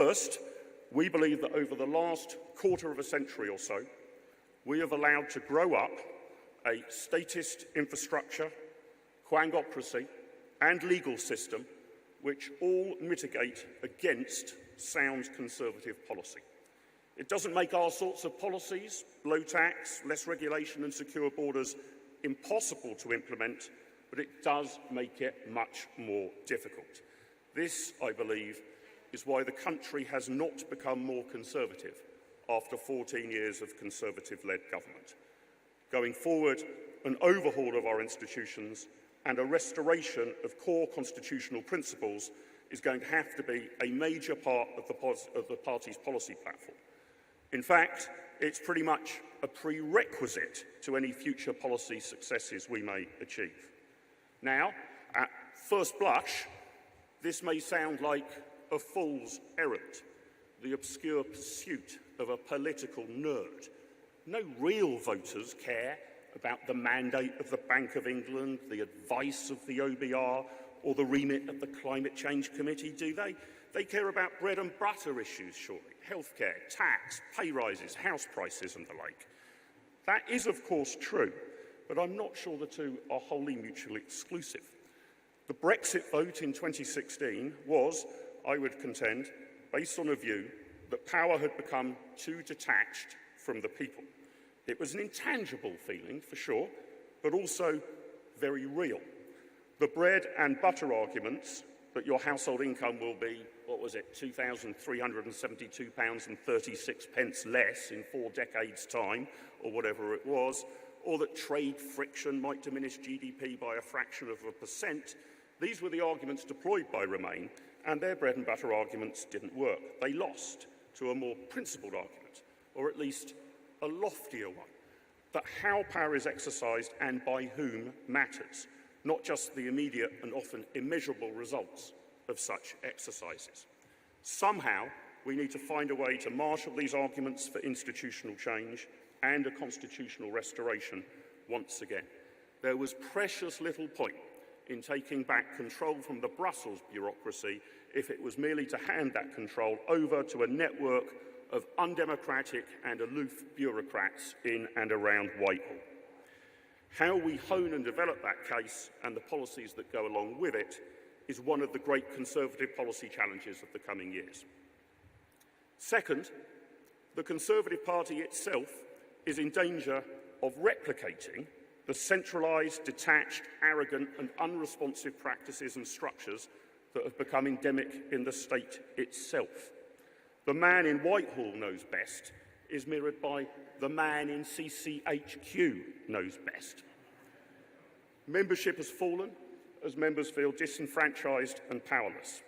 First, we believe that over the last quarter of a century or so, we have allowed to grow up a statist infrastructure, quangocracy, and legal system which all mitigate against sound Conservative policy. It doesn't make our sorts of policies, low tax, less regulation and secure borders, impossible to implement, but it does make it much more difficult. This, I believe, is why the country has not become more conservative after 14 years of Conservative-led government. Going forward, an overhaul of our institutions and a restoration of core constitutional principles is going to have to be a major part of the party's policy platform. In fact, it's pretty much a prerequisite to any future policy successes we may achieve. Now, at first blush, this may sound like a fool's errand, the obscure pursuit of a political nerd. No real voters care about the mandate of the Bank of England, the advice of the OBR, or the remit of the Climate Change Committee, do they? They care about bread and butter issues, surely. Healthcare, tax, pay rises, house prices and the like. That is, of course, true, but I'm not sure the two are wholly mutually exclusive. The Brexit vote in 2016 was, I would contend, based on a view that power had become too detached from the people. It was an intangible feeling, for sure, but also very real. The bread and butter arguments that your household income will be, what was it, £2,372.36 less in 4 decades' time, or whatever it was, or that trade friction might diminish GDP by a fraction of a percent, these were the arguments deployed by Remain, and their bread and butter arguments didn't work. They lost to a more principled argument, or at least a loftier one, that how power is exercised and by whom matters, not just the immediate and often immeasurable results of such exercises. Somehow, we need to find a way to marshal these arguments for institutional change and a constitutional restoration once again. There was precious little point in taking back control from the Brussels bureaucracy if it was merely to hand that control over to a network of undemocratic and aloof bureaucrats in and around Whitehall. How we hone and develop that case and the policies that go along with it is one of the great Conservative policy challenges of the coming years. Second, the Conservative Party itself is in danger of replicating the centralised, detached, arrogant and unresponsive practices and structures that have become endemic in the state itself. The man in Whitehall knows best is mirrored by the man in CCHQ knows best. Membership has fallen as members feel disenfranchised and powerless.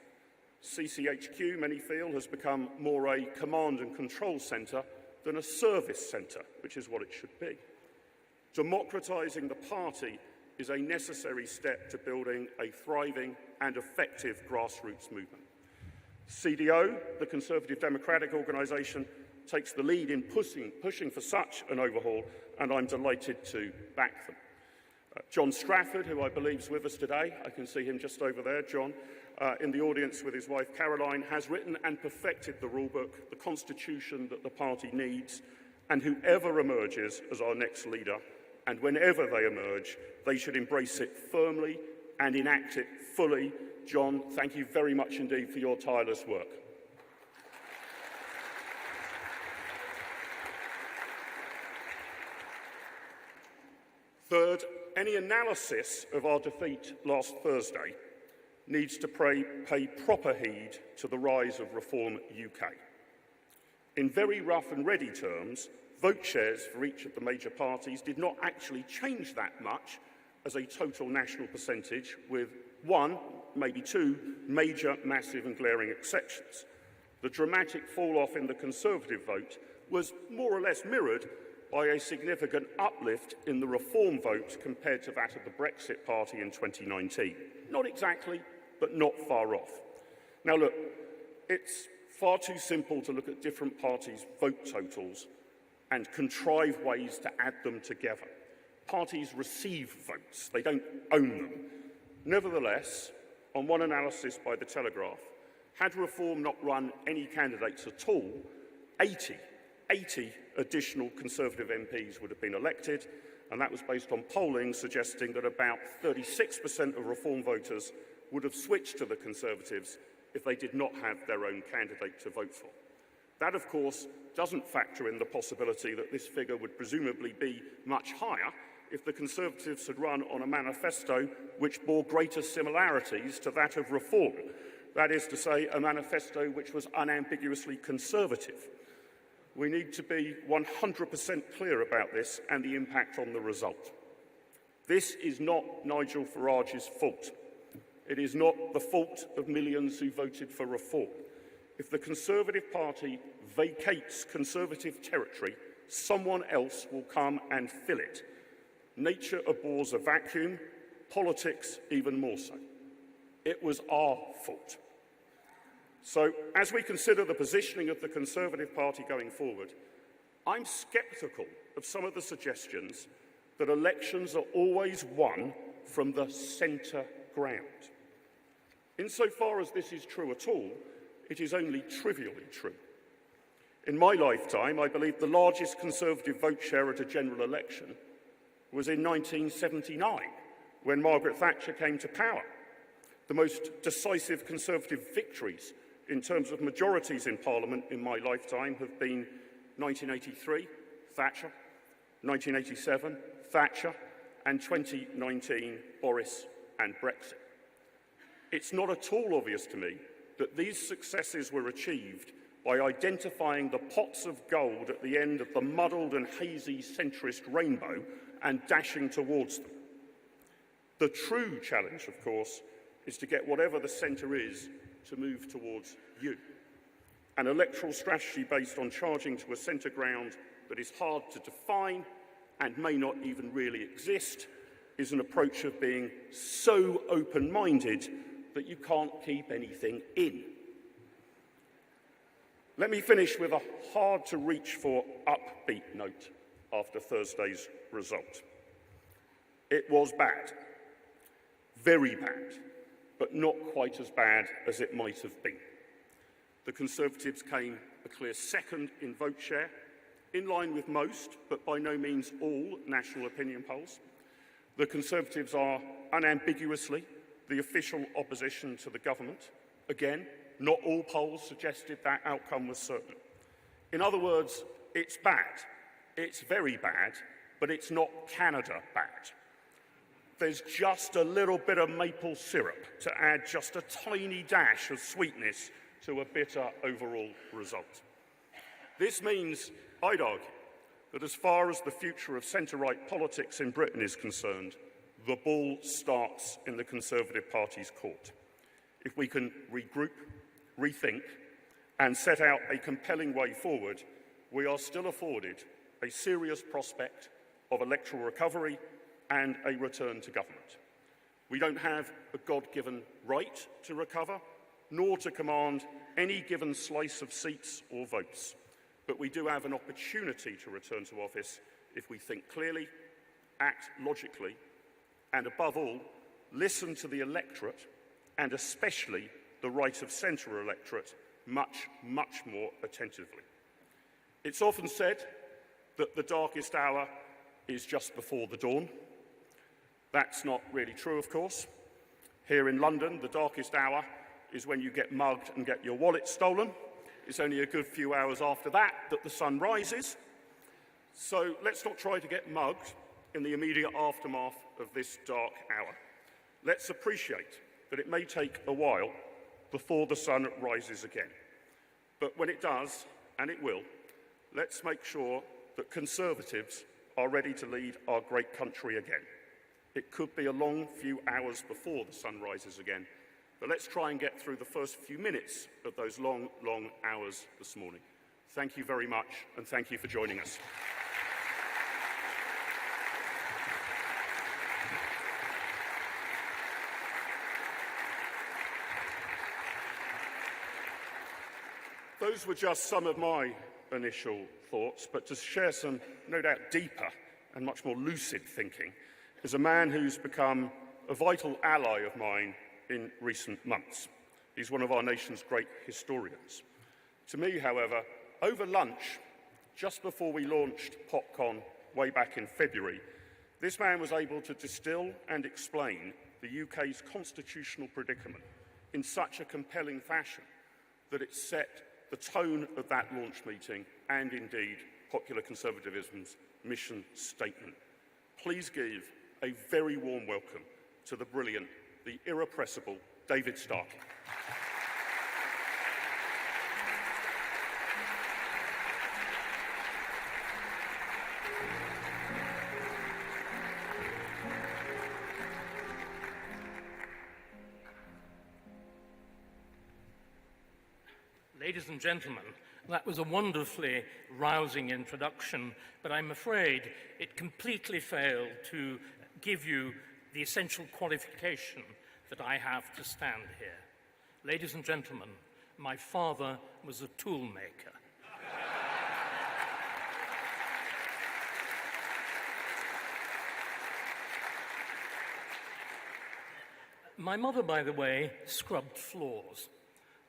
CCHQ, many feel, has become more a command and control centre than a service centre, which is what it should be. Democratizing the party is a necessary step to building a thriving and effective grassroots movement. CDO, the Conservative Democratic Organisation, takes the lead in pushing for such an overhaul, and I'm delighted to back them. John Strafford, who I believe is with us today, I can see him just over there, John, in the audience with his wife Caroline, has written and perfected the rulebook, the constitution that the party needs, and whoever emerges as our next leader, and whenever they emerge, they should embrace it firmly and enact it fully. John, thank you very much indeed for your tireless work. Third, any analysis of our defeat last Thursday needs to pay proper heed to the rise of Reform UK. In very rough and ready terms, vote shares for each of the major parties did not actually change that much as a total national percentage, with one, maybe two, major, massive and glaring exceptions. The dramatic fall-off in the Conservative vote was more or less mirrored by a significant uplift in the Reform vote compared to that of the Brexit Party in 2019. Not exactly, but not far off. Now look, it's far too simple to look at different parties' vote totals and contrive ways to add them together. Parties receive votes, they don't own them. Nevertheless, on one analysis by The Telegraph, Had Reform not run any candidates at all, 80 additional Conservative MPs would have been elected, and that was based on polling suggesting that about 36% of Reform voters would have switched to the Conservatives if they did not have their own candidate to vote for. That, of course, doesn't factor in the possibility that this figure would presumably be much higher if the Conservatives had run on a manifesto which bore greater similarities to that of Reform. That is to say, a manifesto which was unambiguously conservative. We need to be 100% clear about this and the impact on the result. This is not Nigel Farage's fault. It is not the fault of millions who voted for Reform. If the Conservative Party vacates Conservative territory, someone else will come and fill it. Nature abhors a vacuum, politics even more so. It was our fault. So, as we consider the positioning of the Conservative Party going forward, I'm sceptical of some of the suggestions that elections are always won from the centre ground. Insofar as this is true at all, it is only trivially true. In my lifetime, I believe the largest Conservative vote share at a general election was in 1979, when Margaret Thatcher came to power. The most decisive Conservative victories in terms of majorities in Parliament in my lifetime have been 1983, Thatcher, 1987, Thatcher, and 2019, Boris and Brexit. It's not at all obvious to me that these successes were achieved by identifying the pots of gold at the end of the muddled and hazy centrist rainbow and dashing towards them. The true challenge, of course, is to get whatever the centre is to move towards you. An electoral strategy based on charging to a centre ground that is hard to define and may not even really exist is an approach of being so open-minded that you can't keep anything in. Let me finish with a hard-to-reach-for upbeat note after Thursday's result. It was bad, very bad, but not quite as bad as it might have been. The Conservatives came a clear second in vote share, in line with most, but by no means all, national opinion polls. The Conservatives are unambiguously the official opposition to the government. Again, not all polls suggested that outcome was certain. In other words, it's bad. It's very bad, but it's not Canada bad. There's just a little bit of maple syrup to add just a tiny dash of sweetness to a bitter overall result. This means, I'd argue, that as far as the future of centre-right politics in Britain is concerned, the ball starts in the Conservative Party's court. If we can regroup, rethink, and set out a compelling way forward, we are still afforded a serious prospect of electoral recovery and a return to government. We don't have a God-given right to recover, nor to command any given slice of seats or votes, but we do have an opportunity to return to office if we think clearly, act logically, and above all, listen to the electorate, and especially the right of centre electorate, much, much more attentively. It's often said that the darkest hour is just before the dawn. That's not really true, of course. Here in London, the darkest hour is when you get mugged and get your wallet stolen. It's only a good few hours after that that the sun rises. So let's not try to get mugged in the immediate aftermath of this dark hour. Let's appreciate that it may take a while before the sun rises again. But when it does, and it will, let's make sure that Conservatives are ready to lead our great country again. It could be a long few hours before the sun rises again, but let's try and get through the first few minutes of those long, long hours this morning. Thank you very much, and thank you for joining us. Those were just some of my initial thoughts, but to share some, no doubt, deeper and much more lucid thinking is a man who's become a vital ally of mine in recent months. He's one of our nation's great historians. To me, however, over lunch, just before we launched PopCon way back in February, this man was able to distill and explain the UK's constitutional predicament in such a compelling fashion that it set the tone of that launch meeting and indeed Popular Conservatism's mission statement. Please give a very warm welcome to the brilliant, the irrepressible David Starkey. Ladies and gentlemen, that was a wonderfully rousing introduction, but I'm afraid it completely failed to give you the essential qualification that I have to stand here. Ladies and gentlemen, my father was a tool maker. My mother, by the way, scrubbed floors.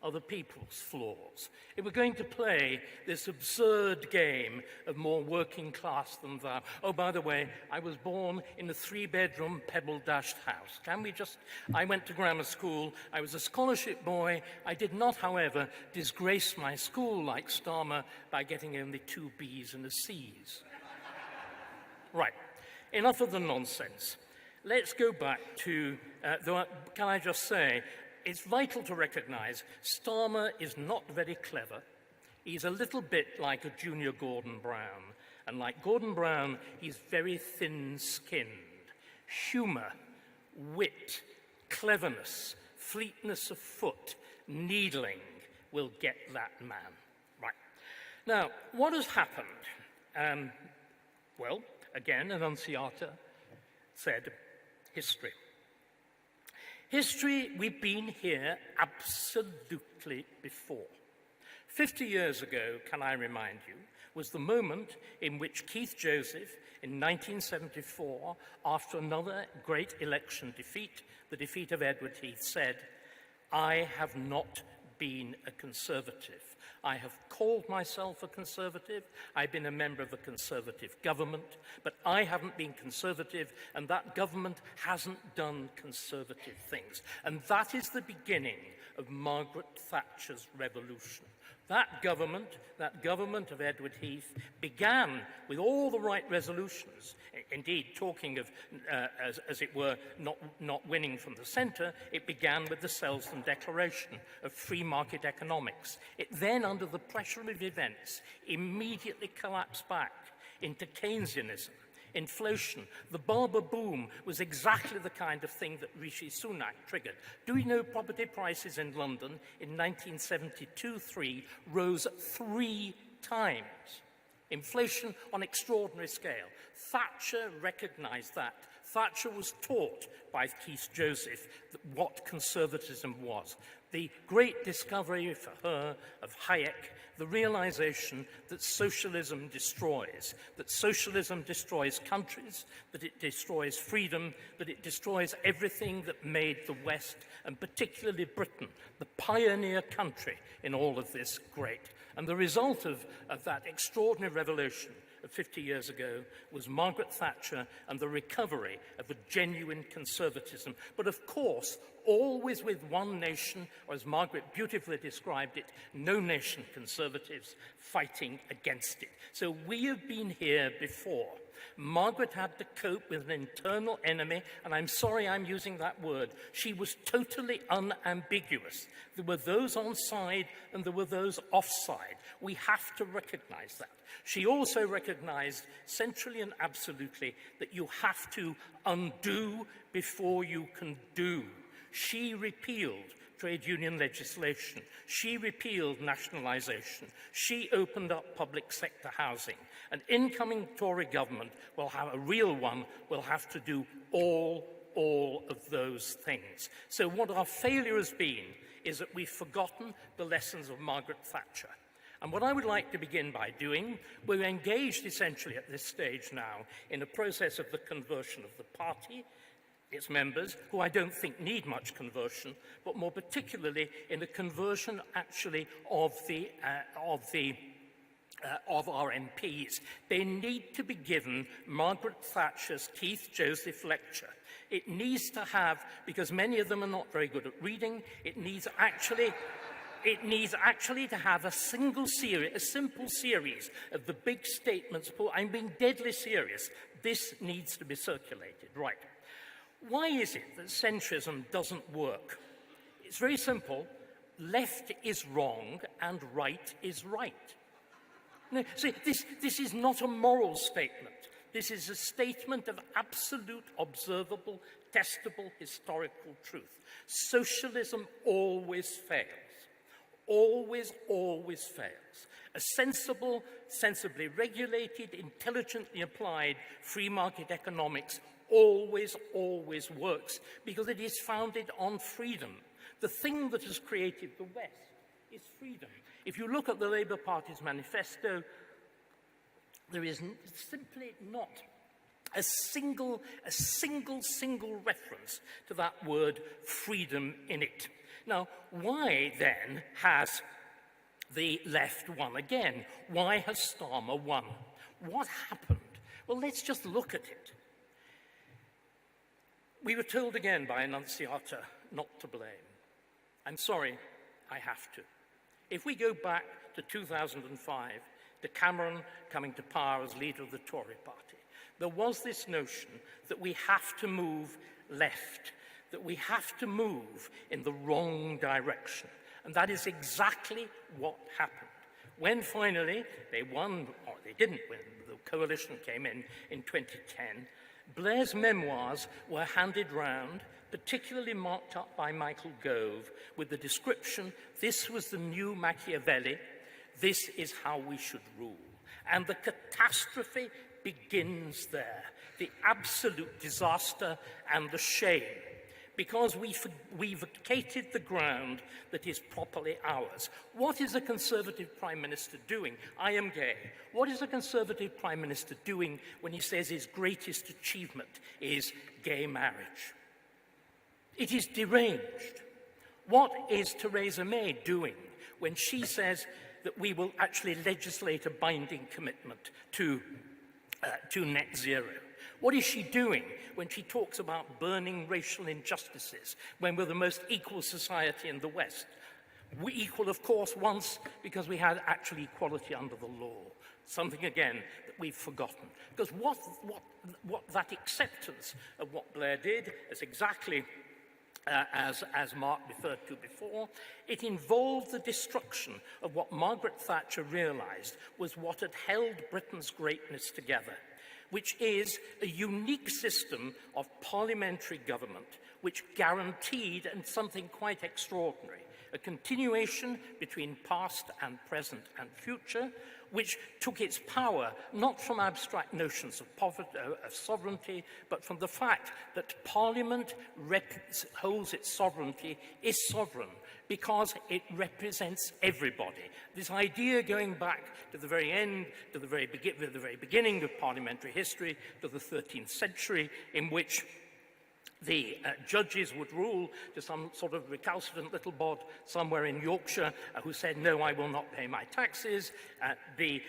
Other people's floors. It were going to play this absurd game of more working class than thou. Oh, by the way, I was born in a 3-bedroom pebble-dashed house. I went to grammar school. I was a scholarship boy. I did not, however, disgrace my school like Starmer by getting only 2 B's and a C's. Right, enough of the nonsense. Let's go back to, can I just say, it's vital to recognize Starmer is not very clever. He's a little bit like a junior Gordon Brown. And like Gordon Brown, he's very thin-skinned. Humor, wit, cleverness, fleetness of foot, needling will get that man. Right. Now, what has happened? Well, again, Annunziata said history. History, we've been here absolutely before. 50 years ago, can I remind you, was the moment in which Keith Joseph, in 1974, after another great election defeat, the defeat of Edward Heath, said, "I have not been a Conservative. I have called myself a Conservative. I've been a member of a Conservative government, but I haven't been Conservative, and that government hasn't done Conservative things." And that is the beginning of Margaret Thatcher's revolution. That government of Edward Heath, began with all the right resolutions. Indeed, talking of, as it were, not winning from the centre, it began with the Selsdon Declaration of free market economics. It then, under the pressure of events, immediately collapsed back into Keynesianism. Inflation, the Barber boom was exactly the kind of thing that Rishi Sunak triggered. Do we know property prices in London in 1972-3 rose 3 times? Inflation on extraordinary scale. Thatcher recognized that. Thatcher was taught by Keith Joseph what conservatism was. The great discovery for her of Hayek, the realization that socialism destroys countries, that it destroys freedom, that it destroys everything that made the West, and particularly Britain, the pioneer country in all of this, great. And the result of that extraordinary revolution of 50 years ago was Margaret Thatcher and the recovery of a genuine conservatism. But of course, always with one nation, or as Margaret beautifully described it, no nation conservatives fighting against it. So we have been here before. Margaret had to cope with an internal enemy, and I'm sorry I'm using that word. She was totally unambiguous. There were those on side and there were those offside. We have to recognize that. She also recognized centrally and absolutely that you have to undo before you can do. She repealed trade union legislation. She repealed nationalisation. She opened up public sector housing. An incoming Tory government will have, a real one, will have to do all of those things. So what our failure has been is that we've forgotten the lessons of Margaret Thatcher. And what I would like to begin by doing, we're engaged essentially at this stage now in a process of the conversion of the party. its members, who I don't think need much conversion, but more particularly in the conversion actually of our MPs. They need to be given Margaret Thatcher's Keith Joseph lecture. It needs to have, because many of them are not very good at reading, it needs actually to have a simple series of the big statements. I'm being deadly serious. This needs to be circulated. Right. Why is it that centrism doesn't work? It's very simple. Left is wrong and right is right. No, see, this is not a moral statement. This is a statement of absolute, observable, testable historical truth. Socialism always fails. Always, always fails. A sensible, sensibly regulated, intelligently applied free market economics always, always works because it is founded on freedom. The thing that has created the West is freedom. If you look at the Labour Party's manifesto, there is simply not a single reference to that word freedom in it. Now, why then has the left won again? Why has Starmer won? What happened? Well, let's just look at it. We were told again by Annunziata not to blame. I'm sorry, I have to. If we go back to 2005, to Cameron coming to power as leader of the Tory party, there was this notion that we have to move left, that we have to move in the wrong direction. And that is exactly what happened. When finally they won, or they didn't win, the coalition came in 2010, Blair's memoirs were handed round, particularly marked up by Michael Gove, with the description, this was the new Machiavelli, this is how we should rule. And the catastrophe begins there, the absolute disaster and the shame, because we vacated the ground that is properly ours. What is a Conservative Prime Minister doing? I am gay. What is a Conservative Prime Minister doing when he says his greatest achievement is gay marriage? It is deranged. What is Theresa May doing when she says that we will actually legislate a binding commitment to net zero? What is she doing when she talks about burning racial injustices, when we're the most equal society in the West? We equal, of course, once because we had actually equality under the law, something, again, that we've forgotten. Because what that acceptance of what Blair did is exactly as Mark referred to before, it involved the destruction of what Margaret Thatcher realized was what had held Britain's greatness together, which is a unique system of parliamentary government which guaranteed, and something quite extraordinary, a continuation between past and present and future, which took its power not from abstract notions of sovereignty, but from the fact that Parliament holds its sovereignty, is sovereign, because it represents everybody. This idea going back to the very end, to the very beginning of parliamentary history, to the 13th century, in which the judges would rule to some sort of recalcitrant little bod somewhere in Yorkshire who said, no, I will not pay my taxes. The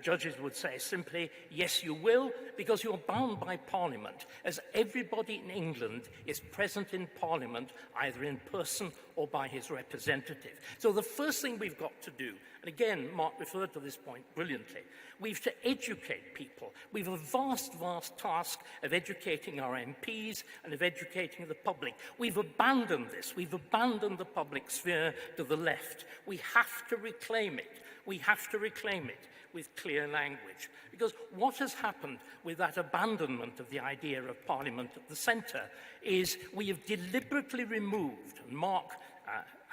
judges would say simply, yes, you will, because you're bound by Parliament, as everybody in England is present in Parliament, either in person or by his representative. So the first thing we've got to do, and again, Mark referred to this point brilliantly, we've to educate people. We've a vast, vast task of educating our MPs and of educating the public. We've abandoned this. We've abandoned the public sphere to the left. We have to reclaim it. We have to reclaim it with clear language. Because what has happened with that abandonment of the idea of Parliament at the centre is we have deliberately removed, and Mark,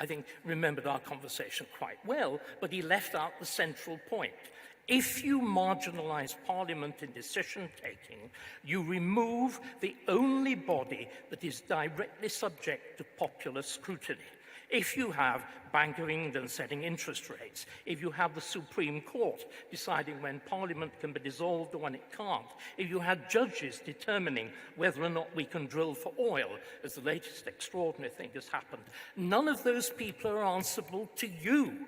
I think, remembered our conversation quite well, but he left out the central point. If you marginalise Parliament in decision-taking, you remove the only body that is directly subject to popular scrutiny. if you have Bank of England setting interest rates, if you have the Supreme Court deciding when Parliament can be dissolved or when it can't, if you had judges determining whether or not we can drill for oil, as the latest extraordinary thing has happened, none of those people are answerable to you.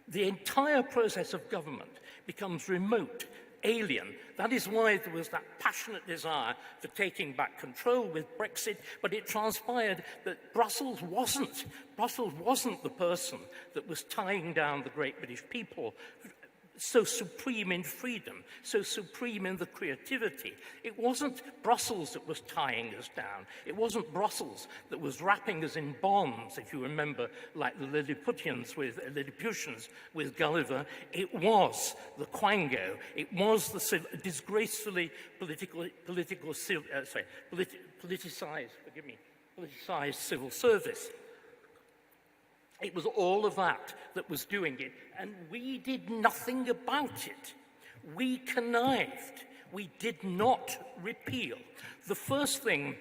The entire process of government becomes remote, alien. That is why there was that passionate desire for taking back control with Brexit, but it transpired that Brussels wasn't the person that was tying down the great British people, so supreme in freedom, so supreme in the creativity. It wasn't Brussels that was tying us down. It wasn't Brussels that was wrapping us in bonds, if you remember, like the Lilliputians with Gulliver. It was the Quango. It was the disgracefully politicized civil service. It was all of that that was doing it, and we did nothing about it. We connived. We did not repeal. The first thing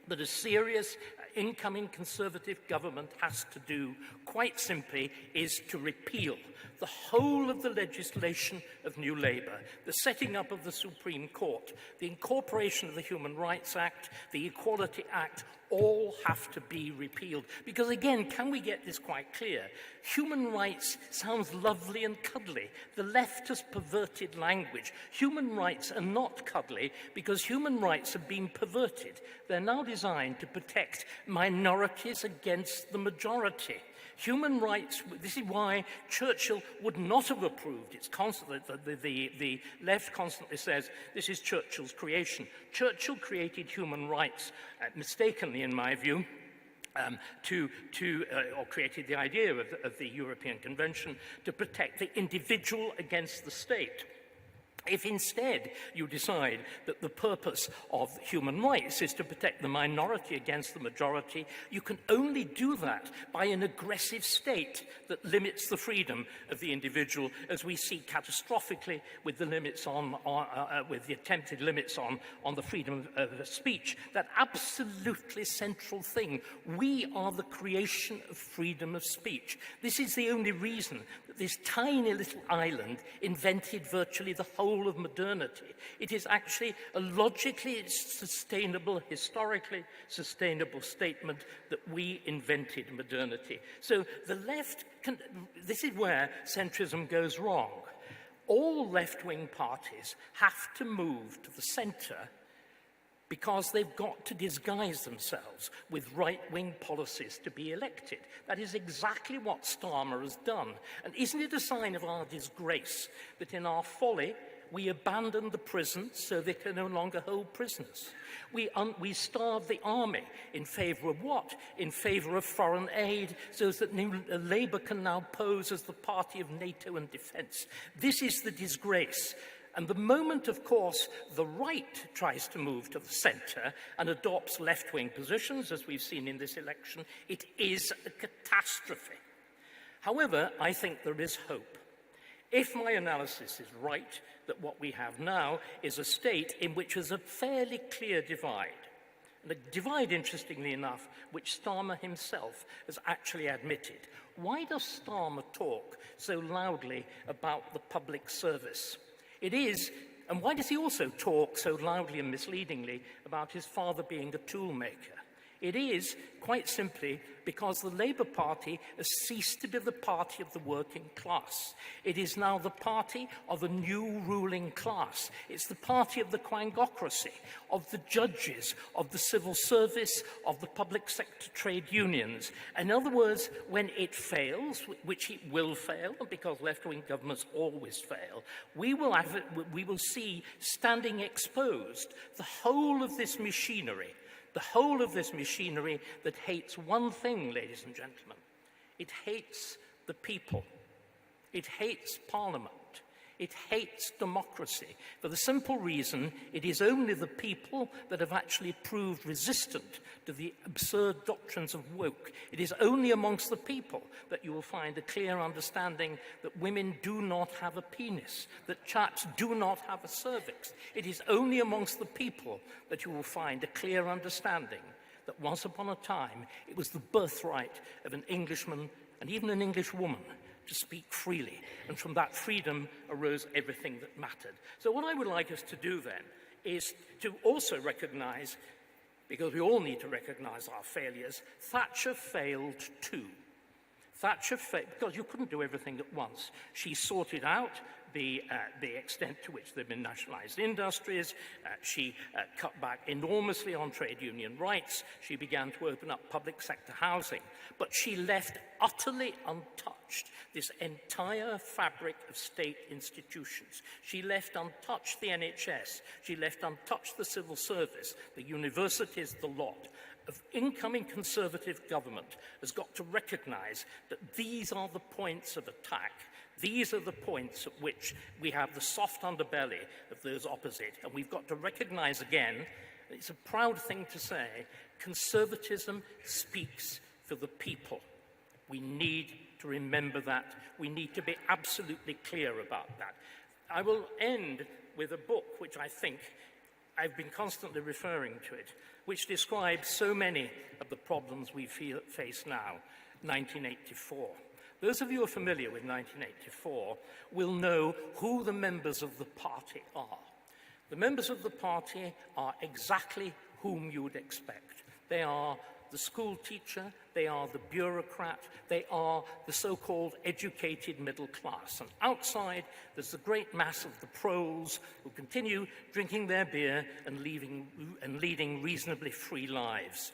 that a serious incoming Conservative government has to do, quite simply, is to repeal the whole of the legislation of New Labour, the setting up of the Supreme Court, the incorporation of the Human Rights Act, the Equality Act, all have to be repealed. Because again, can we get this quite clear? Human rights sounds lovely and cuddly. The left has perverted language. Human rights are not cuddly because human rights have been perverted. They're now designed to protect minorities against the majority. Human rights, this is why Churchill would not have approved. It's constantly, the left constantly says this is Churchill's creation. Churchill created human rights, mistakenly in my view, or created the idea of the European Convention to protect the individual against the state. If instead you decide that the purpose of human rights is to protect the minority against the majority, you can only do that by an aggressive state that limits the freedom of the individual, as we see catastrophically with the limits with the attempted limits on the freedom of speech. That absolutely central thing. We are the creation of freedom of speech. This is the only reason that this tiny little island invented virtually the whole of modernity. It is actually a logically sustainable, historically sustainable statement that we invented modernity. So the left, this is where centrism goes wrong. All left-wing parties have to move to the centre because they've got to disguise themselves with right-wing policies to be elected. That is exactly what Starmer has done. And isn't it a sign of our disgrace that in our folly, we abandoned the prisons so they can no longer hold prisoners? We starved the army in favour of what? In favour of foreign aid, so that Labour can now pose as the party of NATO and defence. This is the disgrace. And the moment, of course, the right tries to move to the centre and adopts left-wing positions, as we've seen in this election, it is a catastrophe. However, I think there is hope. If my analysis is right, that what we have now is a state in which there's a fairly clear divide. And a divide, interestingly enough, which Starmer himself has actually admitted. Why does Starmer talk so loudly about the public service? It is, and why does he also talk so loudly and misleadingly about his father being a toolmaker? It is, quite simply, because the Labour Party has ceased to be the party of the working class. It is now the party of a new ruling class. It's the party of the quangocracy, of the judges, of the civil service, of the public sector trade unions. In other words, when it fails, which it will fail, because left-wing governments always fail, we will see standing exposed the whole of this machinery. The whole of this machinery that hates one thing, ladies and gentlemen. It hates the people. It hates Parliament. It hates democracy, for the simple reason it is only the people that have actually proved resistant to the absurd doctrines of woke. It is only amongst the people that you will find a clear understanding that women do not have a penis, that chaps do not have a cervix. It is only amongst the people that you will find a clear understanding that once upon a time it was the birthright of an Englishman and even an Englishwoman to speak freely, and from that freedom arose everything that mattered. So what I would like us to do then is to also recognize, because we all need to recognize our failures, Thatcher failed too. Thatcher failed because you couldn't do everything at once. She sorted out the extent to which there had been nationalized industries. She cut back enormously on trade union rights. She began to open up public sector housing. But she left utterly untouched this entire fabric of state institutions. She left untouched the NHS. She left untouched the civil service, the universities, the lot. Of incoming Conservative government has got to recognise that these are the points of attack. These are the points at which we have the soft underbelly of those opposite. And we've got to recognise again, it's a proud thing to say, conservatism speaks for the people. We need to remember that. We need to be absolutely clear about that. I will end with a book which I think I've been constantly referring to it, which describes so many of the problems we face now, 1984. Those of you who are familiar with 1984 will know who the members of the party are. The members of the party are exactly whom you would expect. They are the school teacher, they are the bureaucrat, they are the so-called educated middle class. And outside, there's the great mass of the proles who continue drinking their beer and leading reasonably free lives.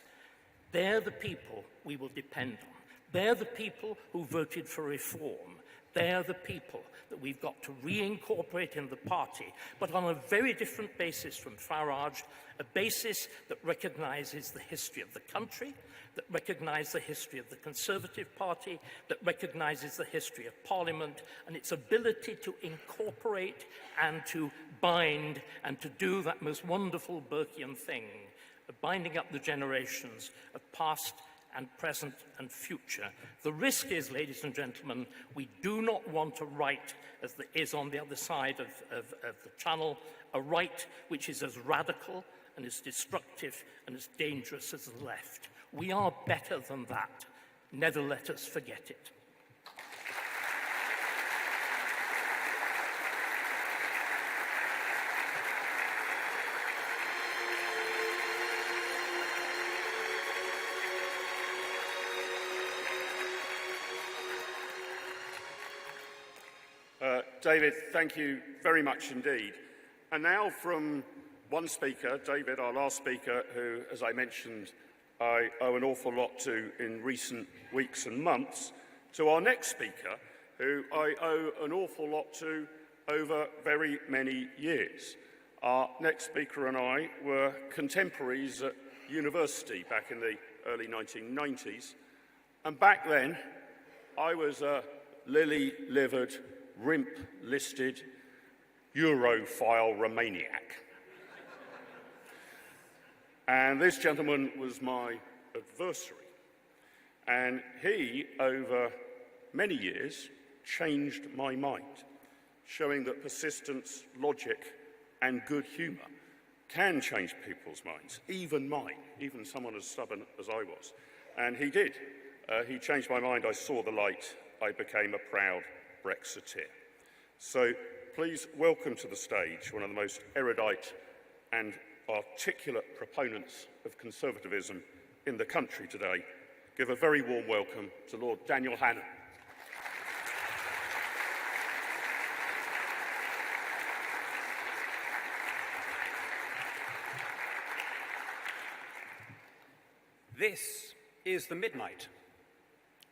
They're the people we will depend on. They're the people who voted for reform. They're the people that we've got to reincorporate in the party, but on a very different basis from Farage, a basis that recognises the history of the country, that recognises the history of the Conservative Party, that recognises the history of Parliament and its ability to incorporate and to bind and to do that most wonderful Burkean thing of binding up the generations of past and present and future. The risk is, ladies and gentlemen, we do not want a right, as there is on the other side of the channel, a right which is as radical and as destructive and as dangerous as the left. We are better than that. Never let us forget it. David, thank you very much indeed. And now from one speaker, David, our last speaker, who, as I mentioned, I owe an awful lot to in recent weeks and months, to our next speaker, who I owe an awful lot to over very many years. Our next speaker and I were contemporaries at university back in the early 1990s. And back then, I was a lily-livered, RIMP-listed Europhile Romaniac. And this gentleman was my adversary. And he, over many years, changed my mind, showing that persistence, logic, and good humour can change people's minds, even mine, even someone as stubborn as I was. And he did. He changed my mind. I saw the light. I became a proud Brexiteer. So please welcome to the stage one of the most erudite and articulate proponents of conservatism in the country today. Give a very warm welcome to Lord Daniel Hannan. This is the midnight.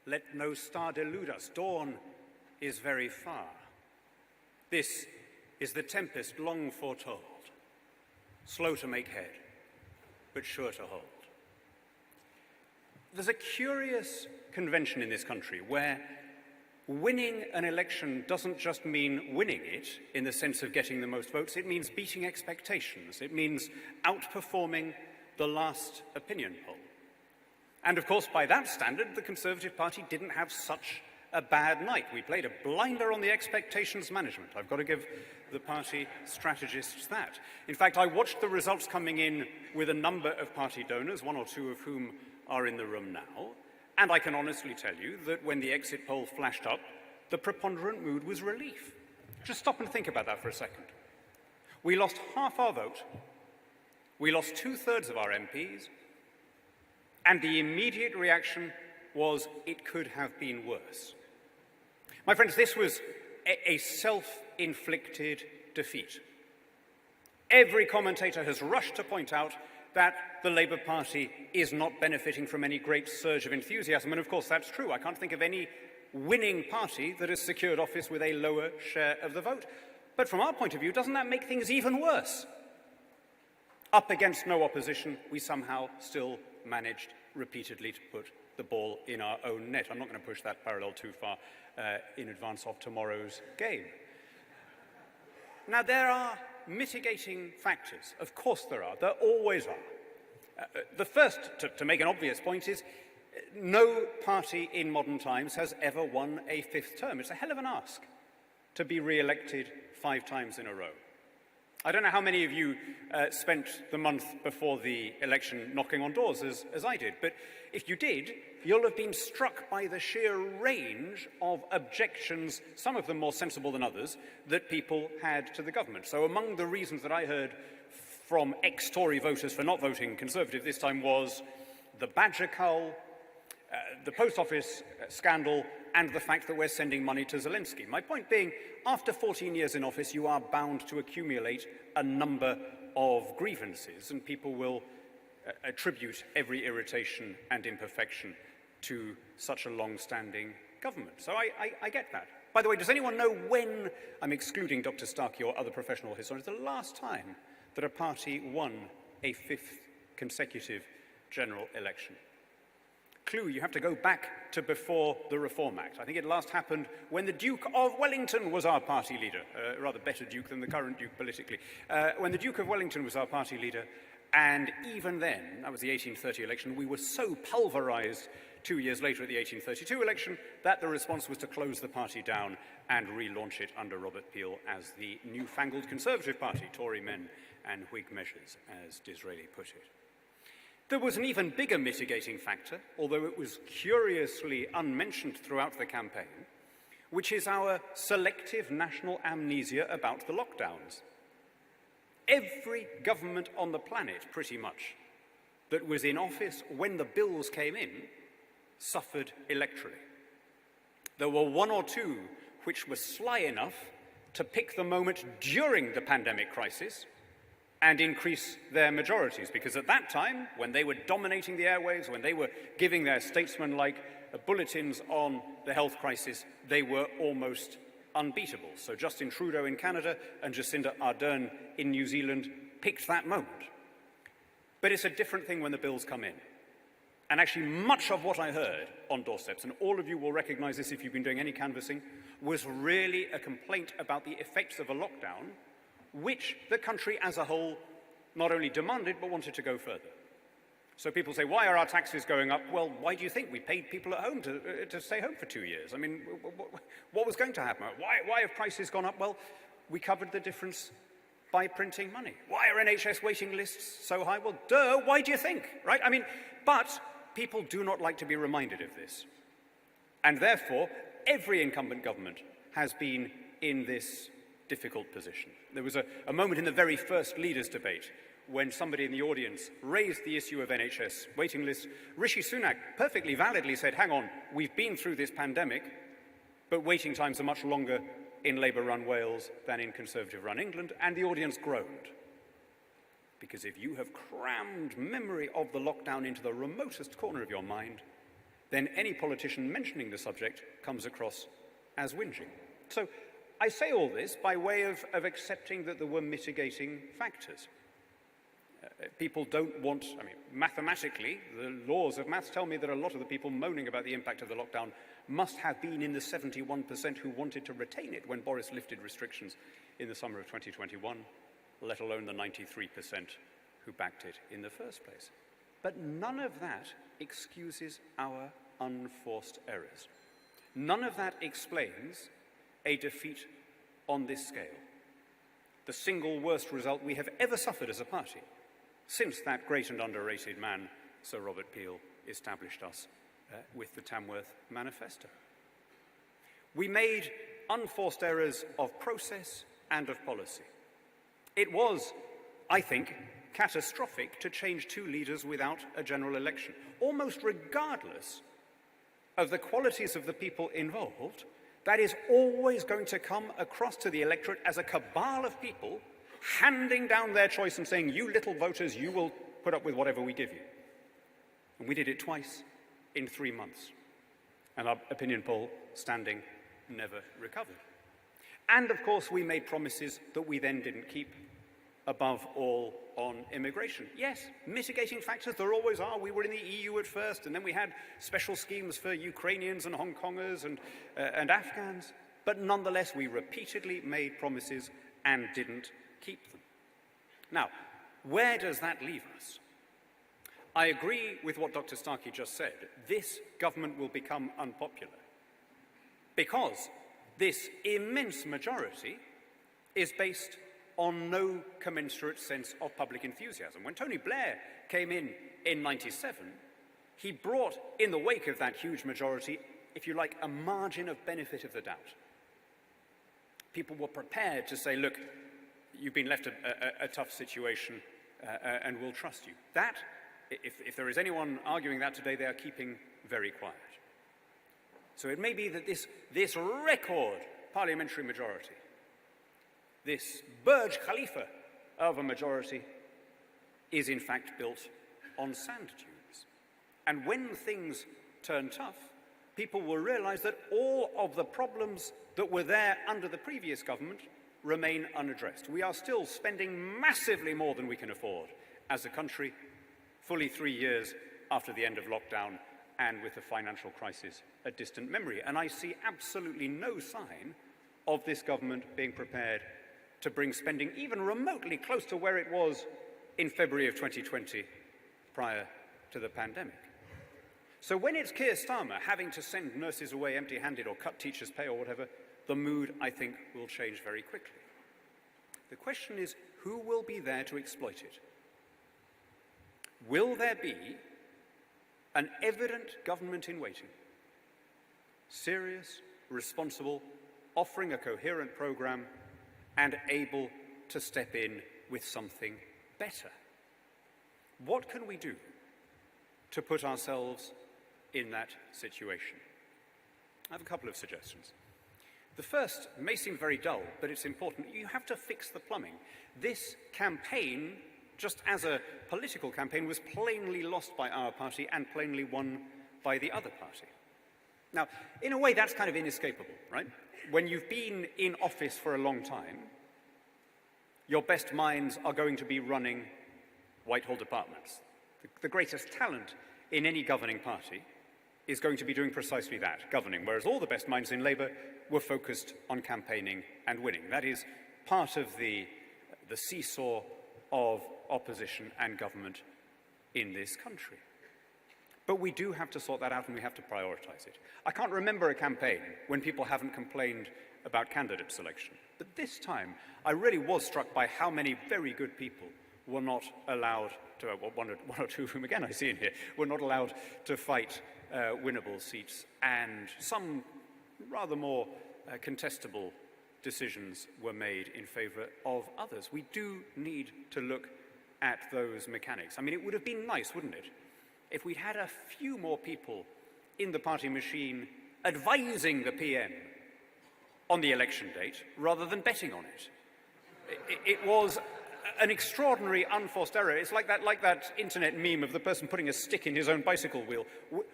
Let no star delude us. Dawn is very far. This is the tempest long foretold, slow to make head, but sure to hold. There's a curious convention in this country where winning an election doesn't just mean winning it in the sense of getting the most votes, it means beating expectations. It means outperforming the last opinion poll. And of course, by that standard, the Conservative Party didn't have such a bad night. We played a blinder on the expectations management. I've got to give the party strategists that. In fact, I watched the results coming in with a number of party donors, one or two of whom are in the room now, and I can honestly tell you that when the exit poll flashed up, the preponderant mood was relief. Just stop and think about that for a second. We lost half our vote, we lost 2/3 of our MPs, and the immediate reaction was it could have been worse. My friends, this was a self-inflicted defeat. Every commentator has rushed to point out that the Labour Party is not benefiting from any great surge of enthusiasm, and of course that's true. I can't think of any winning party that has secured office with a lower share of the vote. But from our point of view, doesn't that make things even worse? Up against no opposition, we somehow still managed repeatedly to put the ball in our own net. I'm not going to push that parallel too far in advance of tomorrow's game. Now, there are mitigating factors. Of course there are. There always are. The first, to make an obvious point, is no party in modern times has ever won a 5th term. It's a hell of an ask to be re-elected 5 times in a row. I don't know how many of you spent the month before the election knocking on doors, as I did, but if you did, you'll have been struck by the sheer range of objections, some of them more sensible than others, that people had to the government. So among the reasons that I heard from ex-Tory voters for not voting Conservative this time was the badger cull, the post office scandal, and the fact that we're sending money to Zelensky. My point being, after 14 years in office, you are bound to accumulate a number of grievances, and people will attribute every irritation and imperfection to such a long-standing government. So I get that. By the way, does anyone know when, I'm excluding Dr. Starkey or other professional historians, the last time that a party won a 5th consecutive general election? Clue, you have to go back to before the Reform Act. I think it last happened when the Duke of Wellington was our party leader, a rather better Duke than the current Duke politically. When the Duke of Wellington was our party leader, and even then, that was the 1830 election, we were so pulverised 2 years later at the 1832 election that the response was to close the party down and relaunch it under Robert Peel as the newfangled Conservative Party, Tory men and Whig measures, as Disraeli put it. There was an even bigger mitigating factor, although it was curiously unmentioned throughout the campaign, which is our selective national amnesia about the lockdowns. Every government on the planet, pretty much, that was in office when the bills came in, suffered electorally. There were one or two which were sly enough to pick the moment during the pandemic crisis and increase their majorities, because at that time, when they were dominating the airwaves, when they were giving their statesman-like bulletins on the health crisis, they were almost unbeatable. So Justin Trudeau in Canada and Jacinda Ardern in New Zealand picked that moment. But it's a different thing when the bills come in. And actually, much of what I heard on doorsteps, and all of you will recognise this if you've been doing any canvassing, was really a complaint about the effects of a lockdown, which the country as a whole not only demanded, but wanted to go further. So people say, why are our taxes going up? Well, why do you think we paid people at home to stay home for 2 years? I mean, what was going to happen? Why have prices gone up? Well, we covered the difference by printing money. Why are NHS waiting lists so high? Well, duh, why do you think, right? I mean, but people do not like to be reminded of this. And therefore, every incumbent government has been in this difficult position. There was a moment in the very first leaders' debate when somebody in the audience raised the issue of NHS waiting lists. Rishi Sunak perfectly validly said, hang on, we've been through this pandemic, but waiting times are much longer in Labour-run Wales than in Conservative-run England, and the audience groaned. Because if you have crammed memory of the lockdown into the remotest corner of your mind, then any politician mentioning the subject comes across as whinging. So I say all this by way of accepting that there were mitigating factors. People don't want, I mean, mathematically, the laws of maths tell me that a lot of the people moaning about the impact of the lockdown must have been in the 71% who wanted to retain it when Boris lifted restrictions in the summer of 2021, let alone the 93% who backed it in the first place. But none of that excuses our unforced errors. None of that explains a defeat on this scale, the single worst result we have ever suffered as a party since that great and underrated man, Sir Robert Peel, established us with the Tamworth Manifesto. We made unforced errors of process and of policy. It was, I think, catastrophic to change two leaders without a general election, almost regardless of the qualities of the people involved. That is always going to come across to the electorate as a cabal of people handing down their choice and saying, you little voters, you will put up with whatever we give you. And we did it twice in 3 months. And our opinion poll standing never recovered. And of course, we made promises that we then didn't keep, above all on immigration. Yes, mitigating factors, there always are. We were in the EU at first, and then we had special schemes for Ukrainians and Hong Kongers and Afghans. But nonetheless, we repeatedly made promises and didn't keep them. Now, where does that leave us? I agree with what Dr. Starkey just said. This government will become unpopular because this immense majority is based on no commensurate sense of public enthusiasm. When Tony Blair came in 97, he brought, in the wake of that huge majority, if you like, a margin of benefit of the doubt. People were prepared to say, look, you've been left a tough situation and we'll trust you. That, if there is anyone arguing that today, they are keeping very quiet. So it may be that this record parliamentary majority, this Burj Khalifa of a majority, is in fact built on sand dunes. And when things turn tough, people will realize that all of the problems that were there under the previous government remain unaddressed. We are still spending massively more than we can afford as a country, fully 3 years after the end of lockdown and with the financial crisis a distant memory. And I see absolutely no sign of this government being prepared to bring spending even remotely close to where it was in February of 2020 prior to the pandemic. So when it's Keir Starmer having to send nurses away empty-handed or cut teachers' pay or whatever, the mood, I think, will change very quickly. The question is, who will be there to exploit it? Will there be an evident government in waiting? Serious, responsible, offering a coherent programme and able to step in with something better. What can we do to put ourselves in that situation? I have a couple of suggestions. The first may seem very dull, but it's important. You have to fix the plumbing. This campaign, just as a political campaign, was plainly lost by our party and plainly won by the other party. Now, in a way, that's kind of inescapable, right? When you've been in office for a long time, your best minds are going to be running Whitehall departments. The greatest talent in any governing party is going to be doing precisely that, governing, whereas all the best minds in Labour were focused on campaigning and winning. That is part of the seesaw of opposition and government in this country. But we do have to sort that out and we have to prioritise it. I can't remember a campaign when people haven't complained about candidate selection. But this time, I really was struck by how many very good people were not allowed to, well, one or two of whom, again, I see in here, were not allowed to fight winnable seats, and some rather more contestable decisions were made in favour of others. We do need to look at those mechanics. I mean, it would have been nice, wouldn't it, if we'd had a few more people in the party machine advising the PM on the election date rather than betting on it. It was an extraordinary unforced error. It's like that internet meme of the person putting a stick in his own bicycle wheel.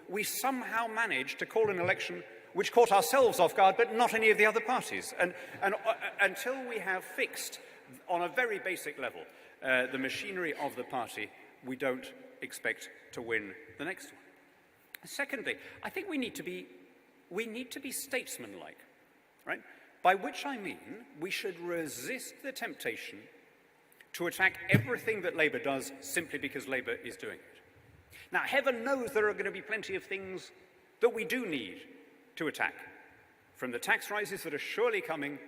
We somehow managed to call an election which caught ourselves off guard, but not any of the other parties. And until we have fixed, on a very basic level, the machinery of the party, we don't expect to win the next one. Secondly, I think we need to be statesmanlike, right? By which I mean we should resist the temptation to attack everything that Labour does simply because Labour is doing it. Now, heaven knows there are going to be plenty of things that we do need to attack, from the tax rises that are surely coming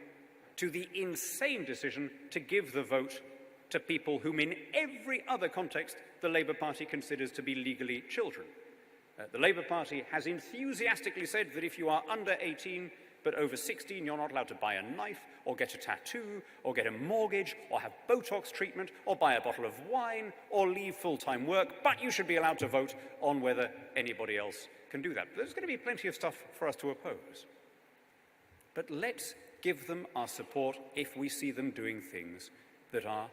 to the insane decision to give the vote to people whom in every other context the Labour Party considers to be legally children. The Labour Party has enthusiastically said that if you are under 18 but over 16, you're not allowed to buy a knife or get a tattoo or get a mortgage or have Botox treatment or buy a bottle of wine or leave full-time work, but you should be allowed to vote on whether anybody else can do that. There's going to be plenty of stuff for us to oppose. But let's give them our support if we see them doing things that are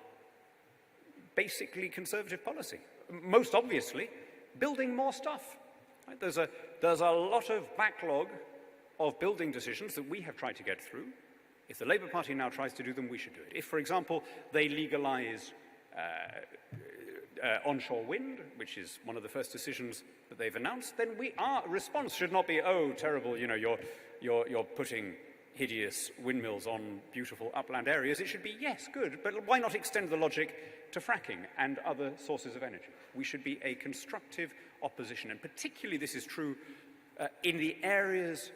basically conservative policy. Most obviously, building more stuff. Right? There's a lot of backlog of building decisions that we have tried to get through. If the Labour Party now tries to do them, we should do it. If, for example, they legalise onshore wind, which is one of the first decisions that they've announced, then our response should not be, oh, terrible, you know, you're putting hideous windmills on beautiful upland areas. It should be, yes, good, but why not extend the logic to fracking and other sources of energy? We should be a constructive opposition, and particularly this is true in the areas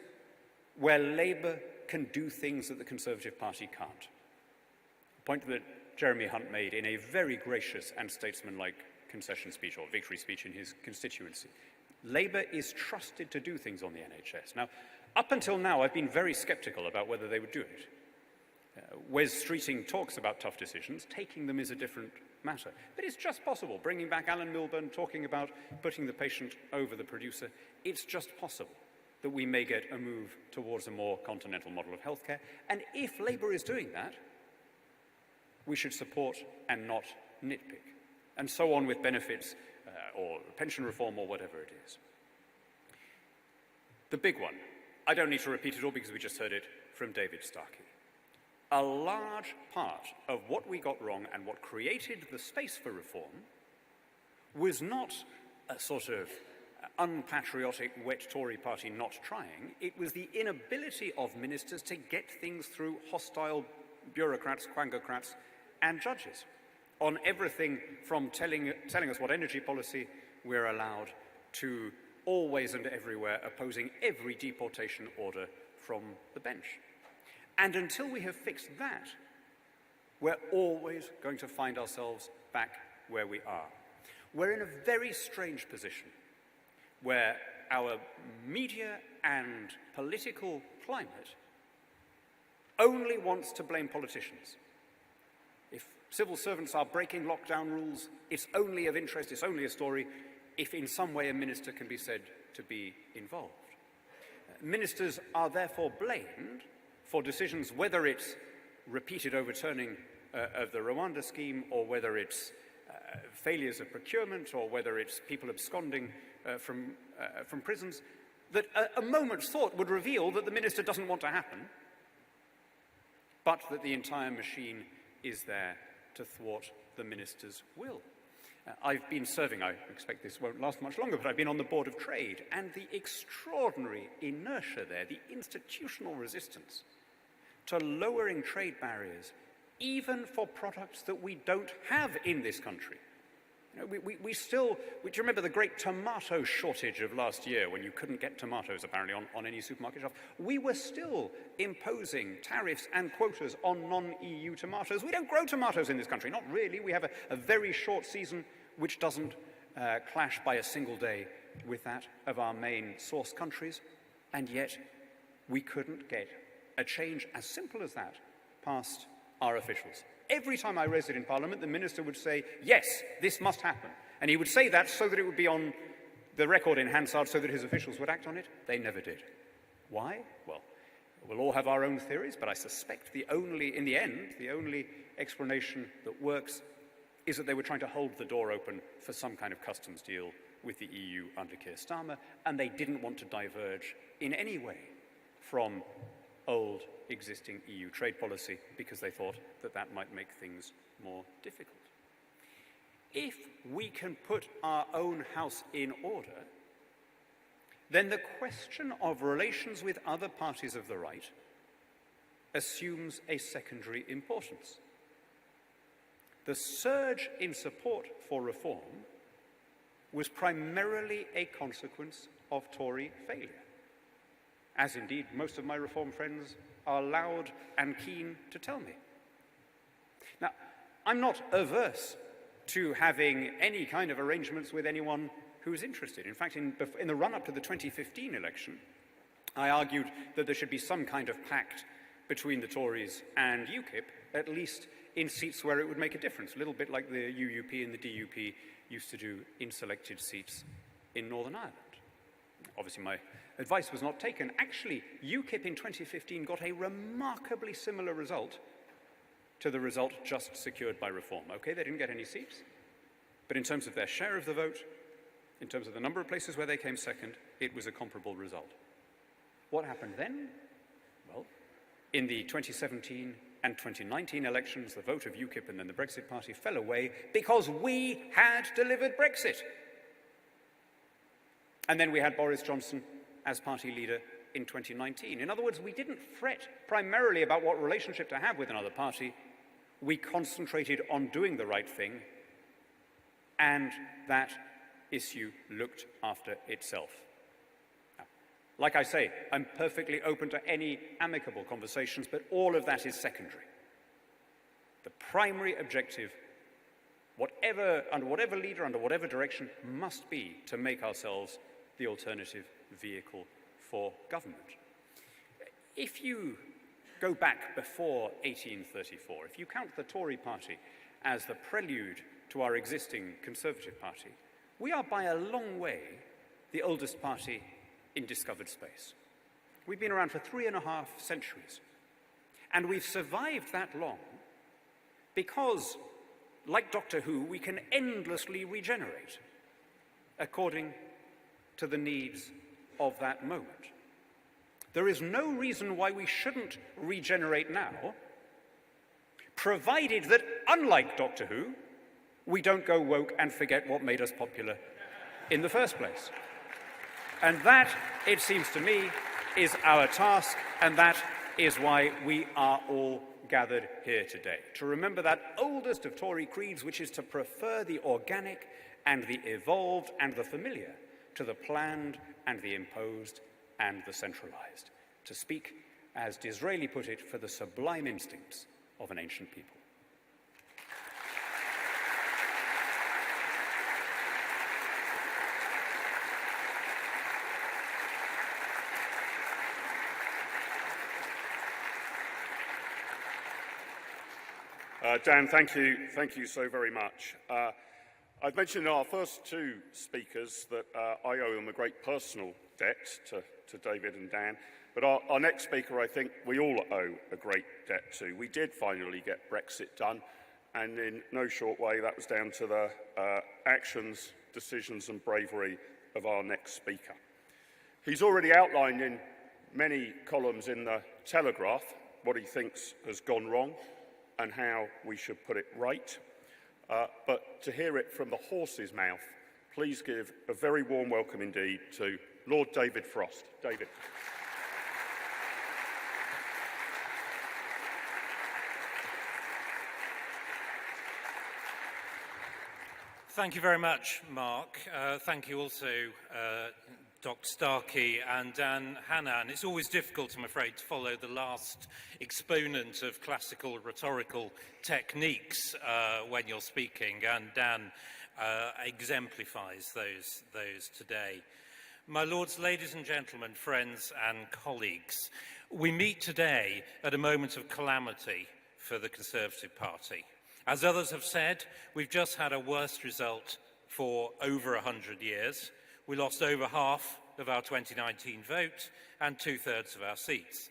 where Labour can do things that the Conservative Party can't. A point that Jeremy Hunt made in a very gracious and statesmanlike concession speech, or victory speech in his constituency. Labour is trusted to do things on the NHS. Now, up until now, I've been very sceptical about whether they would do it. Wes Streeting talks about tough decisions. Taking them is a different matter. But it's just possible. Bringing back Alan Milburn, talking about putting the patient over the producer, it's just possible that we may get a move towards a more continental model of healthcare. And if Labour is doing that, we should support and not nitpick. And so on with benefits or pension reform or whatever it is. The big one, I don't need to repeat it all because we just heard it from David Starkey. A large part of what we got wrong and what created the space for reform was not a sort of unpatriotic, wet Tory party not trying. It was the inability of ministers to get things through hostile bureaucrats, quangocrats, and judges on everything from telling us what energy policy we're allowed to always and everywhere opposing every deportation order from the bench. And until we have fixed that, we're always going to find ourselves back where we are. We're in a very strange position where our media and political climate only wants to blame politicians. If civil servants are breaking lockdown rules, it's only of interest, it's only a story if in some way a minister can be said to be involved. Ministers are therefore blamed for decisions, whether it's repeated overturning of the Rwanda scheme, or whether it's failures of procurement, or whether it's people absconding from prisons, that a moment's thought would reveal that the minister doesn't want to happen, but that the entire machine is there to thwart the minister's will. I've been serving, I expect this won't last much longer, but I've been on the Board of Trade, and the extraordinary inertia there, the institutional resistance to lowering trade barriers, even for products that we don't have in this country. You know, we still, do you remember the great tomato shortage of last year when you couldn't get tomatoes apparently on any supermarket shelf? We were still imposing tariffs and quotas on non-EU tomatoes. We don't grow tomatoes in this country, not really. We have a very short season which doesn't clash by a single day with that of our main source countries, and yet we couldn't get a change as simple as that past our officials. Every time I raised it in Parliament, the minister would say, yes, this must happen. And he would say that so that it would be on the record in Hansard so that his officials would act on it. They never did. Why? Well, we'll all have our own theories, but I suspect in the end, the only explanation that works is that they were trying to hold the door open for some kind of customs deal with the EU under Keir Starmer, and they didn't want to diverge in any way from old existing EU trade policy because they thought that that might make things more difficult. If we can put our own house in order, then the question of relations with other parties of the right assumes a secondary importance. The surge in support for reform was primarily a consequence of Tory failure. as indeed most of my Reform friends are loud and keen to tell me. Now, I'm not averse to having any kind of arrangements with anyone who is interested. In fact, in the run-up to the 2015 election, I argued that there should be some kind of pact between the Tories and UKIP, at least in seats where it would make a difference, a little bit like the UUP and the DUP used to do in selected seats in Northern Ireland. Obviously, my advice was not taken. Actually, UKIP in 2015 got a remarkably similar result to the result just secured by Reform. Okay, they didn't get any seats, but in terms of their share of the vote, in terms of the number of places where they came second, it was a comparable result. What happened then? Well, in the 2017 and 2019 elections, the vote of UKIP and then the Brexit Party fell away because we had delivered Brexit. And then we had Boris Johnson as party leader in 2019. In other words, we didn't fret primarily about what relationship to have with another party. We concentrated on doing the right thing, and that issue looked after itself. Now, like I say, I'm perfectly open to any amicable conversations, but all of that is secondary. The primary objective, under whatever leader, under whatever direction, must be to make ourselves the alternative vehicle for government. If you go back before 1834, if you count the Tory party as the prelude to our existing Conservative party, we are by a long way the oldest party in discovered space. We've been around for 3.5 centuries, and we've survived that long because, like Doctor Who, we can endlessly regenerate according to the needs of that moment. There is no reason why we shouldn't regenerate now, provided that, unlike Doctor Who, we don't go woke and forget what made us popular in the first place. And that, it seems to me, is our task, and that is why we are all gathered here today, to remember that oldest of Tory creeds, which is to prefer the organic and the evolved and the familiar to the planned and the imposed and the centralized, to speak, as Disraeli put it, for the sublime instincts of an ancient people. Dan, thank you so very much. I've mentioned in our first two speakers that I owe them a great personal debt to David and Dan, but our next speaker I think we all owe a great debt to. We did finally get Brexit done, and in no short way that was down to the actions, decisions and bravery of our next speaker. He's already outlined in many columns in the Telegraph what he thinks has gone wrong and how we should put it right. But to hear it from the horse's mouth, please give a very warm welcome indeed to Lord David Frost. David. Thank you very much, Mark. Thank you also, Dr. Starkey and Dan Hannan. It's always difficult, I'm afraid, to follow the last exponent of classical rhetorical techniques when you're speaking, and Dan exemplifies those today. My lords, ladies and gentlemen, friends and colleagues, we meet today at a moment of calamity for the Conservative Party. As others have said, we've just had a worst result for over 100 years. We lost over half of our 2019 vote and 2/3 of our seats.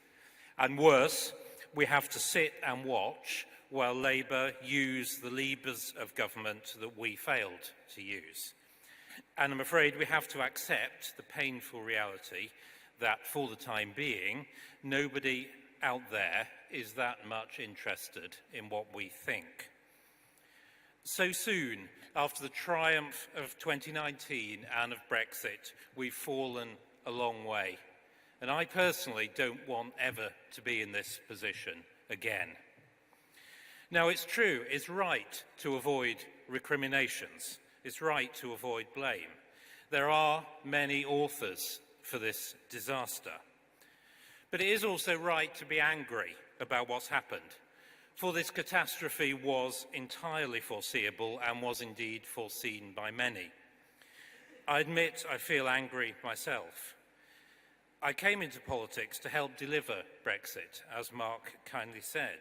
And worse, we have to sit and watch while Labour use the levers of government that we failed to use. And I'm afraid we have to accept the painful reality that for the time being, nobody out there is that much interested in what we think. So soon, after the triumph of 2019 and of Brexit, we've fallen a long way. And I personally don't want ever to be in this position again. Now, it's true, it's right to avoid recriminations. It's right to avoid blame. There are many authors for this disaster. But it is also right to be angry about what's happened, for this catastrophe was entirely foreseeable and was indeed foreseen by many. I admit I feel angry myself. I came into politics to help deliver Brexit, as Mark kindly said.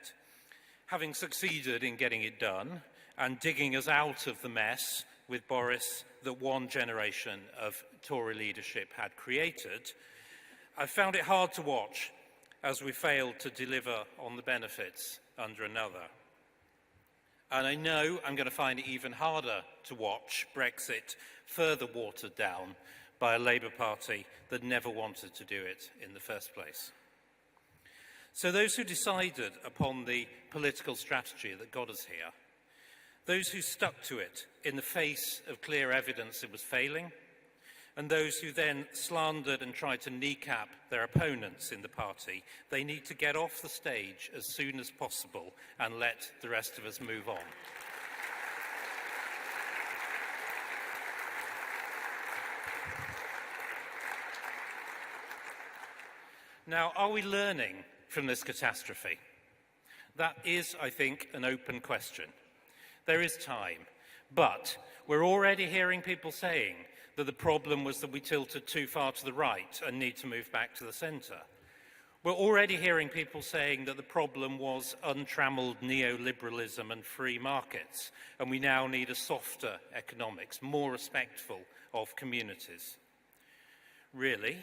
Having succeeded in getting it done and digging us out of the mess with Boris that one generation of Tory leadership had created, I found it hard to watch as we failed to deliver on the benefits under another. And I know I'm going to find it even harder to watch Brexit further watered down by a Labour Party that never wanted to do it in the first place. So those who decided upon the political strategy that got us here, those who stuck to it in the face of clear evidence it was failing, and those who then slandered and tried to kneecap their opponents in the party, they need to get off the stage as soon as possible and let the rest of us move on. Now, are we learning from this catastrophe? That is, I think, an open question. There is time, but we're already hearing people saying that the problem was that we tilted too far to the right and need to move back to the centre. We're already hearing people saying that the problem was untrammeled neoliberalism and free markets, and we now need a softer economics, more respectful of communities. Really?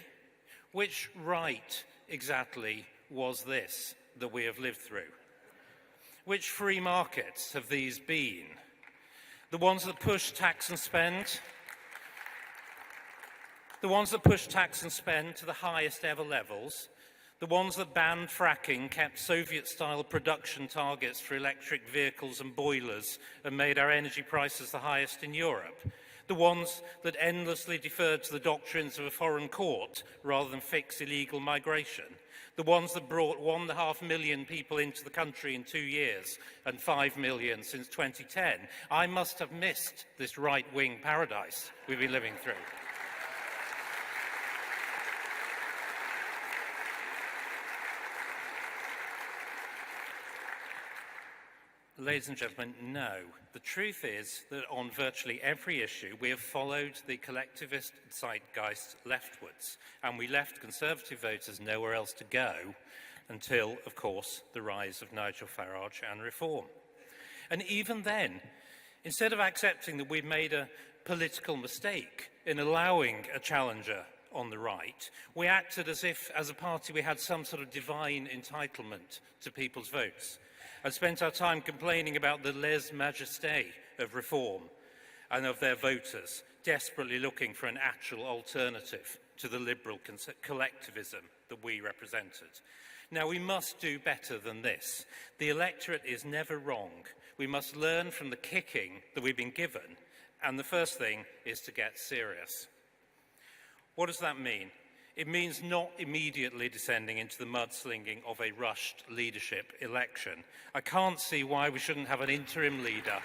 Which right exactly was this that we have lived through? Which free markets have these been? The ones that push tax and spend? The ones that pushed tax and spend to the highest ever levels, the ones that banned fracking, kept Soviet-style production targets for electric vehicles and boilers, and made our energy prices the highest in Europe, the ones that endlessly deferred to the doctrines of a foreign court rather than fix illegal migration, the ones that brought 1.5 million people into the country in 2 years and 5 million since 2010. I must have missed this right-wing paradise we've been living through. Ladies and gentlemen, no. The truth is that on virtually every issue, we have followed the collectivist zeitgeist leftwards, and we left Conservative voters nowhere else to go until, of course, the rise of Nigel Farage and Reform. And even then, instead of accepting that we'd made a political mistake in allowing a challenger on the right, we acted as if, as a party, we had some sort of divine entitlement to people's votes, and spent our time complaining about the lèse-majesté of Reform and of their voters, desperately looking for an actual alternative to the liberal collectivism that we represented. Now, we must do better than this. The electorate is never wrong. We must learn from the kicking that we've been given, and the first thing is to get serious. What does that mean? It means not immediately descending into the mudslinging of a rushed leadership election. I can't see why we shouldn't have an interim leader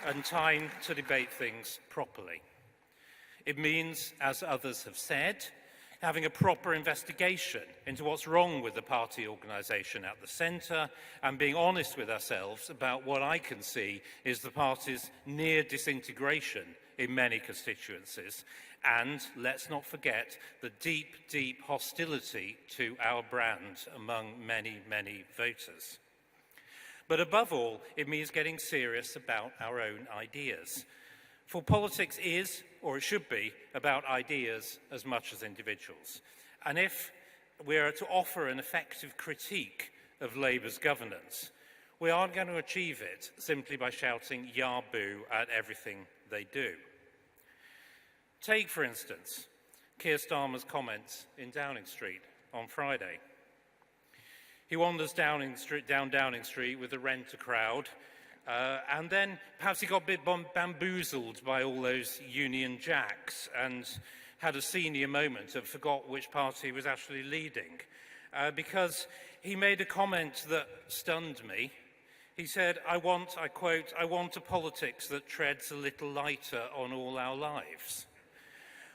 and time to debate things properly. It means, as others have said, having a proper investigation into what's wrong with the party organisation at the centre and being honest with ourselves about what I can see is the party's near disintegration in many constituencies, and let's not forget the deep, deep hostility to our brand among many, many voters. But above all, it means getting serious about our own ideas. For politics is, or it should be, about ideas as much as individuals. And if we are to offer an effective critique of Labour's governance, we aren't going to achieve it simply by shouting "Yah-boo" at everything they do. Take, for instance, Keir Starmer's comments in Downing Street on Friday. He wanders down Downing Street with the rent-a-crowd, and then perhaps he got a bit bamboozled by all those Union Jacks and had a senior moment and forgot which party he was actually leading, because he made a comment that stunned me. He said, I quote, "I want a politics that treads a little lighter on all our lives."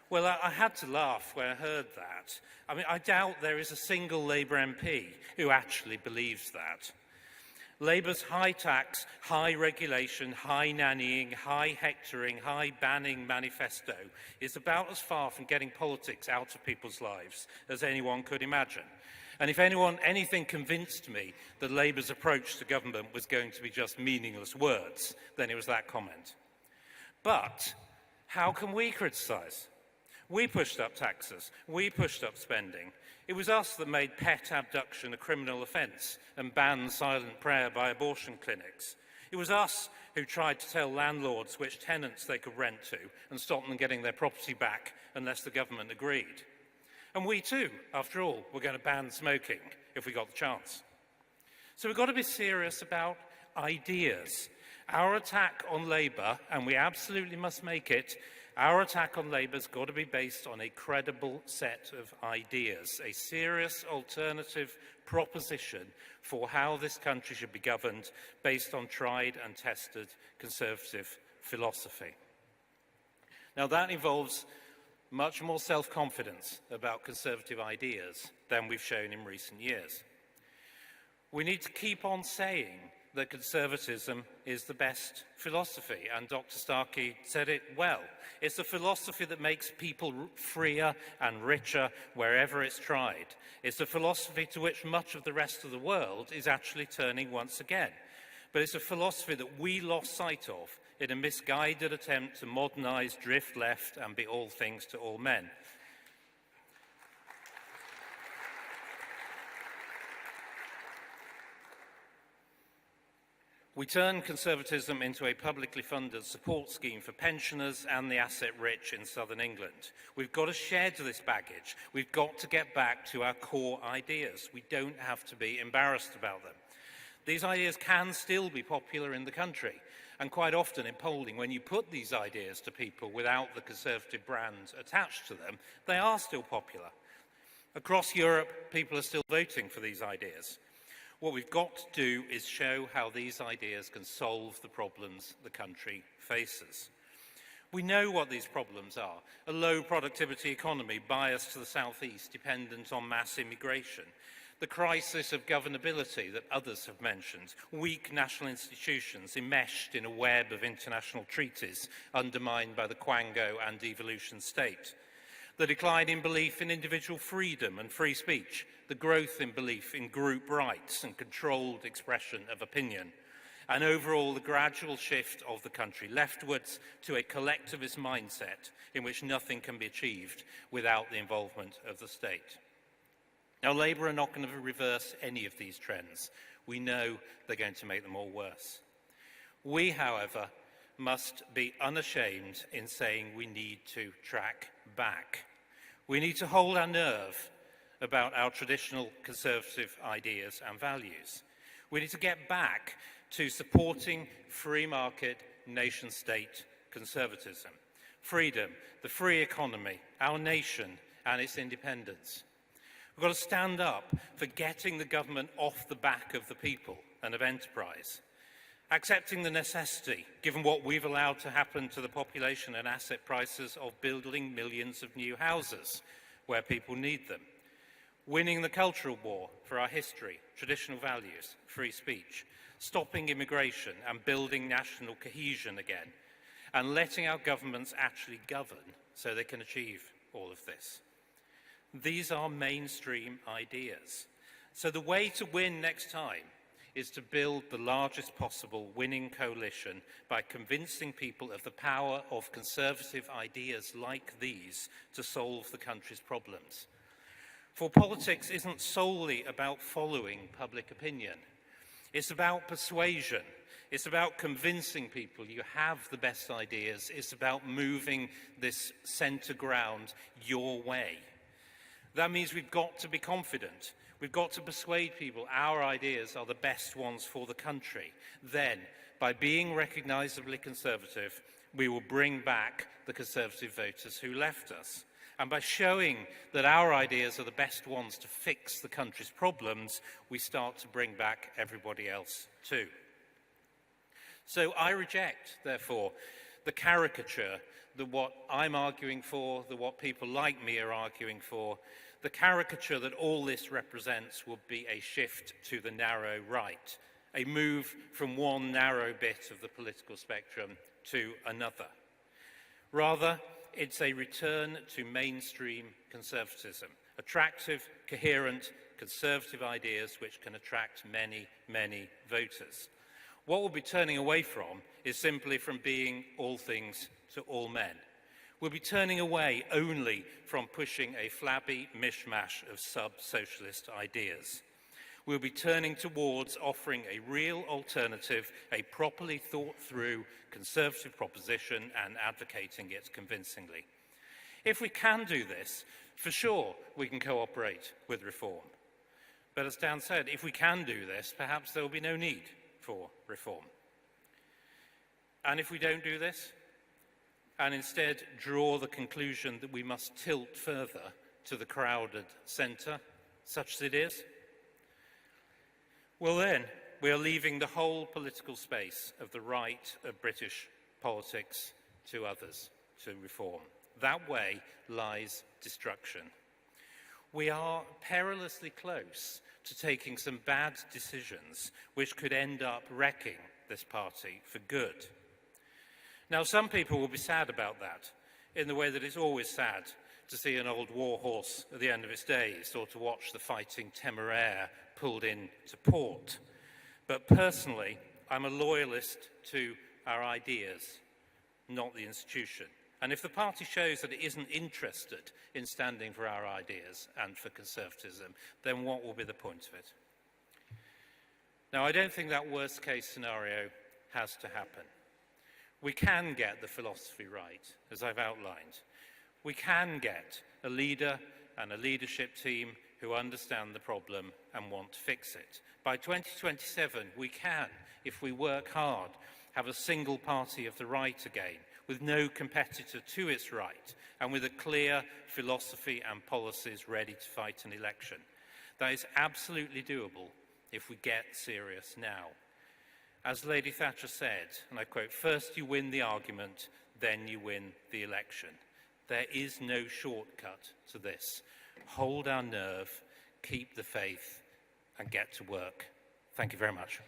Well, I had to laugh when I heard that. I mean, I doubt there is a single Labour MP who actually believes that. Labour's high tax, high regulation, high nannying, high hectoring, high banning manifesto is about as far from getting politics out of people's lives as anyone could imagine. And if anything convinced me that Labour's approach to government was going to be just meaningless words, then it was that comment. But how can we criticise? We pushed up taxes. We pushed up spending. It was us that made pet abduction a criminal offence and banned silent prayer by abortion clinics. It was us who tried to tell landlords which tenants they could rent to and stop them getting their property back unless the government agreed. And we too, after all, were going to ban smoking if we got the chance. So we've got to be serious about ideas. Our attack on Labour, and we absolutely must make it, our attack on Labour's got to be based on a credible set of ideas, a serious alternative proposition for how this country should be governed based on tried and tested Conservative philosophy. Now, that involves much more self-confidence about Conservative ideas than we've shown in recent years. We need to keep on saying that conservatism is the best philosophy, and Dr. Starkey said it well. It's a philosophy that makes people freer and richer wherever it's tried. It's a philosophy to which much of the rest of the world is actually turning once again. But it's a philosophy that we lost sight of in a misguided attempt to modernise, drift left, and be all things to all men. We turned conservatism into a publicly funded support scheme for pensioners and the asset-rich in southern England. We've got to shed this baggage. We've got to get back to our core ideas. We don't have to be embarrassed about them. These ideas can still be popular in the country, and quite often in polling, when you put these ideas to people without the Conservative brand attached to them, they are still popular. Across Europe, people are still voting for these ideas. What we've got to do is show how these ideas can solve the problems the country faces. We know what these problems are: a low productivity economy biased to the southeast, dependent on mass immigration, the crisis of governability that others have mentioned, weak national institutions enmeshed in a web of international treaties undermined by the quango and devolution state, the decline in belief in individual freedom and free speech, the growth in belief in group rights and controlled expression of opinion, and overall the gradual shift of the country leftwards to a collectivist mindset in which nothing can be achieved without the involvement of the state. Now, Labour are not going to reverse any of these trends. We know they're going to make them all worse. We, however, must be unashamed in saying we need to track back. We need to hold our nerve about our traditional Conservative ideas and values. We need to get back to supporting free market, nation-state conservatism, freedom, the free economy, our nation and its independence. We've got to stand up for getting the government off the back of the people and of enterprise, accepting the necessity, given what we've allowed to happen to the population and asset prices, of building millions of new houses where people need them, winning the cultural war for our history, traditional values, free speech, stopping immigration and building national cohesion again, and letting our governments actually govern so they can achieve all of this. These are mainstream ideas. So the way to win next time is to build the largest possible winning coalition by convincing people of the power of Conservative ideas like these to solve the country's problems. For politics isn't solely about following public opinion. It's about persuasion. It's about convincing people you have the best ideas. It's about moving this centre ground your way. That means we've got to be confident. We've got to persuade people our ideas are the best ones for the country. Then, by being recognisably Conservative, we will bring back the Conservative voters who left us. And by showing that our ideas are the best ones to fix the country's problems, we start to bring back everybody else too. So I reject, therefore, the caricature that what I'm arguing for, that what people like me are arguing for, the caricature that all this represents would be a shift to the narrow right, a move from one narrow bit of the political spectrum to another. Rather, it's a return to mainstream conservatism, attractive, coherent, conservative ideas which can attract many, many voters. What we'll be turning away from is simply from being all things to all men. We'll be turning away only from pushing a flabby mishmash of sub-socialist ideas. We'll be turning towards offering a real alternative, a properly thought-through conservative proposition and advocating it convincingly. If we can do this, for sure we can cooperate with reform. But as Dan said, if we can do this, perhaps there will be no need for reform. And if we don't do this, and instead draw the conclusion that we must tilt further to the crowded centre, such as it is, well then, we are leaving the whole political space of the right of British politics to others to reform. That way lies destruction. We are perilously close to taking some bad decisions which could end up wrecking this party for good. Now, some people will be sad about that, in the way that it's always sad to see an old war horse at the end of its days, or to watch the Fighting Temeraire pulled in to port. But personally, I'm a loyalist to our ideas, not the institution. And if the party shows that it isn't interested in standing for our ideas and for conservatism, then what will be the point of it? Now, I don't think that worst-case scenario has to happen. We can get the philosophy right, as I've outlined. We can get a leader and a leadership team who understand the problem and want to fix it. By 2027, we can, if we work hard, have a single party of the right again, with no competitor to its right, and with a clear philosophy and policies ready to fight an election. That is absolutely doable if we get serious now. As Lady Thatcher said, and I quote, "First you win the argument, then you win the election." There is no shortcut to this. Hold our nerve, keep the faith, and get to work. Thank you very much.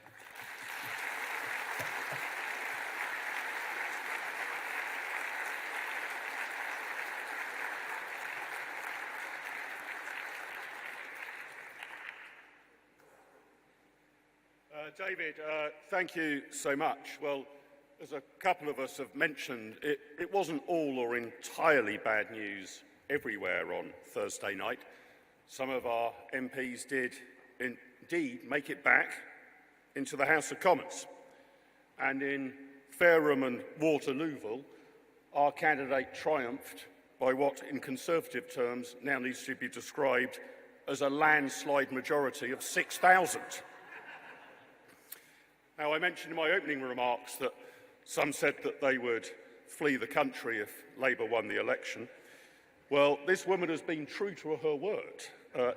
David, thank you so much. Well, as a couple of us have mentioned, it wasn't all or entirely bad news everywhere on Thursday night. Some of our MPs did indeed make it back into the House of Commons. And in Fareham and Waterlooville, our candidate triumphed by what, in Conservative terms, now needs to be described as a landslide majority of 6,000. Now, I mentioned in my opening remarks that some said that they would flee the country if Labour won the election. Well, this woman has been true to her word.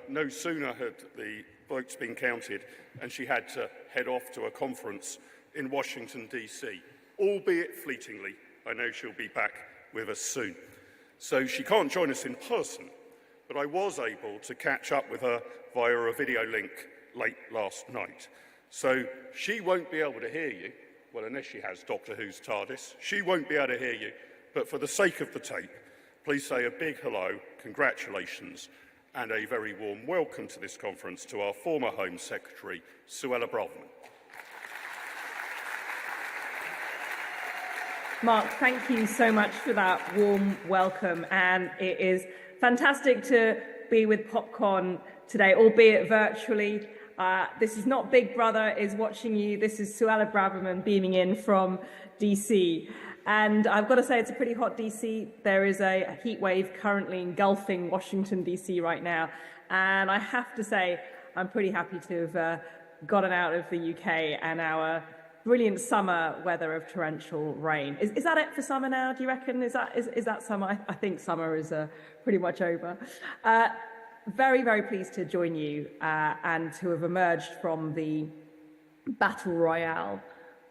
No sooner had the votes been counted and she had to head off to a conference in Washington, D.C. Albeit fleetingly, I know she'll be back with us soon. So she can't join us in person, but I was able to catch up with her via a video link late last night. So she won't be able to hear you, well, unless she has Doctor Who's TARDIS. She won't be able to hear you, but for the sake of the tape, please say a big hello, congratulations, and a very warm welcome to this conference to our former Home Secretary, Suella Braverman. Mark, thank you so much for that warm welcome, and it is fantastic to be with Popcorn today, albeit virtually. This is not Big Brother is watching you, this is Suella Braverman beaming in from DC. And I've got to say, it's a pretty hot DC. There is a heat wave currently engulfing Washington, DC right now. And I have to say, I'm pretty happy to have gotten out of the UK and our brilliant summer weather of torrential rain. Is that it for summer now, do you reckon? Is that summer? I think summer is pretty much over. Very, very pleased to join you and to have emerged from the battle royale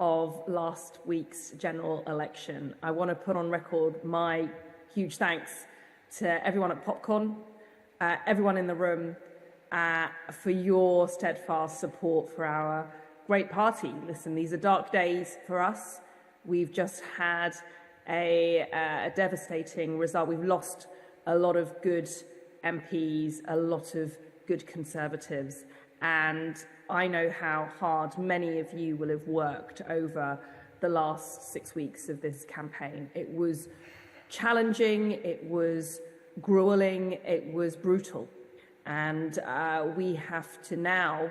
of last week's general election. I want to put on record my huge thanks to everyone at Popcorn, everyone in the room, for your steadfast support for our great party. Listen, these are dark days for us. We've just had a devastating result. We've lost a lot of good MPs, a lot of good Conservatives, and I know how hard many of you will have worked over the last 6 weeks of this campaign. It was challenging, it was grueling, it was brutal, and we have to now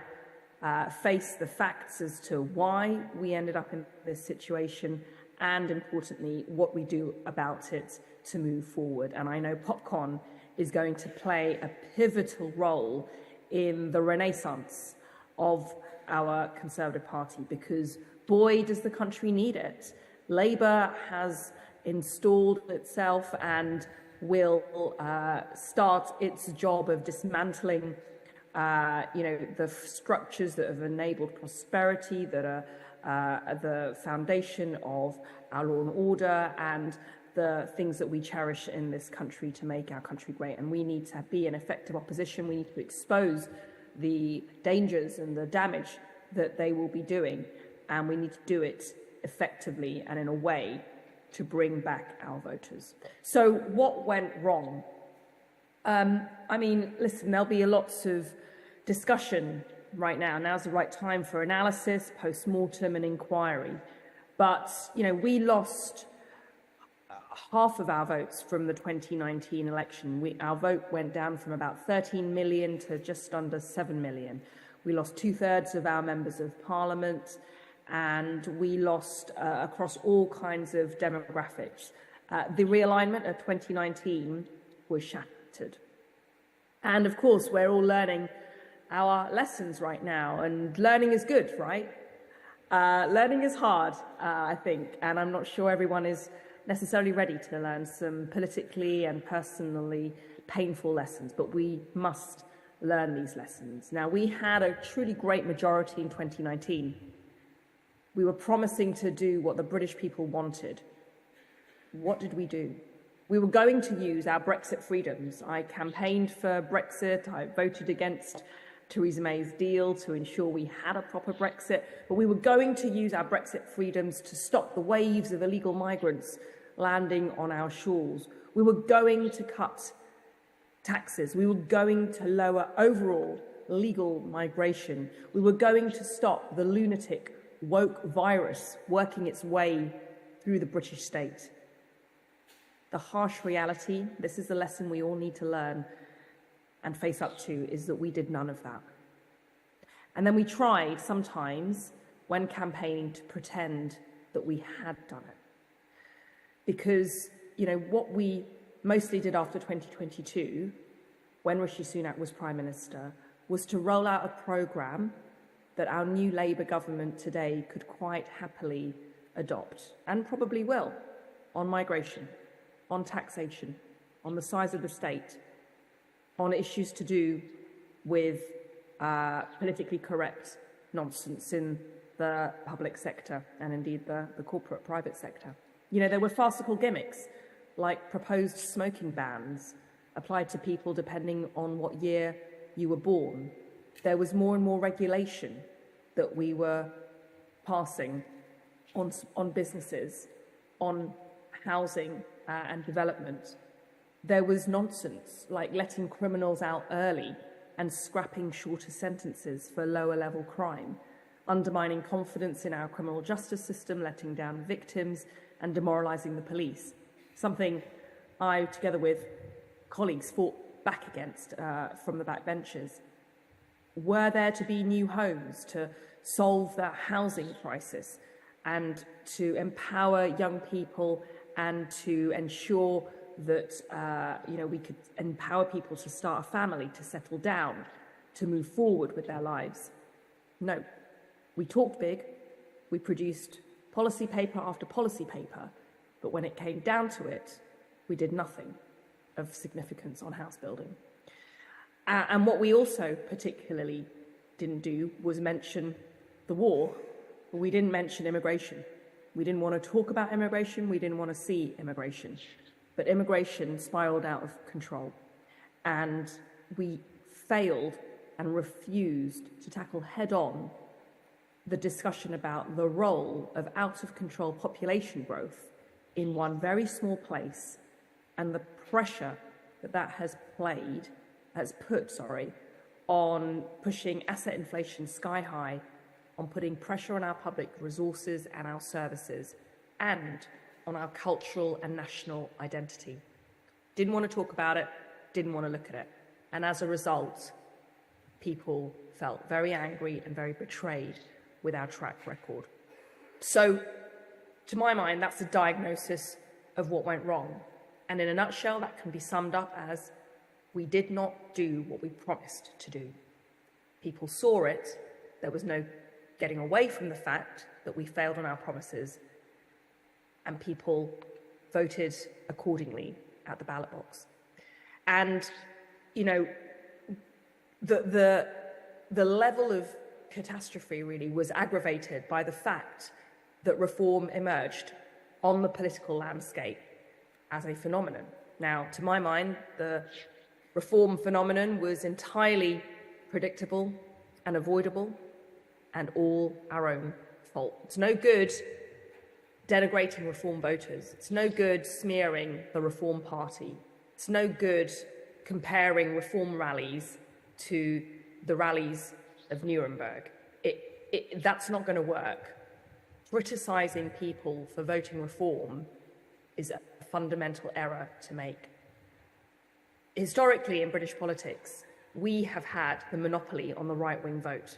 face the facts as to why we ended up in this situation and, importantly, what we do about it to move forward. And I know Popcorn is going to play a pivotal role in the renaissance of our Conservative Party, because boy, does the country need it. Labour has installed itself and will start its job of dismantling the structures that have enabled prosperity, that are the foundation of our law and order and the things that we cherish in this country to make our country great. And we need to be an effective opposition. We need to expose the dangers and the damage that they will be doing. And we need to do it effectively and in a way to bring back our voters. So what went wrong? Listen, there'll be lots of discussion right now. Now's the right time for analysis, post-mortem and inquiry. But, we lost half of our votes from the 2019 election. Our vote went down from about 13 million to just under 7 million. We lost 2/3 of our members of parliament, and we lost across all kinds of demographics. The realignment of 2019 was shattered. And of course, we're all learning our lessons right now, and learning is good, right? Learning is hard, I think, and I'm not sure everyone is necessarily ready to learn some politically and personally painful lessons, but we must learn these lessons. Now, we had a truly great majority in 2019. We were promising to do what the British people wanted. What did we do? We were going to use our Brexit freedoms. I campaigned for Brexit. I voted against Theresa May's deal to ensure we had a proper Brexit. But we were going to use our Brexit freedoms to stop the waves of illegal migrants landing on our shores. We were going to cut taxes. We were going to lower overall legal migration. We were going to stop the lunatic woke virus working its way through the British state. The harsh reality, this is the lesson we all need to learn and face up to, is that we did none of that. And then we tried sometimes, when campaigning, to pretend that we had done it. Because, what we mostly did after 2022, when Rishi Sunak was Prime Minister, was to roll out a programme that our new Labour government today could quite happily adopt, and probably will, on migration, on taxation, on the size of the state, on issues to do with politically correct nonsense in the public sector and indeed the corporate private sector. There were farcical gimmicks like proposed smoking bans applied to people depending on what year you were born. There was more and more regulation that we were passing on businesses, on housing and development. There was nonsense like letting criminals out early and scrapping shorter sentences for lower level crime, undermining confidence in our criminal justice system, letting down victims and demoralising the police, something I, together with colleagues, fought back against from the backbenches. Were there to be new homes to solve the housing crisis and to empower young people and to ensure that we could empower people to start a family, to settle down, to move forward with their lives? No. We talked big, we produced policy paper after policy paper, but when it came down to it, we did nothing of significance on house building. And what we also particularly didn't do was mention the war but we didn't mention immigration. We didn't want to talk about immigration. We didn't want to see immigration. But immigration spiraled out of control. And we failed and refused to tackle head-on the discussion about the role of out-of-control population growth in one very small place and the pressure that has put on pushing asset inflation sky high, on putting pressure on our public resources and our services, and on our cultural and national identity. Didn't want to talk about it, didn't want to look at it. And as a result, people felt very angry and very betrayed with our track record. So, to my mind, that's a diagnosis of what went wrong. And in a nutshell, that can be summed up as we did not do what we promised to do. People saw it. There was no getting away from the fact that we failed on our promises, and people voted accordingly at the ballot box. And, you know, the level of catastrophe really was aggravated by the fact that reform emerged on the political landscape as a phenomenon. Now, to my mind, the reform phenomenon was entirely predictable and avoidable, and all our own fault. It's no good denigrating reform voters. It's no good smearing the Reform Party. It's no good comparing reform rallies to the rallies of Nuremberg. That's not going to work. Criticising people for voting reform is a fundamental error to make. Historically, in British politics, we have had the monopoly on the right-wing vote.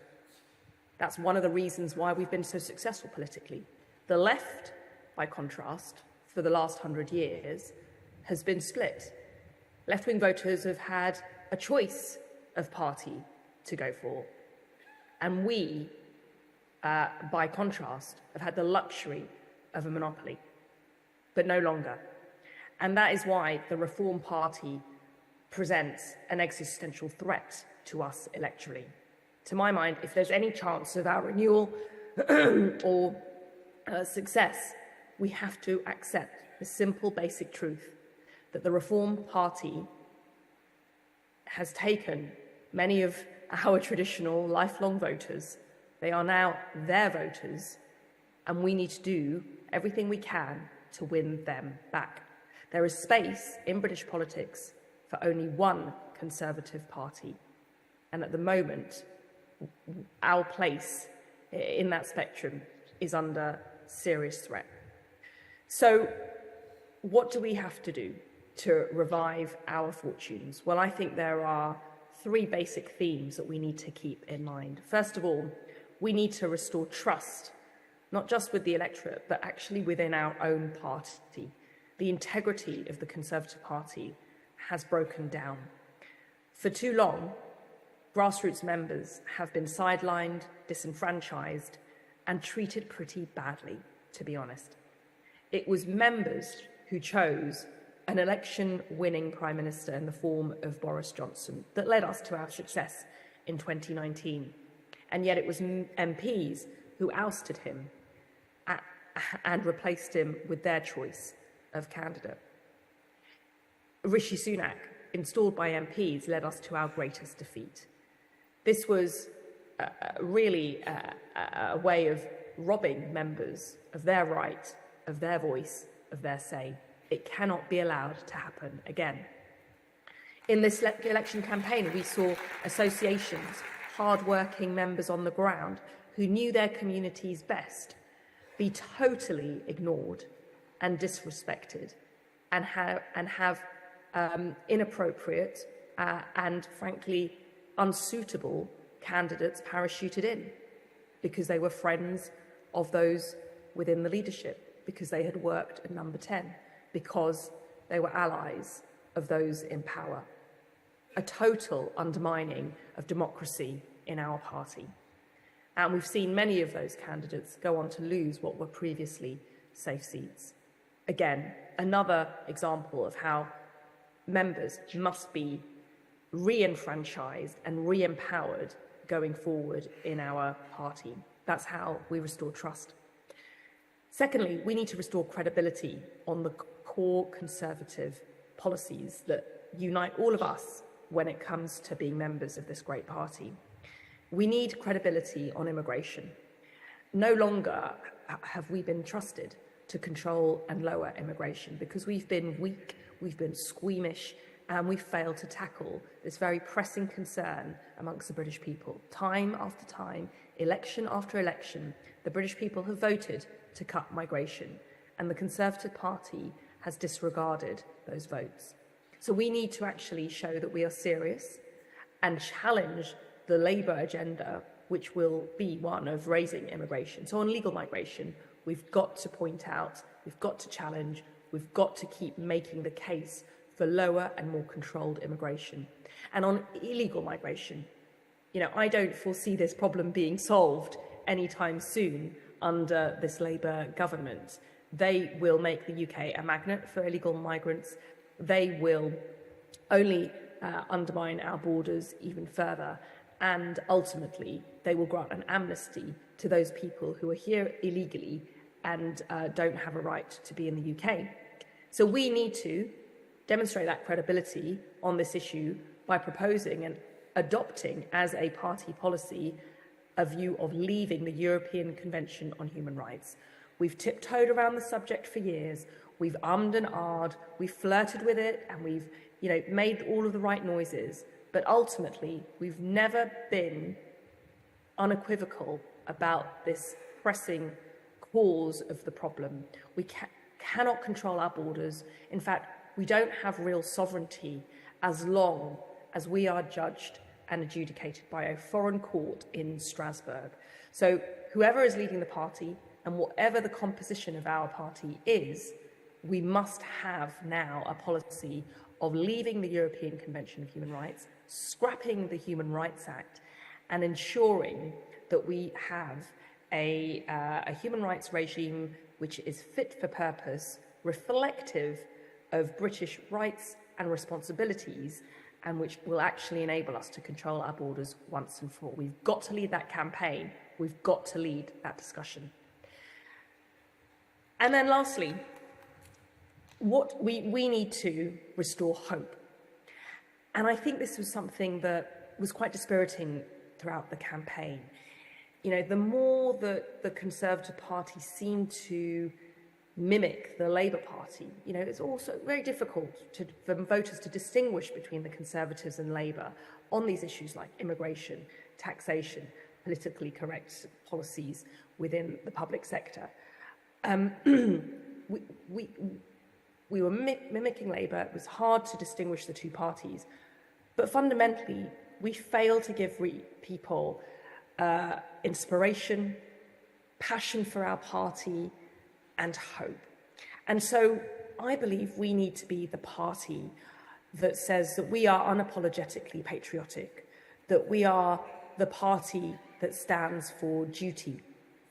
That's one of the reasons why we've been so successful politically. The left, by contrast, for the last 100 years, has been split. Left-wing voters have had a choice of party to go for. And we, by contrast, have had the luxury of a monopoly, but no longer. And that is why the Reform Party presents an existential threat to us electorally. To my mind, if there's any chance of our renewal or success, we have to accept the simple basic truth that the Reform Party has taken many of our traditional lifelong voters. They are now their voters, and we need to do everything we can to win them back. There is space in British politics for only one Conservative Party, and at the moment, our place in that spectrum is under serious threat. So, what do we have to do to revive our fortunes? Well, I think there are three basic themes that we need to keep in mind. First of all, we need to restore trust, not just with the electorate, but actually within our own party. The integrity of the Conservative Party has broken down. For too long, grassroots members have been sidelined, disenfranchised, and treated pretty badly, to be honest. It was members who chose an election-winning Prime Minister in the form of Boris Johnson that led us to our success in 2019. And yet it was MPs who ousted him and replaced him with their choice of candidate. Rishi Sunak, installed by MPs, led us to our greatest defeat. This was really a way of robbing members of their right, of their voice, of their say. It cannot be allowed to happen again. In this election campaign, we saw associations, hard-working members on the ground who knew their communities best, be totally ignored and disrespected, and have inappropriate and, frankly, unsuitable candidates parachuted in because they were friends of those within the leadership, because they had worked at Number 10, because they were allies of those in power. A total undermining of democracy in our party. And we've seen many of those candidates go on to lose what were previously safe seats. Again, another example of how members must be re-enfranchised and re-empowered going forward in our party. That's how we restore trust. Secondly, we need to restore credibility on the core Conservative policies that unite all of us when it comes to being members of this great party. We need credibility on immigration. No longer have we been trusted to control and lower immigration because we've been weak, we've been squeamish, and we've failed to tackle this very pressing concern amongst the British people. Time after time, election after election, the British people have voted to cut migration, and the Conservative Party has disregarded those votes. So we need to actually show that we are serious and challenge the Labour agenda, which will be one of raising immigration. So on legal migration, we've got to point out, we've got to challenge, we've got to keep making the case for lower and more controlled immigration. And on illegal migration, I don't foresee this problem being solved anytime soon under this Labour government. They will make the UK a magnet for illegal migrants. They will only undermine our borders even further. And ultimately, they will grant an amnesty to those people who are here illegally and don't have a right to be in the UK. So we need to demonstrate that credibility on this issue by proposing and adopting as a party policy a view of leaving the European Convention on Human Rights. We've tiptoed around the subject for years. We've ummed and ahed. We've flirted with it, and we've, made all of the right noises. But ultimately, we've never been unequivocal about this pressing cause of the problem. We cannot control our borders. In fact, we don't have real sovereignty as long as we are judged and adjudicated by a foreign court in Strasbourg. So whoever is leading the party and whatever the composition of our party is, we must have now a policy of leaving the European Convention of Human Rights, scrapping the Human Rights Act, and ensuring that we have a human rights regime which is fit for purpose, reflective of British rights and responsibilities, and which will actually enable us to control our borders once and for all. We've got to lead that campaign. We've got to lead that discussion. And then lastly, what we need to restore hope. And I think this was something that was quite dispiriting throughout the campaign. The more that the Conservative Party seemed to mimic the Labour Party, it's also very difficult for voters to distinguish between the Conservatives and Labour on these issues like immigration, taxation, politically correct policies within the public sector. We were mimicking Labour. It was hard to distinguish the two parties. But fundamentally, we failed to give people inspiration, passion for our party, and hope. And so I believe we need to be the party that says that we are unapologetically patriotic, that we are the party that stands for duty,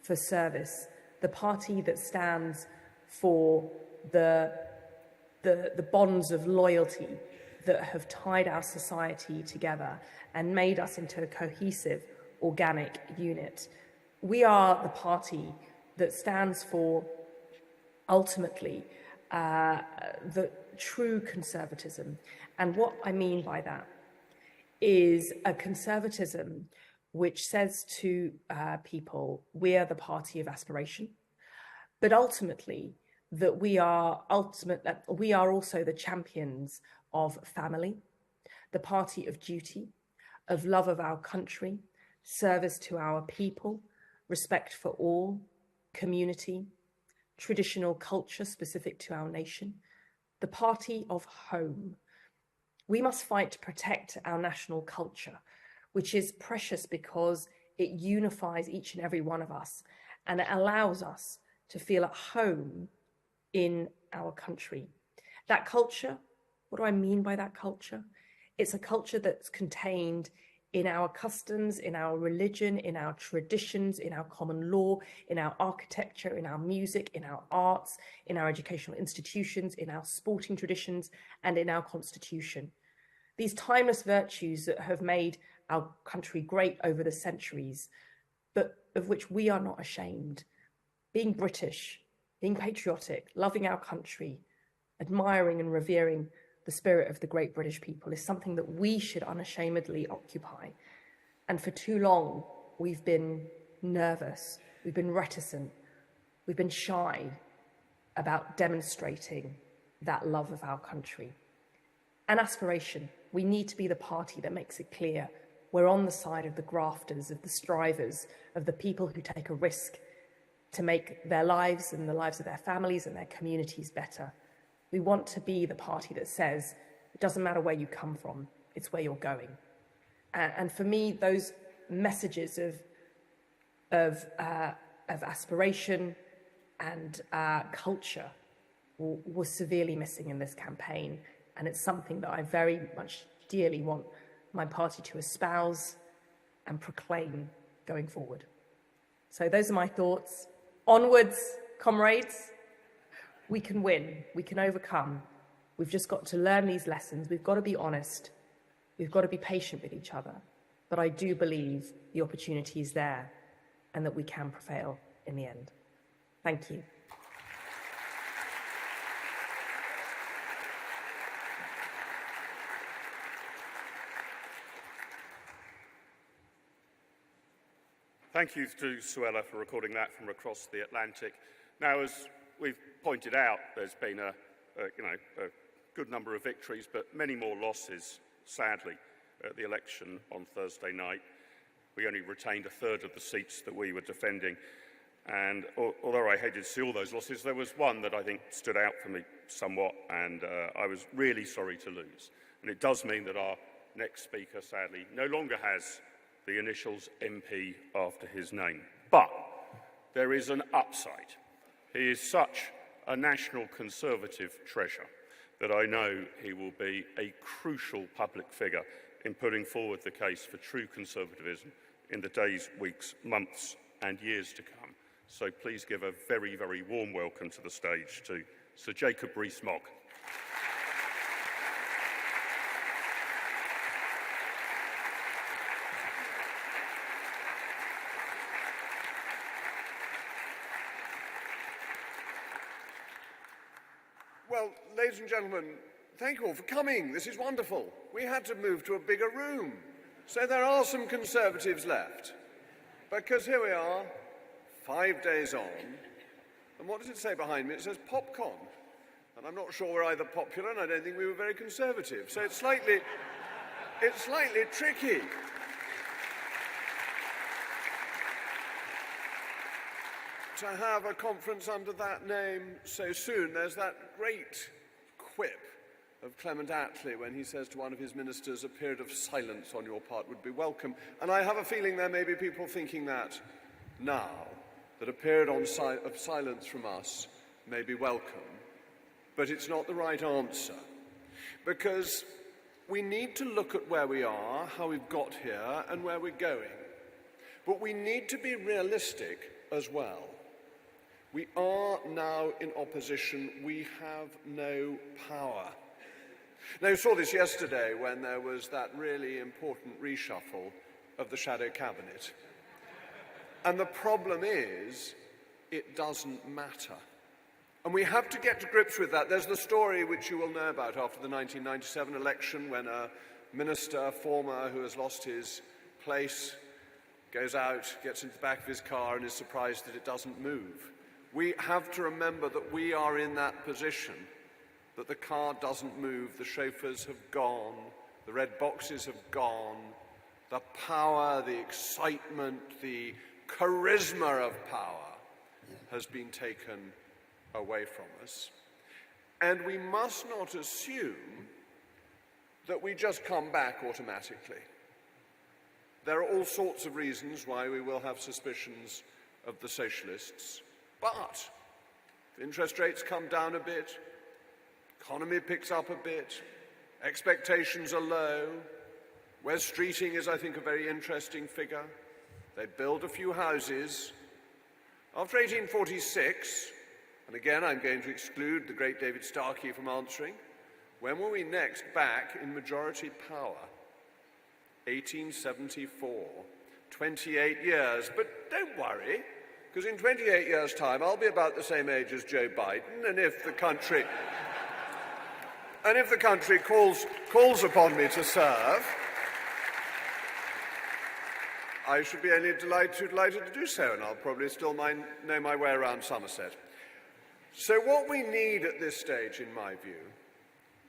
for service, the party that stands for the bonds of loyalty that have tied our society together and made us into a cohesive, organic unit. We are the party that stands for, ultimately, the true conservatism. And what I mean by that is a conservatism which says to people, we are the party of aspiration, but ultimately, that we are also the champions of family, the party of duty, of love of our country, service to our people, respect for all, community, traditional culture specific to our nation, the party of home. We must fight to protect our national culture, which is precious because it unifies each and every one of us and it allows us to feel at home in our country. That culture, what do I mean by that culture? It's a culture that's contained in our customs, in our religion, in our traditions, in our common law, in our architecture, in our music, in our arts, in our educational institutions, in our sporting traditions, and in our constitution. These timeless virtues that have made our country great over the centuries but of which we are not ashamed. Being British, being patriotic, loving our country, admiring and revering the spirit of the great British people is something that we should unashamedly occupy. And for too long, we've been nervous, we've been reticent, we've been shy about demonstrating that love of our country. And aspiration, we need to be the party that makes it clear we're on the side of the grafters, of the strivers, of the people who take a risk to make their lives and the lives of their families and their communities better. We want to be the party that says, it doesn't matter where you come from, it's where you're going. And for me, those messages of aspiration and culture were severely missing in this campaign. And it's something that I very much dearly want my party to espouse and proclaim going forward. So those are my thoughts. Onwards, comrades. We can win, we can overcome. We've just got to learn these lessons. We've got to be honest. We've got to be patient with each other. But I do believe the opportunity is there and that we can prevail in the end. Thank you. Thank you to Suella for recording that from across the Atlantic. Now, as we've pointed out, there's been a good number of victories, but many more losses, sadly, at the election on Thursday night. We only retained a third of the seats that we were defending. And although I hated to see all those losses, there was one that I think stood out for me somewhat, and I was really sorry to lose. And it does mean that our next speaker, sadly, no longer has the initials MP after his name. But there is an upside. He is such a national Conservative treasure that I know he will be a crucial public figure in putting forward the case for true conservatism in the days, weeks, months and years to come. So please give a very, very warm welcome to the stage to Sir Jacob Rees-Mogg. Well, ladies and gentlemen, thank you all for coming. This is wonderful. We had to move to a bigger room. So there are some Conservatives left. Because here we are, 5 days on. And what does it say behind me? It says popcorn. And I'm not sure we're either popular, and I don't think we were very conservative. So it's slightly tricky. To have a conference under that name so soon. There's that great quip of Clement Attlee when he says to one of his ministers, a period of silence on your part would be welcome. And I have a feeling there may be people thinking that now, that a period of silence from us may be welcome. But it's not the right answer. Because we need to look at where we are, how we've got here, and where we're going. But we need to be realistic as well. We are now in opposition. We have no power. Now, you saw this yesterday when there was that really important reshuffle of the shadow cabinet. And the problem is, it doesn't matter. And we have to get to grips with that. There's the story which you will know about after the 1997 election when a minister, former, who has lost his place, goes out, gets into the back of his car and is surprised that it doesn't move. We have to remember that we are in that position, that the car doesn't move, the chauffeurs have gone, the red boxes have gone, the power, the excitement, the charisma of power has been taken away from us. And we must not assume that we just come back automatically. There are all sorts of reasons why we will have suspicions of the socialists. But if interest rates come down a bit, economy picks up a bit, expectations are low, Wes Streeting is, I think, a very interesting figure. They build a few houses. After 1846, and again I'm going to exclude the great David Starkey from answering, when were we next back in majority power? 1874. 28 years. But don't worry, because in 28 years' time, I'll be about the same age as Joe Biden, and if the country, calls upon me to serve, I should be only delighted to do so, and I'll probably still know my way around Somerset. So what we need at this stage, in my view,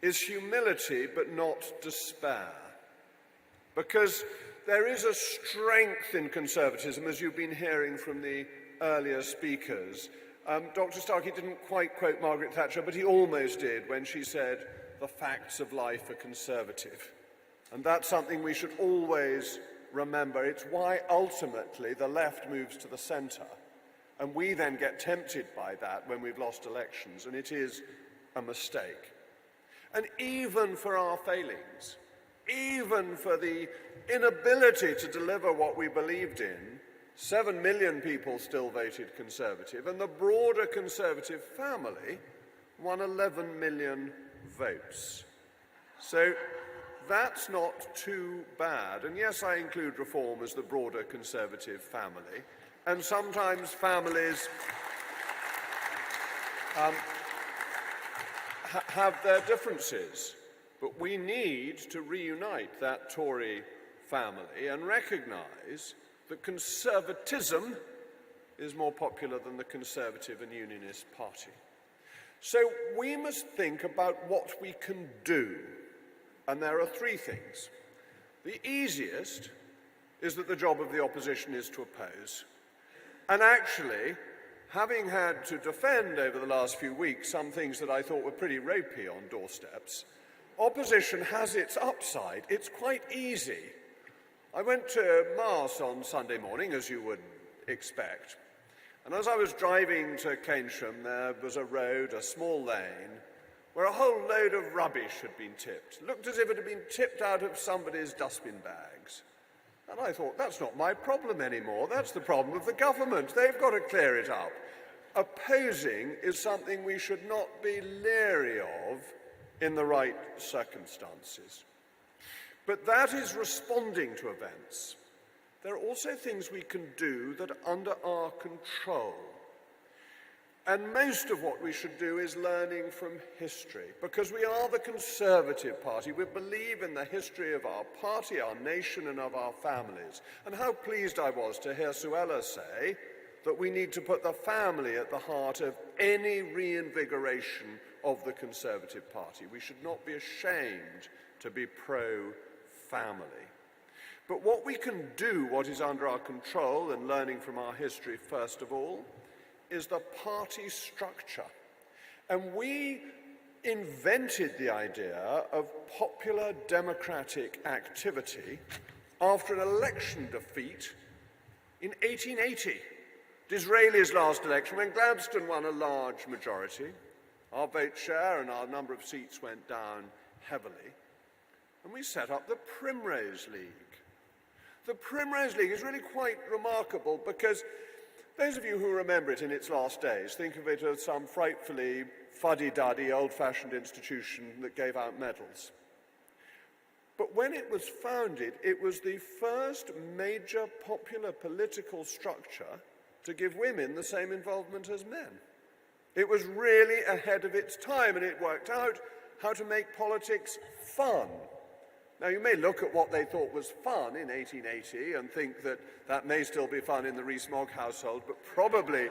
is humility but not despair. Because there is a strength in conservatism, as you've been hearing from the earlier speakers. Dr. Starkey didn't quite quote Margaret Thatcher, but he almost did when she said, "The facts of life are conservative." And that's something we should always remember. It's why ultimately the left moves to the centre, and we then get tempted by that when we've lost elections, and it is a mistake. And even for our failings, even for the inability to deliver what we believed in, 7 million people still voted Conservative, and the broader Conservative family won 11 million votes. So that's not too bad. And yes, I include reform as the broader Conservative family. And sometimes families have their differences. But we need to reunite that Tory family and recognise that conservatism is more popular than the Conservative and Unionist Party. So we must think about what we can do. And there are three things. The easiest is that the job of the opposition is to oppose. And actually, having had to defend over the last few weeks some things that I thought were pretty ropey on doorsteps, opposition has its upside. It's quite easy. I went to Mass on Sunday morning, as you would expect. And as I was driving to Keynsham, there was a road, a small lane, where a whole load of rubbish had been tipped. It looked as if it had been tipped out of somebody's dustbin bags. And I thought, that's not my problem anymore. That's the problem of the government. They've got to clear it up. Opposing is something we should not be leery of in the right circumstances. But that is responding to events. There are also things we can do that are under our control. And most of what we should do is learning from history, because we are the Conservative Party. We believe in the history of our party, our nation, and of our families. And how pleased I was to hear Suella say that we need to put the family at the heart of any reinvigoration of the Conservative Party. We should not be ashamed to be pro-family. But what we can do, what is under our control, and learning from our history first of all, is the party structure. And we invented the idea of popular democratic activity after an election defeat in 1880. Disraeli's last election, when Gladstone won a large majority, our vote share and our number of seats went down heavily, and we set up the Primrose League. The Primrose League is really quite remarkable because those of you who remember it in its last days think of it as some frightfully fuddy-duddy, old-fashioned institution that gave out medals. But when it was founded, it was the first major popular political structure to give women the same involvement as men. It was really ahead of its time, and it worked out how to make politics fun. Now, you may look at what they thought was fun in 1880 and think that that may still be fun in the Rees-Mogg household, but probably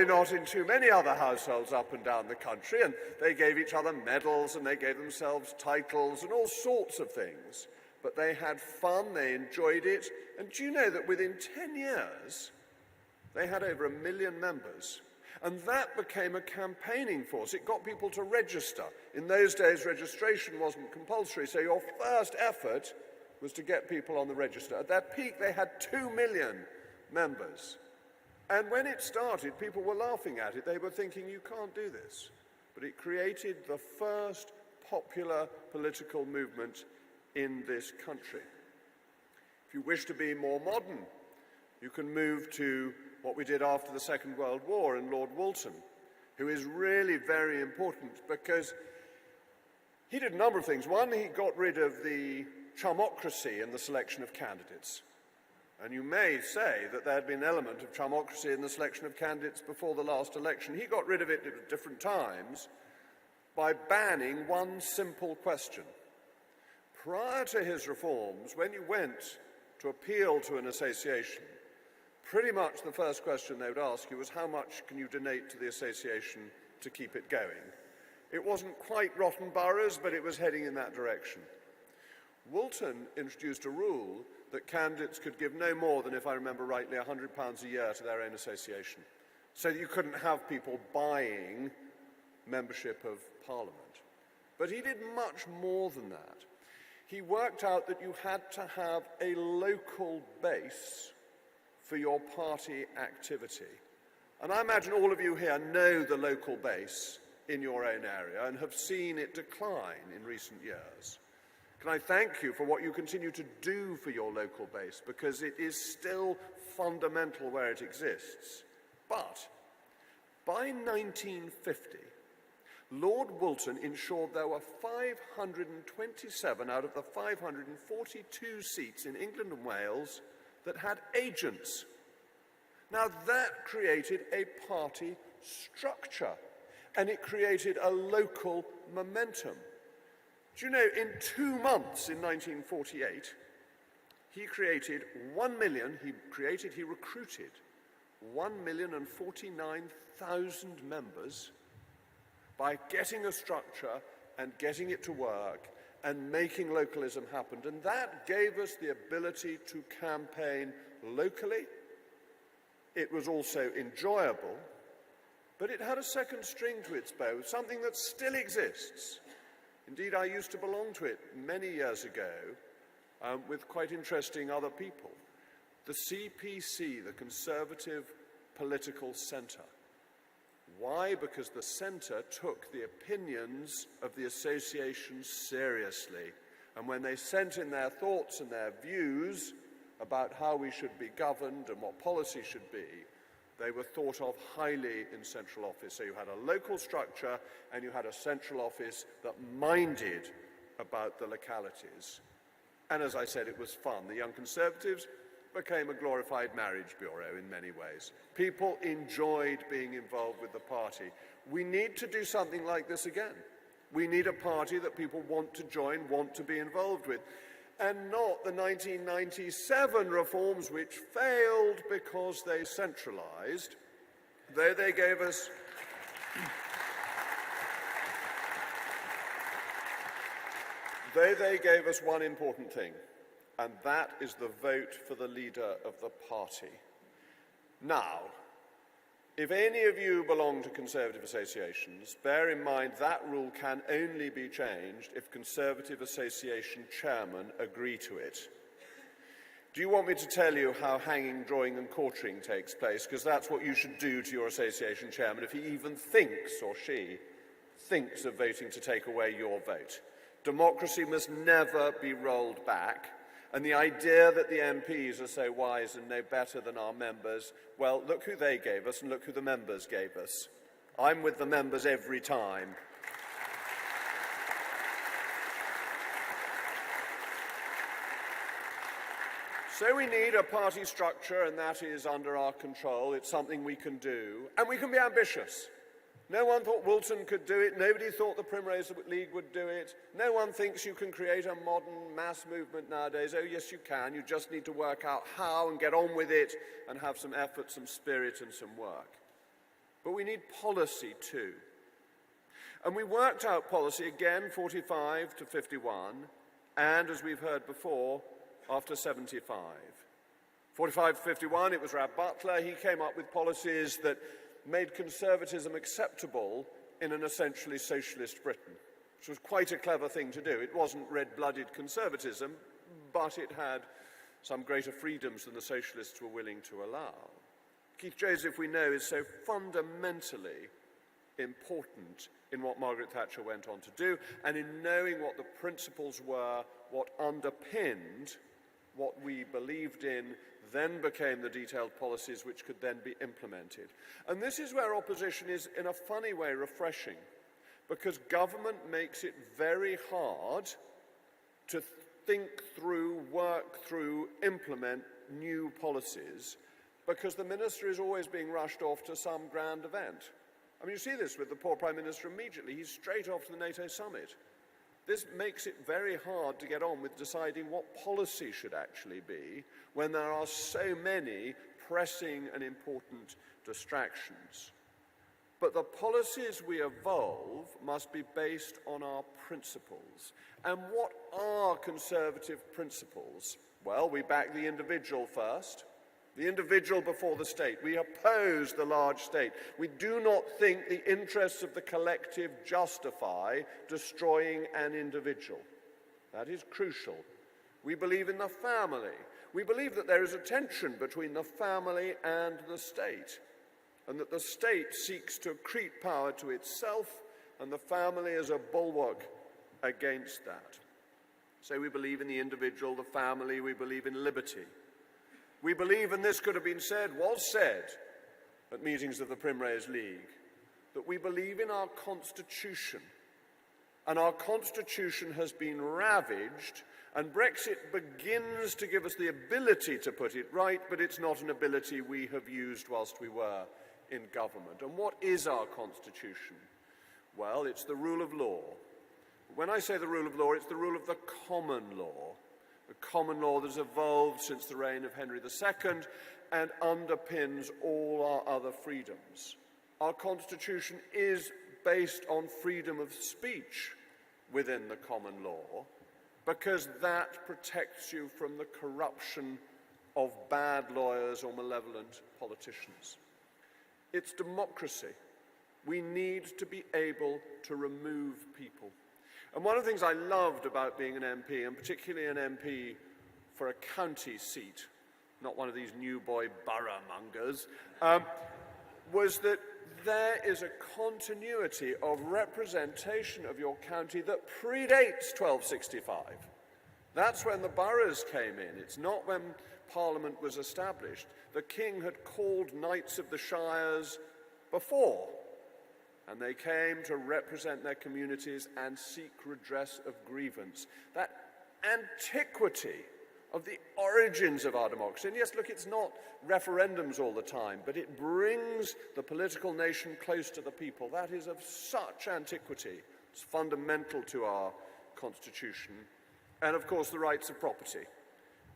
not in too many other households up and down the country. And they gave each other medals and they gave themselves titles and all sorts of things. But they had fun, they enjoyed it. And do you know that within 10 years, they had over 1 million members? And that became a campaigning force. It got people to register. In those days, registration wasn't compulsory, so your first effort was to get people on the register. At that peak, they had 2 million members. And when it started, people were laughing at it. They were thinking, you can't do this. But it created the first popular political movement in this country. If you wish to be more modern, you can move to what we did after the Second World War and Lord Walton, who is really very important because he did a number of things. One, he got rid of the chumocracy in the selection of candidates. And you may say that there had been an element of chumocracy in the selection of candidates before the last election. He got rid of it at different times by banning one simple question. Prior to his reforms, when you went to appeal to an association, pretty much the first question they would ask you was, how much can you donate to the association to keep it going? It wasn't quite rotten boroughs, but it was heading in that direction. Woolton introduced a rule that candidates could give no more than, if I remember rightly, £100 a year to their own association, so that you couldn't have people buying membership of Parliament. But he did much more than that. He worked out that you had to have a local base for your party activity. And I imagine all of you here know the local base in your own area and have seen it decline in recent years. Can I thank you for what you continue to do for your local base, because it is still fundamental where it exists. But by 1950, Lord Woolton ensured there were 527 out of the 542 seats in England and Wales that had agents. Now that created a party structure, and it created a local momentum. Do you know, in 2 months in 1948, he recruited 1,049,000 members by getting a structure and getting it to work and making localism happen. And that gave us the ability to campaign locally. It was also enjoyable, but it had a second string to its bow, something that still exists. Indeed, I used to belong to it many years ago with quite interesting other people. The CPC, the Conservative Political Centre. Why? Because the centre took the opinions of the association seriously. And when they sent in their thoughts and their views about how we should be governed and what policy should be, they were thought of highly in central office. So you had a local structure and you had a central office that minded about the localities. And as I said, it was fun. The Young Conservatives became a glorified marriage bureau in many ways. People enjoyed being involved with the party. We need to do something like this again. We need a party that people want to join, want to be involved with. And not the 1997 reforms which failed because they centralised, though they gave us one important thing, and that is the vote for the leader of the party. Now, if any of you belong to Conservative associations, bear in mind that rule can only be changed if Conservative association chairmen agree to it. Do you want me to tell you how hanging, drawing and quartering takes place? Because that's what you should do to your association chairman if he even thinks, or she thinks, of voting to take away your vote. Democracy must never be rolled back. And the idea that the MPs are so wise and know better than our members, well, look who they gave us and look who the members gave us. I'm with the members every time. So we need a party structure, and that is under our control. It's something we can do, and we can be ambitious. No one thought Woolton could do it. Nobody thought the Primrose League would do it. No one thinks you can create a modern mass movement nowadays. Oh, yes, you can. You just need to work out how and get on with it and have some effort, some spirit, and some work. But we need policy too. And we worked out policy again, 45 to 51, and as we've heard before, after 75. 45 to 51, it was Rab Butler. He came up with policies that made conservatism acceptable in an essentially socialist Britain, which was quite a clever thing to do. It wasn't red-blooded conservatism, but it had some greater freedoms than the socialists were willing to allow. Keith Joseph, we know, is so fundamentally important in what Margaret Thatcher went on to do, and in knowing what the principles were, what underpinned what we believed in, then became the detailed policies which could then be implemented. And this is where opposition is, in a funny way, refreshing, because government makes it very hard to think through, work through, implement new policies, because the minister is always being rushed off to some grand event. I mean, you see this with the poor Prime Minister immediately. He's straight off to the NATO summit. This makes it very hard to get on with deciding what policy should actually be when there are so many pressing and important distractions. But the policies we evolve must be based on our principles. And what are Conservative principles? Well, we back the individual first. The individual before the state. We oppose the large state. We do not think the interests of the collective justify destroying an individual. That is crucial. We believe in the family. We believe that there is a tension between the family and the state, and that the state seeks to accrete power to itself, and the family is a bulwark against that. So we believe in the individual, the family, we believe in liberty. We believe, and this could have been said, was said at meetings of the Primrose League, that we believe in our Constitution. And our Constitution has been ravaged, and Brexit begins to give us the ability to put it right, but it's not an ability we have used whilst we were in government. And what is our Constitution? Well, it's the rule of law. When I say the rule of law, it's the rule of the common law. A common law that has evolved since the reign of Henry II and underpins all our other freedoms. Our Constitution is based on freedom of speech within the common law, because that protects you from the corruption of bad lawyers or malevolent politicians. It's democracy. We need to be able to remove people. And one of the things I loved about being an MP, and particularly an MP for a county seat, not one of these new boy borough mongers, was that there is a continuity of representation of your county that predates 1265. That's when the boroughs came in. It's not when Parliament was established. The King had called Knights of the Shires before, and they came to represent their communities and seek redress of grievance. That antiquity of the origins of our democracy, and yes, look, it's not referendums all the time, but it brings the political nation close to the people. That is of such antiquity. It's fundamental to our Constitution. And of course, the rights of property,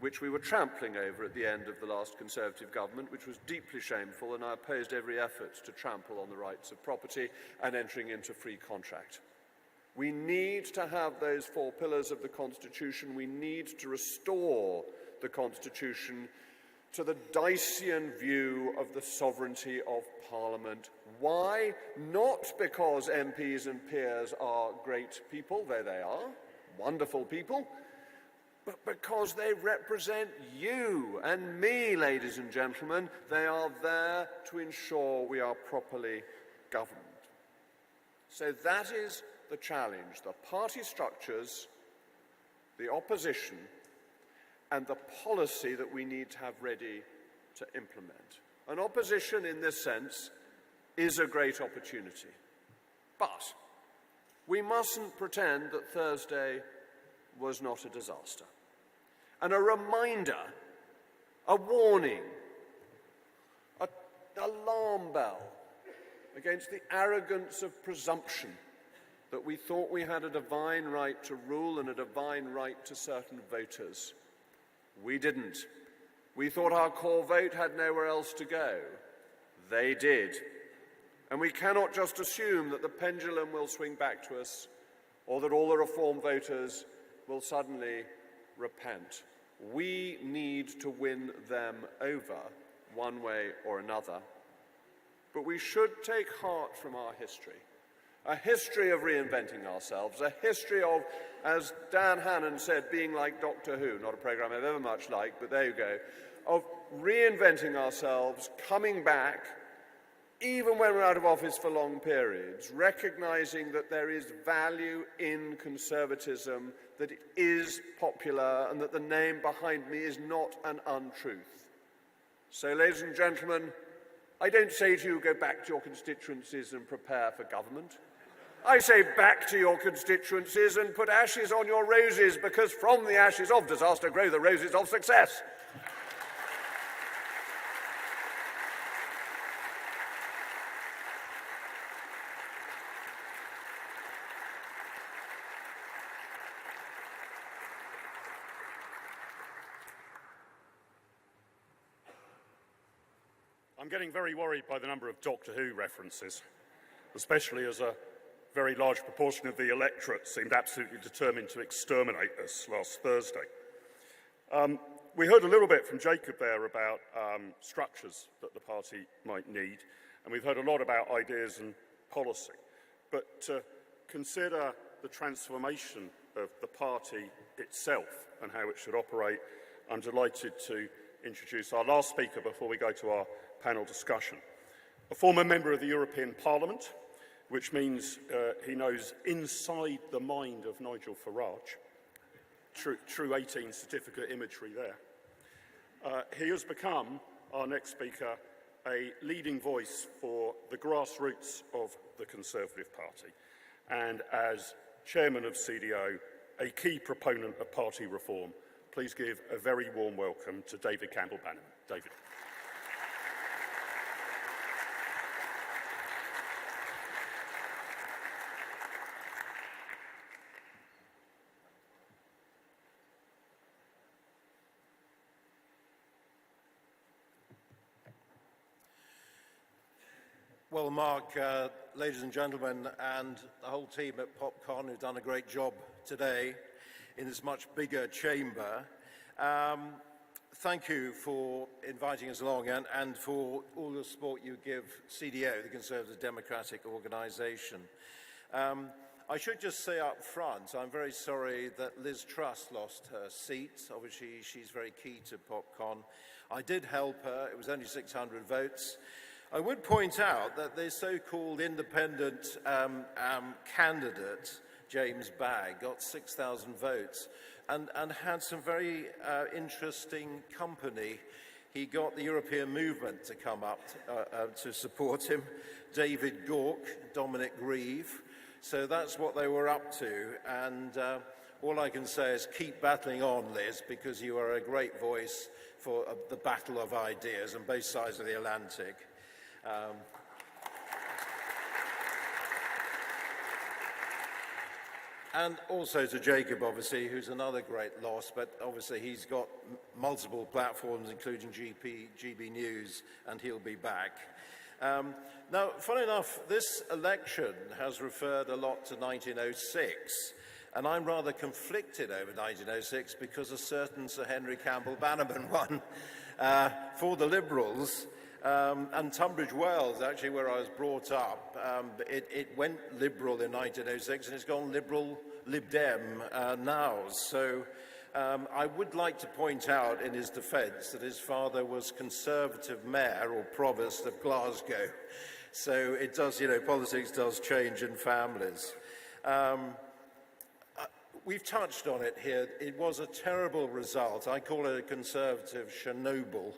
which we were trampling over at the end of the last Conservative government, which was deeply shameful, and I opposed every effort to trample on the rights of property and entering into free contract. We need to have those four pillars of the Constitution. We need to restore the Constitution to the Dyson view of the sovereignty of Parliament. Why? Not because MPs and peers are great people, though they are, wonderful people, but because they represent you and me, ladies and gentlemen. They are there to ensure we are properly governed. So that is the challenge: the party structures, the opposition, and the policy that we need to have ready to implement. An opposition, in this sense, is a great opportunity. But we mustn't pretend that Thursday was not a disaster. And a reminder, a warning, an alarm bell against the arrogance of presumption that we thought we had a divine right to rule and a divine right to certain voters. We didn't. We thought our core vote had nowhere else to go. They did. And we cannot just assume that the pendulum will swing back to us, or that all the Reform voters will suddenly repent. We need to win them over, one way or another. But we should take heart from our history. A history of reinventing ourselves, a history of, as Dan Hannan said, being like Doctor Who, not a programme I've ever much liked, but there you go, of reinventing ourselves, coming back, even when we're out of office for long periods, recognising that there is value in conservatism, that it is popular, and that the name behind me is not an untruth. So, ladies and gentlemen, I don't say to you, go back to your constituencies and prepare for government. I say back to your constituencies and put ashes on your roses, because from the ashes of disaster grow the roses of success. I'm getting very worried by the number of Doctor Who references, especially as a very large proportion of the electorate seemed absolutely determined to exterminate us last Thursday. We heard a little bit from Jacob there about structures that the party might need, and we've heard a lot about ideas and policy. But to consider the transformation of the party itself and how it should operate, I'm delighted to introduce our last speaker before we go to our panel discussion. A former member of the European Parliament, which means he knows inside the mind of Nigel Farage. True 18 certificate imagery there. He has become, our next speaker, a leading voice for the grassroots of the Conservative Party, and as chairman of CDO, a key proponent of party reform. Please give a very warm welcome to David Campbell-Bannerman. David. Well, Mark, ladies and gentlemen, and the whole team at PopCon who've done a great job today in this much bigger chamber, thank you for inviting us along and for all the support you give CDO, the Conservative Democratic Organisation. I should just say up front, I'm very sorry that Liz Truss lost her seat. Obviously, she's very key to PopCon. I did help her. It was only 600 votes. I would point out that the so-called independent candidate, James Bagg, got 6,000 votes and had some very interesting company. He got the European movement to come up to support him, David Gauke, Dominic Grieve. So that's what they were up to. And all I can say is keep battling on, Liz, because you are a great voice for the battle of ideas on both sides of the Atlantic. And also to Jacob, obviously, who's another great loss, but obviously he's got multiple platforms, including GB News, and he'll be back. Now, funny enough, this election has referred a lot to 1906, and I'm rather conflicted over 1906 because a certain Sir Henry Campbell-Bannerman won for the Liberals. And Tunbridge Wells, actually, where I was brought up, it went Liberal in 1906 and it's gone Liberal Lib Dem now. So I would like to point out in his defence that his father was Conservative Mayor or Provost of Glasgow. So it does, politics does change in families. We've touched on it here. It was a terrible result. I call it a Conservative Chernobyl.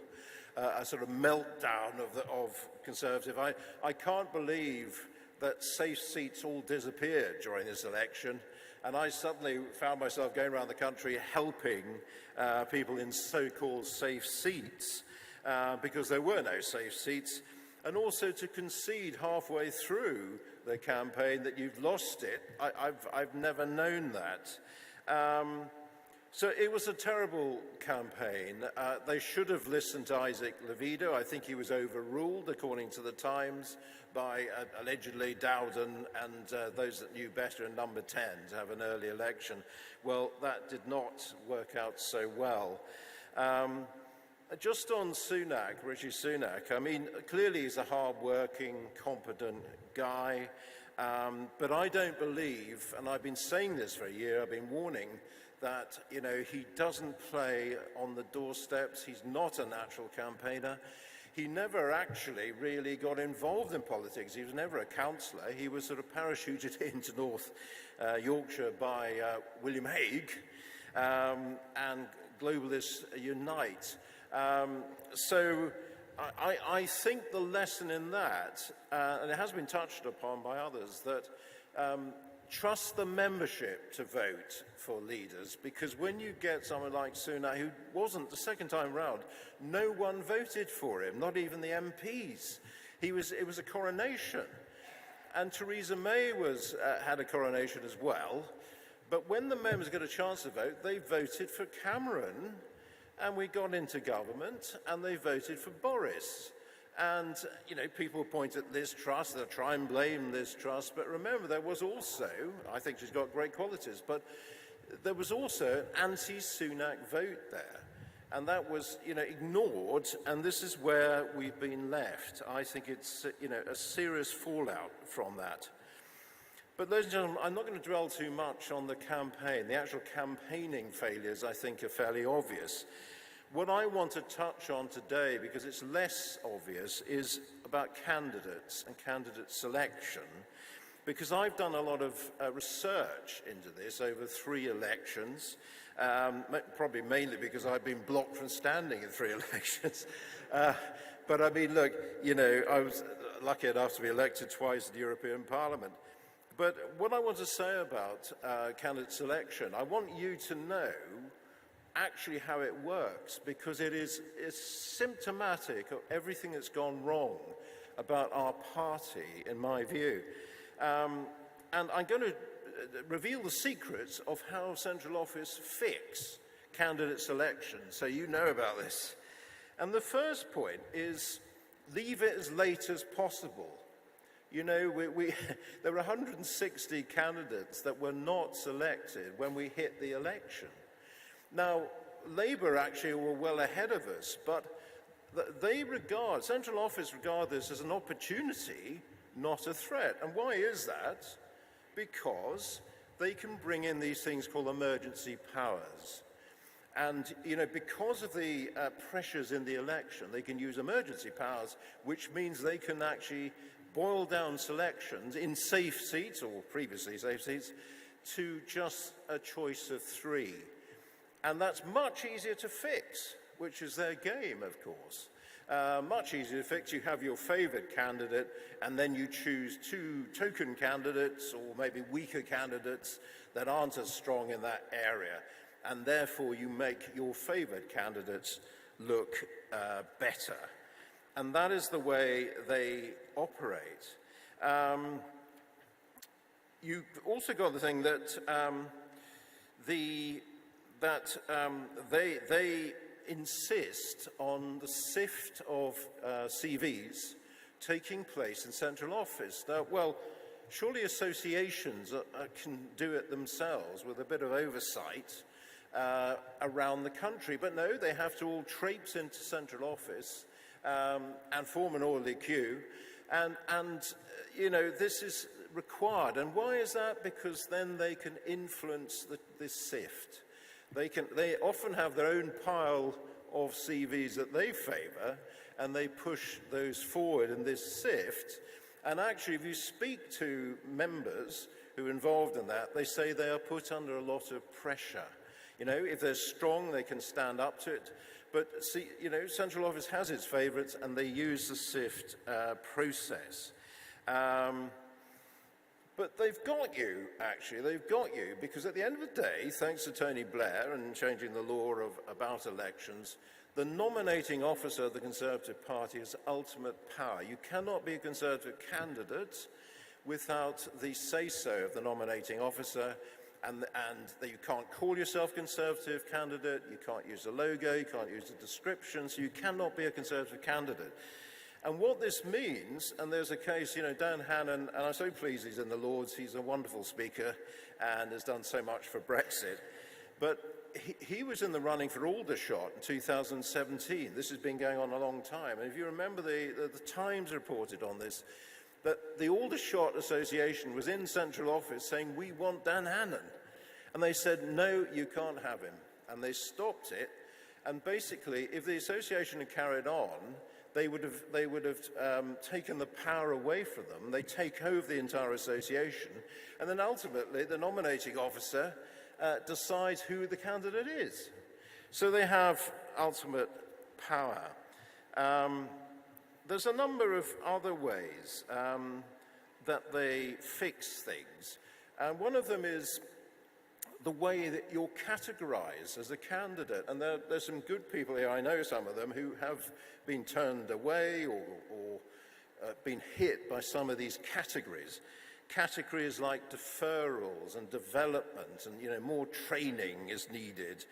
A sort of meltdown of Conservative. I can't believe that safe seats all disappeared during this election, and I suddenly found myself going around the country helping people in so-called safe seats because there were no safe seats, and also to concede halfway through the campaign that you've lost it. I've never known that. So it was a terrible campaign. They should have listened to Isaac Levido. I think he was overruled, according to the Times, by allegedly Dowden and those that knew better in number 10 to have an early election. Well, that did not work out so well. Just on Sunak, Rishi Sunak, I mean, clearly he's a hard-working, competent guy, but I don't believe, and I've been saying this for a year, I've been warning, that, he doesn't play on the doorsteps. He's not a natural campaigner. He never actually really got involved in politics. He was never a councillor. He was sort of parachuted into North Yorkshire by William Hague and Globalists Unite. So I think the lesson in that, and it has been touched upon by others, that trust the membership to vote for leaders, because when you get someone like Sunak, who wasn't the second time round, no one voted for him, not even the MPs. It was a coronation. And Theresa May had a coronation as well. But when the members got a chance to vote, they voted for Cameron, and we got into government, and they voted for Boris. And, you know, people point at Liz Truss, they'll try and blame Liz Truss, but remember, there was also, I think she's got great qualities, but there was also an anti-Sunak vote there. And that was, you know, ignored, and this is where we've been left. I think it's, you know, a serious fallout from that. But ladies and gentlemen, I'm not going to dwell too much on the campaign. The actual campaigning failures, I think, are fairly obvious. What I want to touch on today, because it's less obvious, is about candidates and candidate selection, because I've done a lot of research into this over 3 elections, probably mainly because I've been blocked from standing in 3 elections. But I mean, look, you know, I was lucky enough to be elected twice in the European Parliament. But what I want to say about candidate selection, I want you to know actually how it works, because it's symptomatic of everything that's gone wrong about our party, in my view. And I'm going to reveal the secrets of how central office fix candidate selection, so you know about this. And the first point is leave it as late as possible. You know, there were 160 candidates that were not selected when we hit the election. Now, Labour actually were well ahead of us, but central office regard this as an opportunity, not a threat. And why is that? Because they can bring in these things called emergency powers. And, you know, because of the pressures in the election, they can use emergency powers, which means they can actually boil down selections in safe seats, or previously safe seats, to just a choice of 3. And that's much easier to fix, which is their game, of course. Much easier to fix. You have your favourite candidate, and then you choose 2 token candidates, or maybe weaker candidates that aren't as strong in that area. And therefore, you make your favourite candidates look better. And that is the way they operate. You've also got the thing that they insist on the sift of CVs taking place in central office. Now, well, surely associations can do it themselves with a bit of oversight around the country, but no, they have to all traipse into central office and form an orderly queue, and you know, this is required. And why is that? Because then they can influence this sift. They often have their own pile of CVs that they favour, and they push those forward in this sift. And actually, if you speak to members who are involved in that, they say they are put under a lot of pressure. You know, if they're strong, they can stand up to it. But see, you know, central office has its favourites, and they use the sift process. But they've got you, actually, they've got you, because at the end of the day, thanks to Tony Blair and changing the law about elections, the nominating officer of the Conservative Party has ultimate power. You cannot be a Conservative candidate without the say-so of the nominating officer, and you can't call yourself Conservative candidate, you can't use a logo, you can't use a description, so you cannot be a Conservative candidate. And what this means, and there's a case, you know, Dan Hannan, and I'm so pleased he's in the Lords, he's a wonderful speaker and has done so much for Brexit, but he was in the running for Aldershot in 2017. This has been going on a long time. And if you remember, the Times reported on this, that the Aldershot Association was in central office saying, we want Dan Hannan. And they said, no, you can't have him. And they stopped it. And basically, if the association had carried on, they would have taken the power away from them. They take over the entire association. And then ultimately, the nominating officer decides who the candidate is. So they have ultimate power. There's a number of other ways that they fix things. And one of them is the way that you're categorized as a candidate. And there's some good people here, I know some of them, who have been turned away or been hit by some of these categories. Categories like deferrals and development and, more training is needed.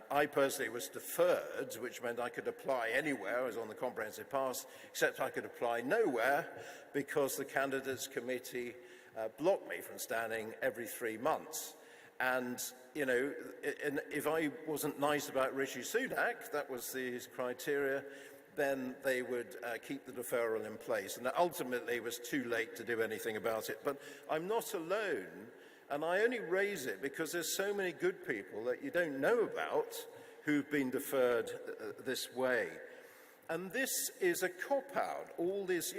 I personally was deferred, which meant I could apply anywhere. I was on the comprehensive pass, except I could apply nowhere because the candidates committee blocked me from standing every 3 months. And, if I wasn't nice about Rishi Sunak, that was his criteria, then they would keep the deferral in place. And ultimately it was too late to do anything about it. But I'm not alone, and I only raise it because there's so many good people that you don't know about who've been deferred this way. And this is a cop-out. All this,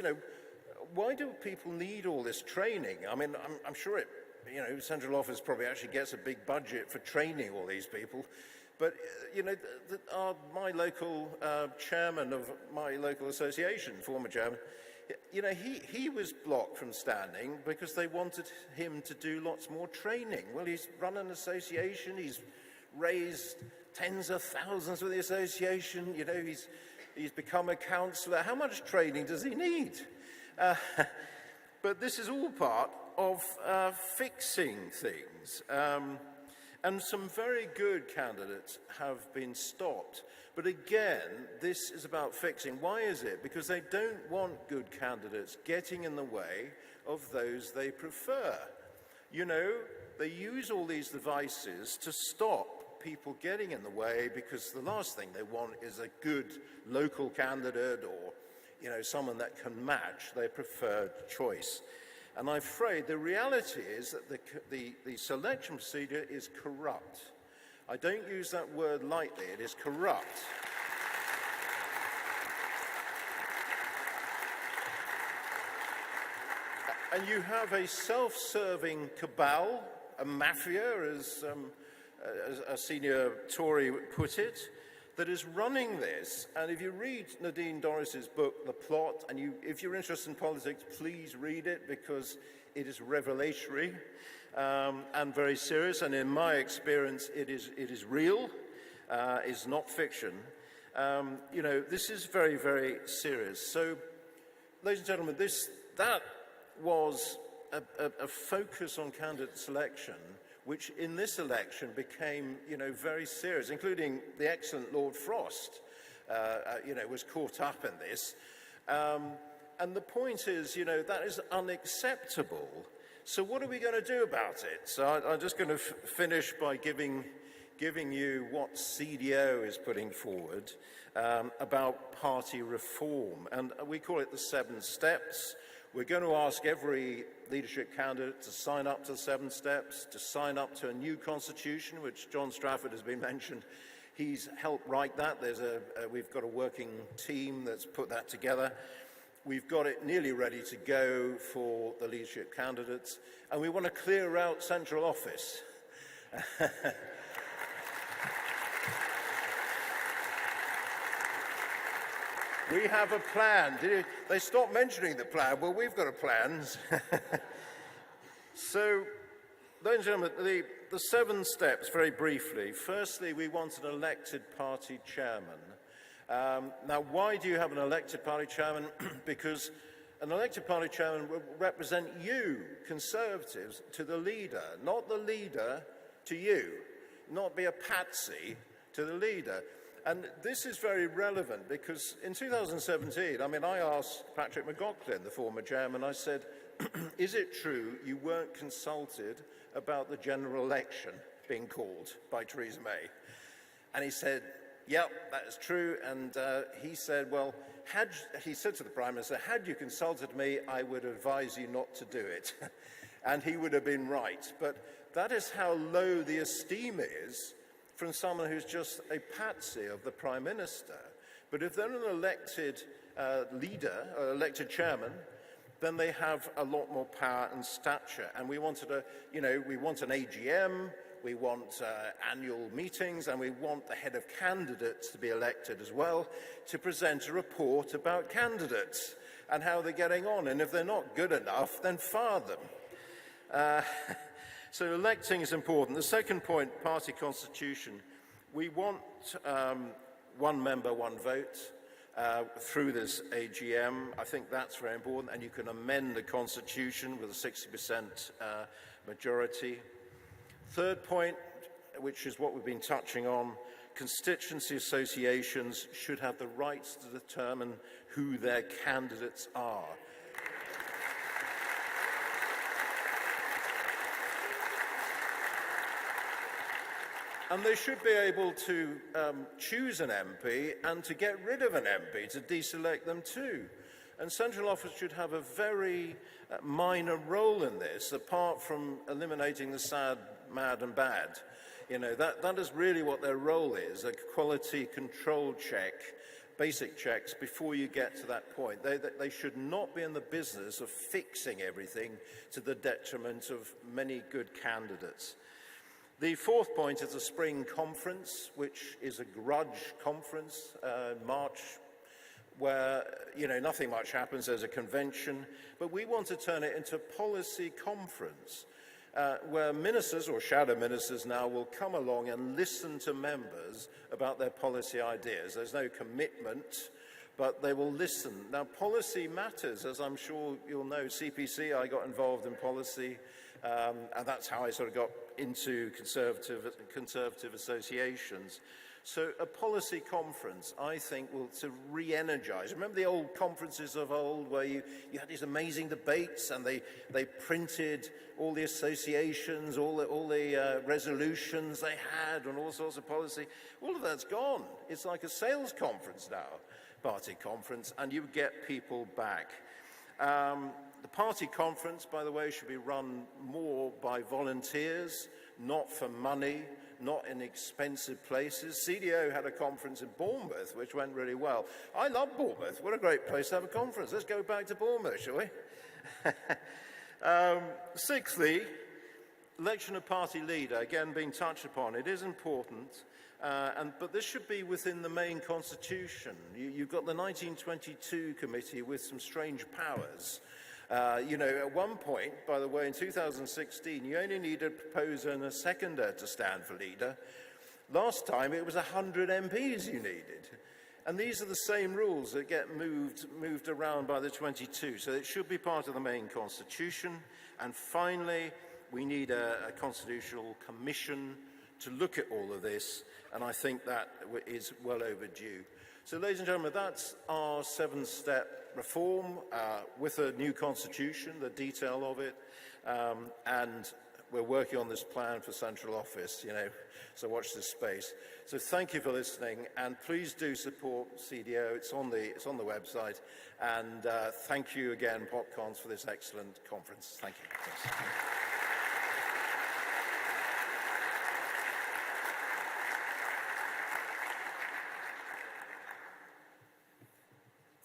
why do people need all this training? I mean, I'm sure it, central office probably actually gets a big budget for training all these people. But, my local chairman of my local association, former chairman, he was blocked from standing because they wanted him to do lots more training. Well, he's run an association, he's raised tens of thousands with the association, he's become a councillor. How much training does he need? But this is all part of fixing things. And some very good candidates have been stopped. But again, this is about fixing. Why is it? Because they don't want good candidates getting in the way of those they prefer. They use all these devices to stop people getting in the way because the last thing they want is a good local candidate or, someone that can match their preferred choice. And I'm afraid the reality is that the selection procedure is corrupt. I don't use that word lightly, it is corrupt. And you have a self-serving cabal, a mafia, as a senior Tory put it, that is running this. And if you read Nadine Dorris's book, The Plot, and if you're interested in politics, please read it because it is revelatory and very serious. And in my experience, it is real, it's not fiction. This is very, very serious. So, ladies and gentlemen, that was a focus on candidate selection, which in this election became, very serious, including the excellent Lord Frost, was caught up in this. And the point is, that is unacceptable. So what are we going to do about it? So I'm just going to finish by giving you what CDO is putting forward about party reform. And we call it the 7 steps. We're going to ask every leadership candidate to sign up to the 7 steps, to sign up to a new constitution, which John Strafford has been mentioned. He's helped write that. We've got a working team that's put that together. We've got it nearly ready to go for the leadership candidates. And we want to clear out central office. We have a plan. They stopped mentioning the plan. Well, we've got a plan. So, ladies and gentlemen, the 7 steps, very briefly. Firstly, we want an elected party chairman. Now, why do you have an elected party chairman? Because an elected party chairman will represent you, Conservatives, to the leader, not the leader to you, not be a patsy to the leader. And this is very relevant because in 2017, I asked Patrick McLaughlin, the former chairman, I said, is it true you weren't consulted about the general election being called by Theresa May? And he said, yep, that is true. And he said, well, he said to the Prime Minister, had you consulted me, I would advise you not to do it. And he would have been right. But that is how low the esteem is from someone who's just a patsy of the Prime Minister. But if they're an elected leader, or elected chairman, then they have a lot more power and stature. And we want we want an AGM, we want annual meetings, and we want the head of candidates to be elected as well, to present a report about candidates. and how they're getting on. And if they're not good enough, then fire them. So electing is important. The second point, party constitution. We want one member, one vote through this AGM. I think that's very important, and you can amend the constitution with a 60% majority. Third point, which is what we've been touching on, constituency associations should have the rights to determine who their candidates are. And they should be able to choose an MP and to get rid of an MP, to deselect them too. And central office should have a very minor role in this, apart from eliminating the sad, mad and bad. You know, that is really what their role is, a quality control check, basic checks before you get to that point. They should not be in the business of fixing everything to the detriment of many good candidates. The fourth point is a spring conference, which is a grudge conference, March, where, you know, nothing much happens. There's a convention, but we want to turn it into a policy conference where ministers or shadow ministers now will come along and listen to members about their policy ideas. There's no commitment, but they will listen. Now, policy matters, as I'm sure you'll know. CPC, I got involved in policy, and that's how I sort of got into conservative associations. So a policy conference, I think, will to re-energize. Remember the old conferences of old where you had these amazing debates and they printed all the associations, all the resolutions they had and all sorts of policy. All of that's gone. It's like a sales conference now, party conference, and you get people back. The party conference, by the way, should be run more by volunteers, not for money, not in expensive places. CDO had a conference in Bournemouth, which went really well. I love Bournemouth. What a great place to have a conference. Let's go back to Bournemouth, shall we? Sixthly, election of party leader, again being touched upon. It is important, but this should be within the main constitution. You've got the 1922 committee with some strange powers. You know, at one point, by the way, in 2016, you only needed a proposer and a seconder to stand for leader. Last time, it was 100 MPs you needed. And these are the same rules that get moved around by the 22. So it should be part of the main constitution. And finally, we need a constitutional commission to look at all of this. And I think that is well overdue. So, ladies and gentlemen, that's our 7-step reform with a new constitution, the detail of it, and we're working on this plan for central office, you know, so watch this space. So thank you for listening, and please do support CDO. It's on the website, and thank you again, PopCons, for this excellent conference. Thank you. Thanks.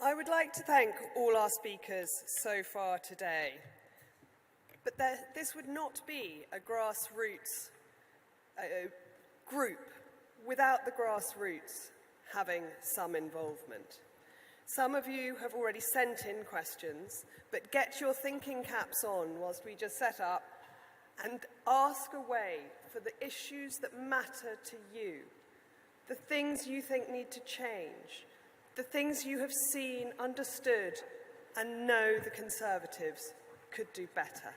I would like to thank all our speakers so far today, but this would not be a grassroots group without the grassroots having some involvement. Some of you have already sent in questions, but get your thinking caps on whilst we just set up and ask away for the issues that matter to you, the things you think need to change, the things you have seen, understood, and know the Conservatives could do better.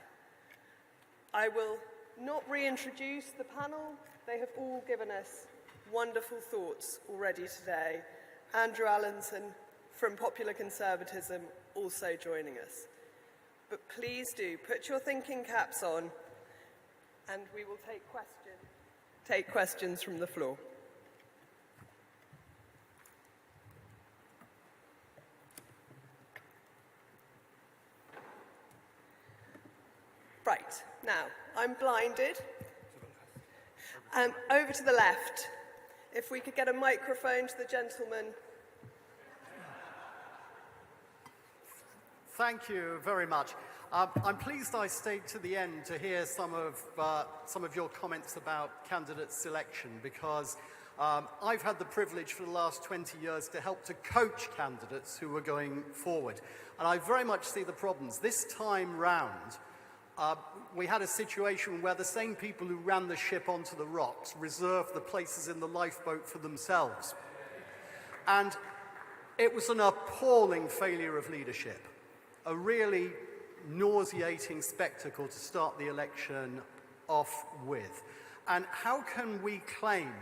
I will not reintroduce the panel. They have all given us wonderful thoughts already today. Andrew Allinson from Popular Conservatism also joining us. But please do put your thinking caps on, and we will take questions from the floor. Right, now, I'm blinded. Over to the left. If we could get a microphone to the gentleman. Thank you very much. I'm pleased I stayed to the end to hear some of your comments about candidate selection, because I've had the privilege for the last 20 years to help to coach candidates who are going forward. And I very much see the problems. This time round, we had a situation where the same people who ran the ship onto the rocks reserved the places in the lifeboat for themselves. And it was an appalling failure of leadership, a really nauseating spectacle to start the election off with. And how can we claim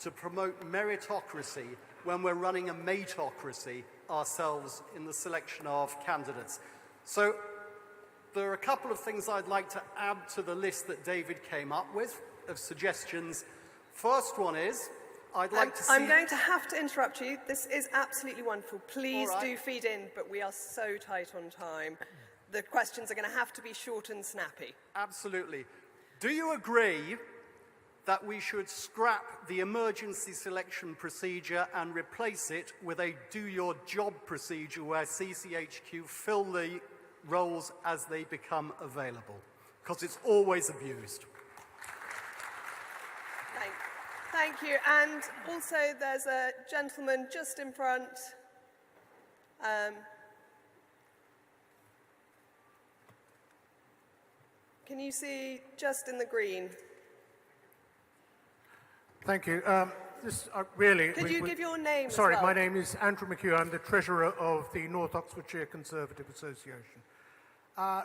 to promote meritocracy when we're running a matocracy ourselves in the selection of candidates? So there are a couple of things I'd like to add to the list that David came up with of suggestions. First one is, I'd like to see... I'm going to have to interrupt you. This is absolutely wonderful. Please do feed in, but we are so tight on time. The questions are going to have to be short and snappy. Absolutely. Do you agree that we should scrap the emergency selection procedure and replace it with a do-your-job procedure where CCHQ fill the roles as they become available? Because it's always abused. Thank you. And also there's a gentleman just in front. Can you see just in the green? Thank you. Could you give your name Sorry, as well? my name is Andrew McHugh. I'm the Treasurer of the North Oxfordshire Conservative Association.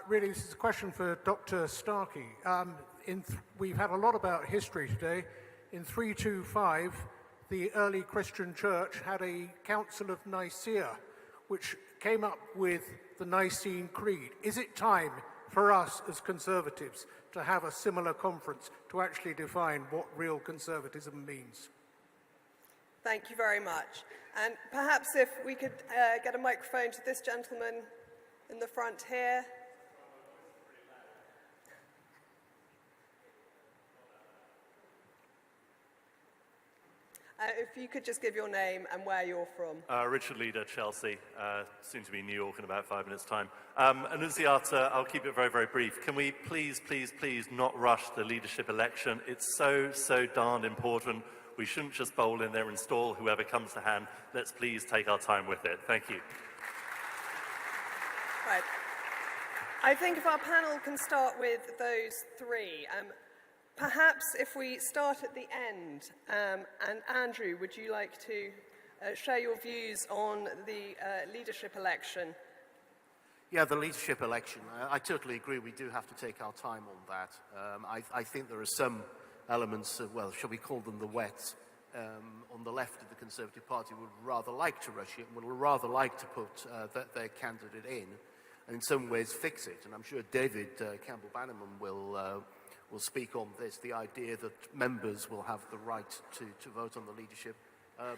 Really, this is a question for Dr. Starkey. We've had a lot about history today. In 325, the early Christian church had a Council of Nicaea, which came up with the Nicene Creed. Is it time for us as conservatives to have a similar conference to actually define what real conservatism means? Thank you very much. And perhaps if we could get a microphone to this gentleman in the front here. If you could just give your name and where you're from. Richard Leader, Chelsea, soon to be New York in about 5 minutes' time. Annunziata, I'll keep it very, very brief. Can we please not rush the leadership election? It's so darned important. We shouldn't just bowl in there and install whoever comes to hand. Let's please take our time with it. Thank you. Right. I think if our panel can start with those three. Perhaps if we start at the end, and Andrew, would you like to share your views on the leadership election? Yeah, the leadership election. I totally agree. We do have to take our time on that. I think there are some elements of, well, shall we call them the wets, on the left of the Conservative Party would rather like to rush it, would rather like to put their candidate in, and in some ways fix it. And I'm sure David Campbell-Bannerman will speak on this, the idea that members will have the right to vote on the leadership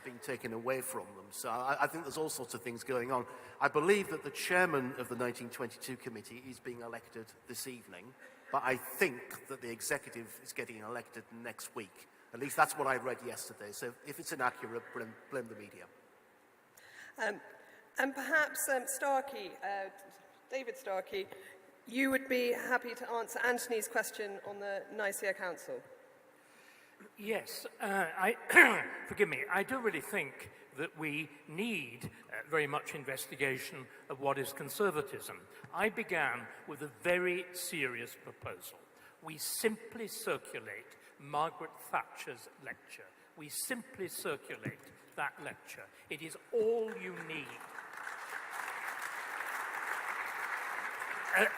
being taken away from them. So I think there's all sorts of things going on. I believe that the chairman of the 1922 committee is being elected this evening, but I think that the executive is getting elected next week. At least that's what I read yesterday. So if it's inaccurate, blame the media. And perhaps Starkey, David Starkey, you would be happy to answer Anthony's question on the Nicaea Council. Yes, forgive me, I do really think that we need very much investigation of what is conservatism. I began with a very serious proposal. We simply circulate Margaret Thatcher's lecture. We simply circulate that lecture. It is all you need.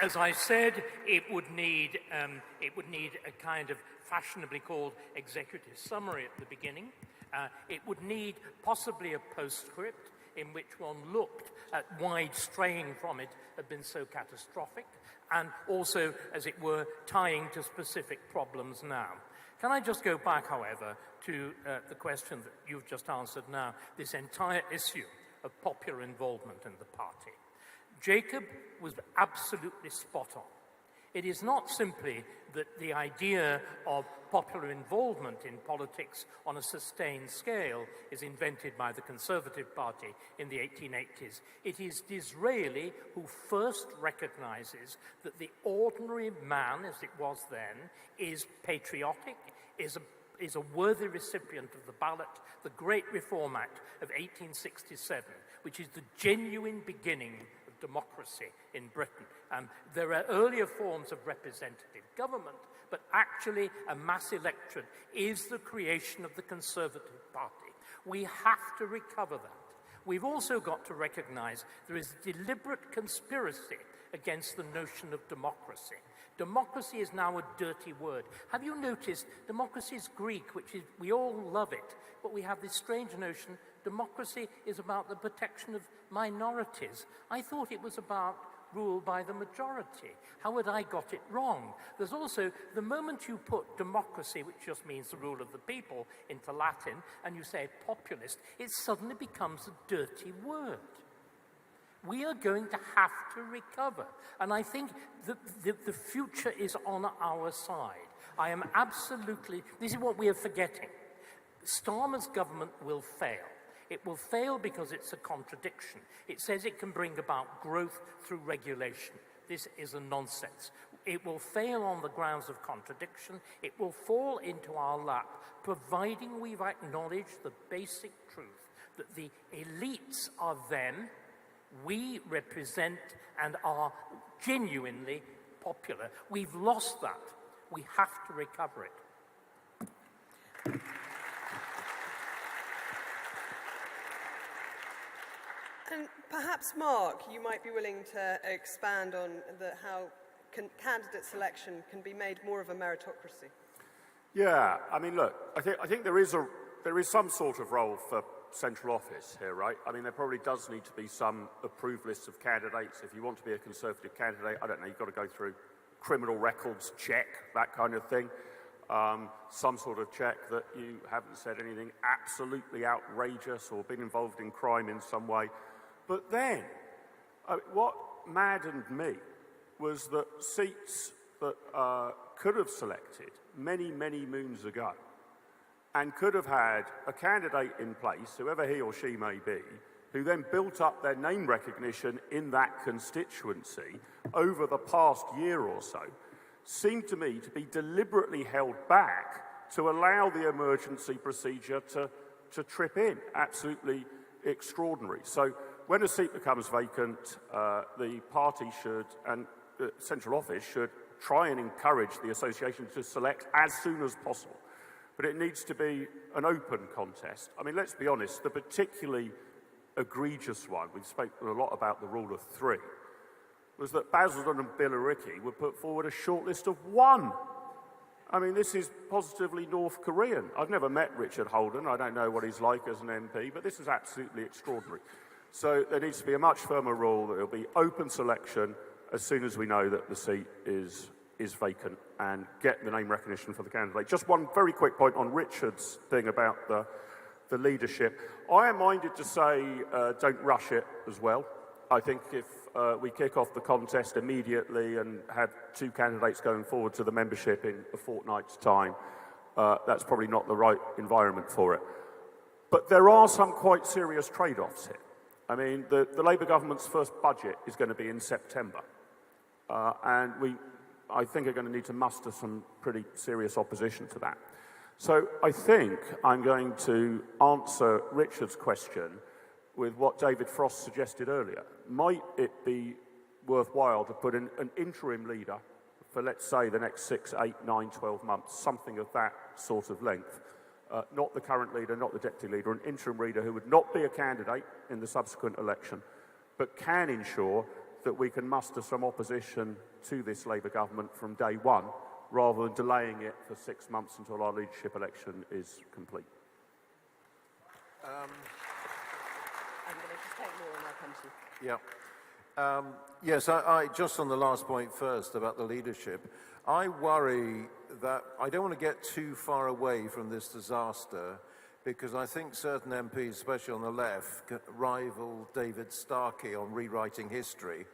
As I said, it would need a kind of fashionably called executive summary at the beginning. It would need possibly a postscript in which one looked at why straying from it had been so catastrophic, and also, as it were, tying to specific problems now. Can I just go back, however, to the question that you've just answered now, this entire issue of popular involvement in the party? Jacob was absolutely spot on. It is not simply that the idea of popular involvement in politics on a sustained scale is invented by the Conservative Party in the 1880s. It is Disraeli who first recognizes that the ordinary man, as it was then, is patriotic, is is a worthy recipient of the ballot, the Great Reform Act of 1867, which is the genuine beginning of democracy in Britain. There are earlier forms of representative government, but actually a mass election is the creation of the Conservative Party. We have to recover that. We've also got to recognise there is deliberate conspiracy against the notion of democracy. Democracy is now a dirty word. Have you noticed democracy is Greek, which is, we all love it, but we have this strange notion democracy is about the protection of minorities. I thought it was about rule by the majority. How had I got it wrong? There's also, the moment you put democracy, which just means the rule of the people, into Latin, and you say populist, it suddenly becomes a dirty word. We are going to have to recover. And I think the future is on our side. I am absolutely, this is what we are forgetting. Starmer's government will fail. It will fail because it's a contradiction. It says it can bring about growth through regulation. This is a nonsense. It will fail on the grounds of contradiction. It will fall into our lap, providing we've acknowledged the basic truth that the elites are them, we represent and are genuinely popular. We've lost that. We have to recover it. And perhaps, Mark, you might be willing to expand on how candidate selection can be made more of a meritocracy. Yeah, I mean, look, I think there is some sort of role for central office here, right? I mean, there probably does need to be some approved list of candidates. If you want to be a Conservative candidate, I don't know, you've got to go through criminal records check, that kind of thing. Some sort of check that you haven't said anything absolutely outrageous or been involved in crime in some way. But then, what maddened me was that seats that could have selected many, many moons ago and could have had a candidate in place, whoever he or she may be, who then built up their name recognition in that constituency over the past year or so, seemed to me to be deliberately held back to allow the emergency procedure to trip in. Absolutely extraordinary. So when a seat becomes vacant, the party should, and central office should, try and encourage the association to select as soon as possible. But it needs to be an open contest. I mean, let's be honest, the particularly egregious one, we've spoken a lot about the rule of three, was that Basildon and Billericay would put forward a shortlist of one. I mean, this is positively North Korean. I've never met Richard Holden. I don't know what he's like as an MP, but this is absolutely extraordinary. So there needs to be a much firmer rule that it'll be open selection as soon as we know that the seat is vacant, and get the name recognition for the candidate. Just one very quick point on Richard's thing about the leadership. I am minded to say don't rush it as well. I think if we kick off the contest immediately and have two candidates going forward to the membership in a fortnight's time, that's probably not the right environment for it. But there are some quite serious trade-offs here. I mean, the Labour government's first budget is going to be in September. And I think, are going to need to muster some pretty serious opposition to that. So I think I'm going to answer Richard's question with what David Frost suggested earlier. Might it be worthwhile to put in an interim leader for, let's say, the next 6, 8, 9, 12 months, something of that sort of length? Not the current leader, not the deputy leader, an interim leader who would not be a candidate in the subsequent election, but can ensure that we can muster some opposition to this Labour government from day one, rather than delaying it for 6 months until our leadership election is complete. I'm going to just take more and I'll come to you. Yeah. Yes, I just on the last point first about the leadership, I worry that I don't want to get too far away from this disaster, because I think certain MPs, especially on the left, rival David Starkey on rewriting history.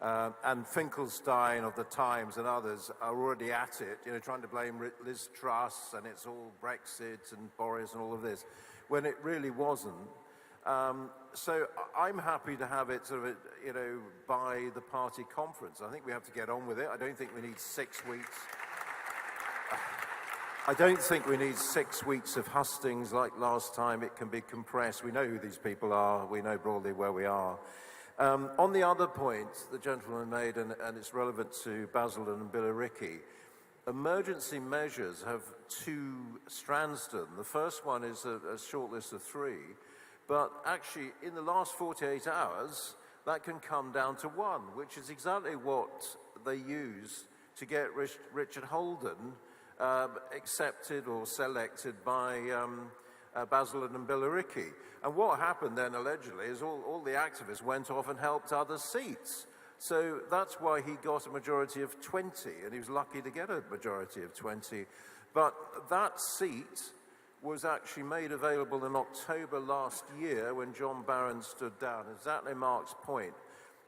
And Finkelstein of the Times and others are already at it, you know, trying to blame Liz Truss and it's all Brexit and Boris and all of this, when it really wasn't. So I'm happy to have it sort of, you know, by the party conference. I think we have to get on with it. I don't think we need 6 weeks. I don't think we need 6 weeks of hustings like last time. It can be compressed. We know who these people are. We know broadly where we are. On the other point the gentleman made, and it's relevant to Basildon and Billericay, emergency measures have two strands to them. The first one is a short list of 3, but actually in the last 48 hours, that can come down to 1, which is exactly what they used to get Richard Holden accepted or selected by Basildon and Billericay. And what happened then, allegedly, is all the activists went off and helped other seats. So that's why he got a majority of 20, and he was lucky to get a majority of 20. But that seat was actually made available in October last year when John Barron stood down, exactly Mark's point.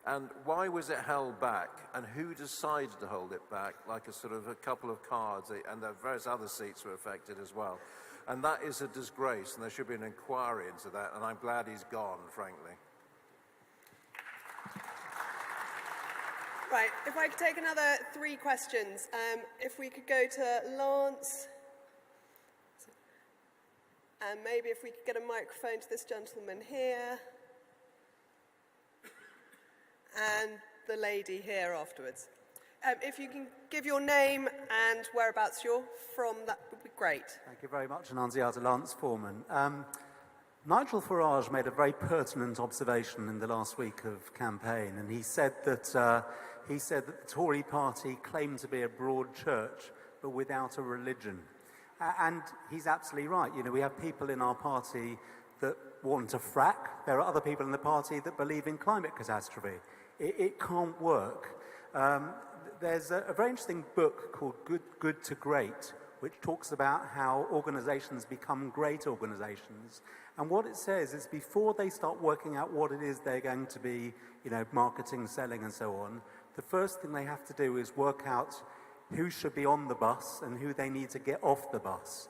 And why was it held back? And who decided to hold it back? Like a couple of cards, and the various other seats were affected as well. And that is a disgrace, and there should be an inquiry into that, and I'm glad he's gone, frankly. Right, if I could take another 3 questions. If we could go to Lance, and maybe if we could get a microphone to this gentleman here, and the lady here afterwards. If you can give your name and whereabouts you're from, that would be great. Thank you very much, Annunziata Lance Foreman. Nigel Farage made a very pertinent observation in the last week of campaign, and he said that the Tory party claimed to be a broad church, but without a religion. And he's absolutely right. You know, we have people in our party that want to frack. There are other people in the party that believe in climate catastrophe. It can't work. There's a very interesting book called Good to Great, which talks about how organizations become great organizations. And what it says is before they start working out what it is they're going to be, you know, marketing, selling, and so on, the first thing they have to do is work out who should be on the bus and who they need to get off the bus.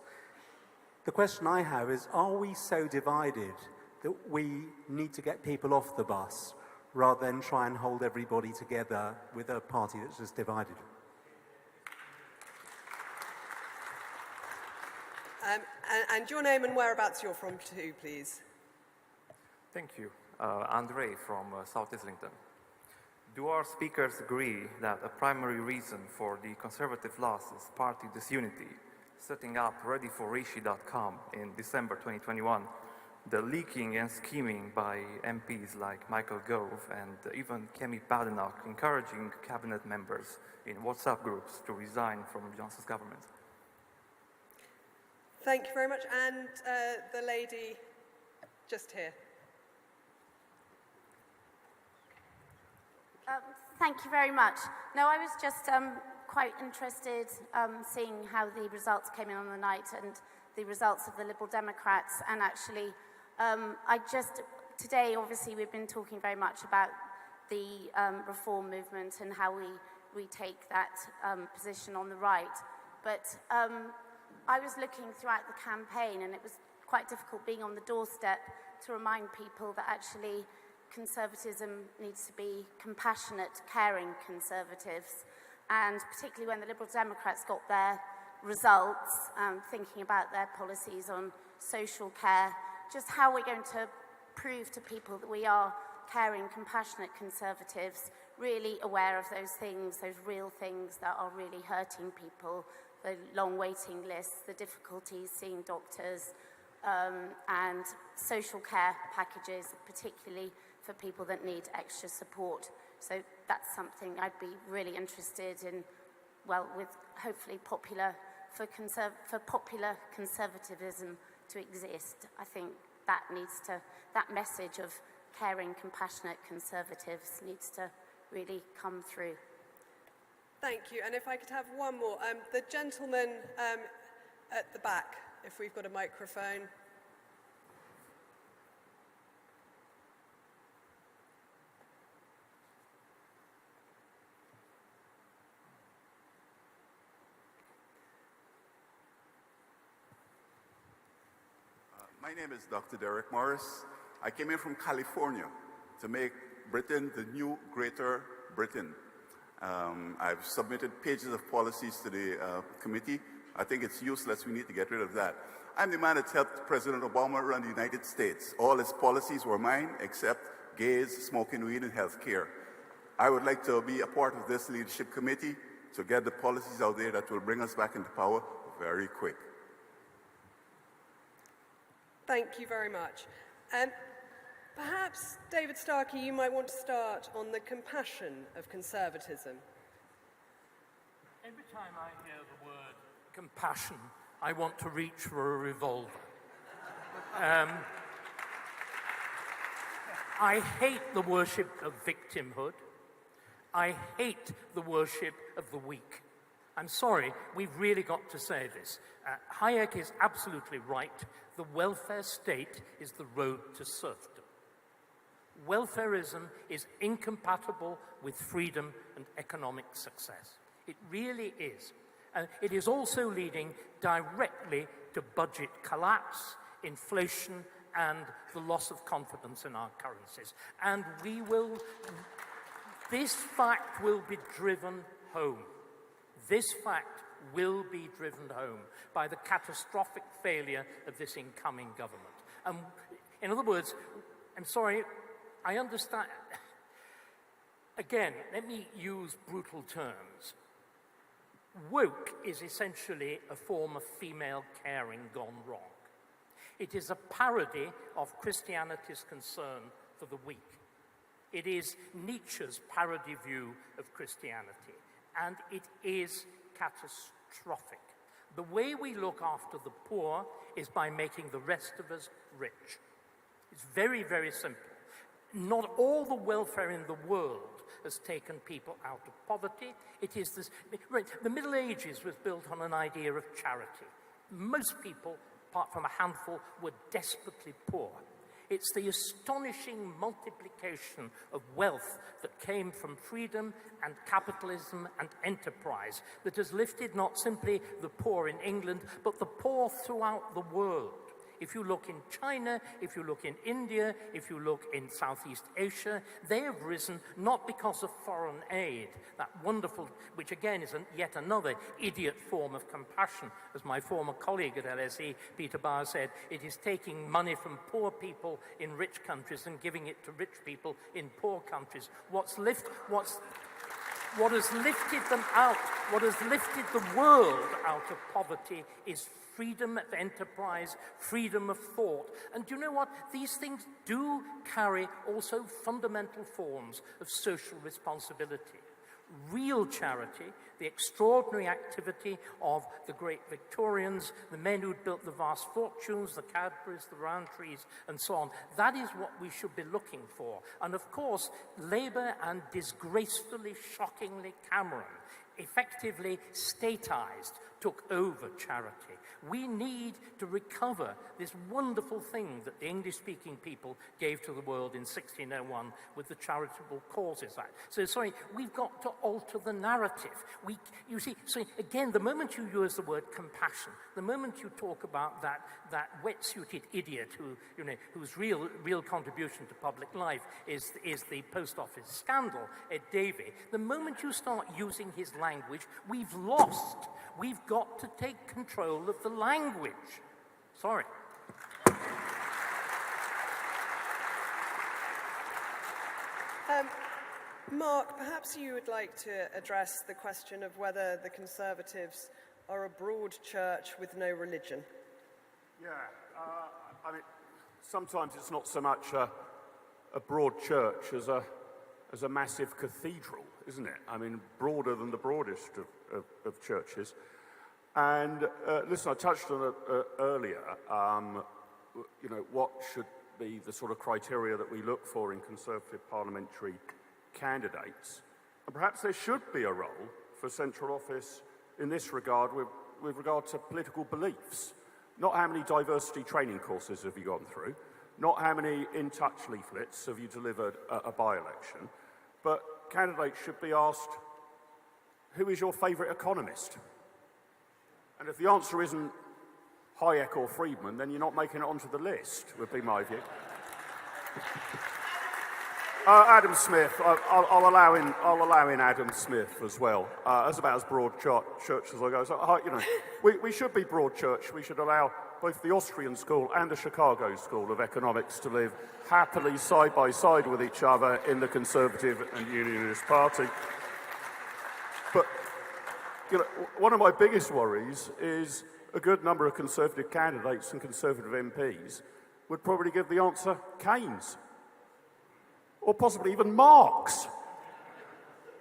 The question I have is, are we so divided that we need to get people off the bus rather than try and hold everybody together with a party that's just divided? And your name and whereabouts you're from too, please. Thank you. Andre from South Islington. Do our speakers agree that a primary reason for the Conservative loss is party disunity? Setting up readyforrishi.com in December 2021, the leaking and scheming by MPs like Michael Gove and even Kemi Badenoch encouraging cabinet members in WhatsApp groups to resign from Johnson's government. Thank you very much. And the lady just here. Thank you very much. No, I was just quite interested seeing how the results came in on the night and the results of the Liberal Democrats. And actually, today, obviously, we've been talking very much about the reform movement and how we take that position on the right. But I was looking throughout the campaign, and it was quite difficult being on the doorstep to remind people that actually Conservatism needs to be compassionate, caring Conservatives. And particularly when the Liberal Democrats got their results, thinking about their policies on social care, just how we're going to prove to people that we are caring, compassionate Conservatives, really aware of those things, those real things that are really hurting people, the long waiting lists, the difficulties seeing doctors, and social care packages, particularly for people that need extra support. So that's something I'd be really interested in, well, with hopefully popular conservatism to exist. I think that message of caring, compassionate Conservatives needs to really come through. Thank you. And if I could have one more. The gentleman at the back, if we've got a microphone. My name is Dr. Derek Morris. I came in from California to make Britain the new Greater Britain. I've submitted pages of policies to the committee. I think it's useless. We need to get rid of that. I'm the man that helped President Obama run the United States. All his policies were mine, except gays, smoking weed, and health care. I would like to be a part of this leadership committee to get the policies out there that will bring us back into power very quick. Thank you very much. Perhaps, David Starkey, you might want to start on the compassion of conservatism. Every time I hear the word compassion, I want to reach for a revolver. I hate the worship of victimhood. I hate the worship of the weak. I'm sorry, we've really got to say this. Hayek is absolutely right. The welfare state is the road to serfdom. Welfarism is incompatible with freedom and economic success. It really is. It is also leading directly to budget collapse, inflation, and the loss of confidence in our currencies. And this fact will be driven home. This fact will be driven home by the catastrophic failure of this incoming government. In other words, I'm sorry, I understand. Again, let me use brutal terms. Woke is essentially a form of female caring gone wrong. It is a parody of Christianity's concern for the weak. It is Nietzsche's parody view of Christianity, and it is catastrophic. The way we look after the poor is by making the rest of us rich. It's very, very simple. Not all the welfare in the world has taken people out of poverty. It is this. The Middle Ages was built on an idea of charity. Most people, apart from a handful, were desperately poor. It's the astonishing multiplication of wealth that came from freedom and capitalism and enterprise that has lifted not simply the poor in England, but the poor throughout the world. If you look in China, if you look in India, if you look in Southeast Asia, they have risen not because of foreign aid, that wonderful, which again is yet another idiot form of compassion. As my former colleague at LSE, Peter Bauer, said, it is taking money from poor people in rich countries and giving it to rich people in poor countries. What has lifted them out, what has lifted the world out of poverty is freedom of enterprise, freedom of thought. And do you know what? These things do carry also fundamental forms of social responsibility. Real charity, the extraordinary activity of the great Victorians, the men who'd built the vast fortunes, the Cadburys, the Rowntrees, and so on. That is what we should be looking for. And of course, Labour and disgracefully, shockingly Cameron effectively statized, took over charity. We need to recover this wonderful thing that the English-speaking people gave to the world in 1601 with the Charitable Causes Act. So, sorry, we've got to alter the narrative. You see, so again, the moment you use the word compassion, the moment you talk about that wetsuited idiot whose real contribution to public life is the post office scandal, Ed Davey, the moment you start using his language, we've lost. We've got to take control of the language. Sorry. Mark, perhaps you would like to address the question of whether the Conservatives are a broad church with no religion. Yeah, I mean, sometimes it's not so much a broad church as a massive cathedral, isn't it? I mean, broader than the broadest of churches. And listen, I touched on it earlier. What should be the sort of criteria that we look for in Conservative parliamentary candidates? And perhaps there should be a role for central office in this regard with regard to political beliefs. Not how many diversity training courses have you gone through, not how many in-touch leaflets have you delivered a by-election, but candidates should be asked, who is your favourite economist? And if the answer isn't Hayek or Friedman, then you're not making it onto the list, would be my view. Adam Smith. I'll allow in Adam Smith as well. That's about as broad church as I go. So, you know, we should be broad church. We should allow both the Austrian school and the Chicago School of Economics to live happily side by side with each other in the Conservative and Unionist Party. But you know, one of my biggest worries is a good number of Conservative candidates and Conservative MPs would probably give the answer Keynes, or possibly even Marx.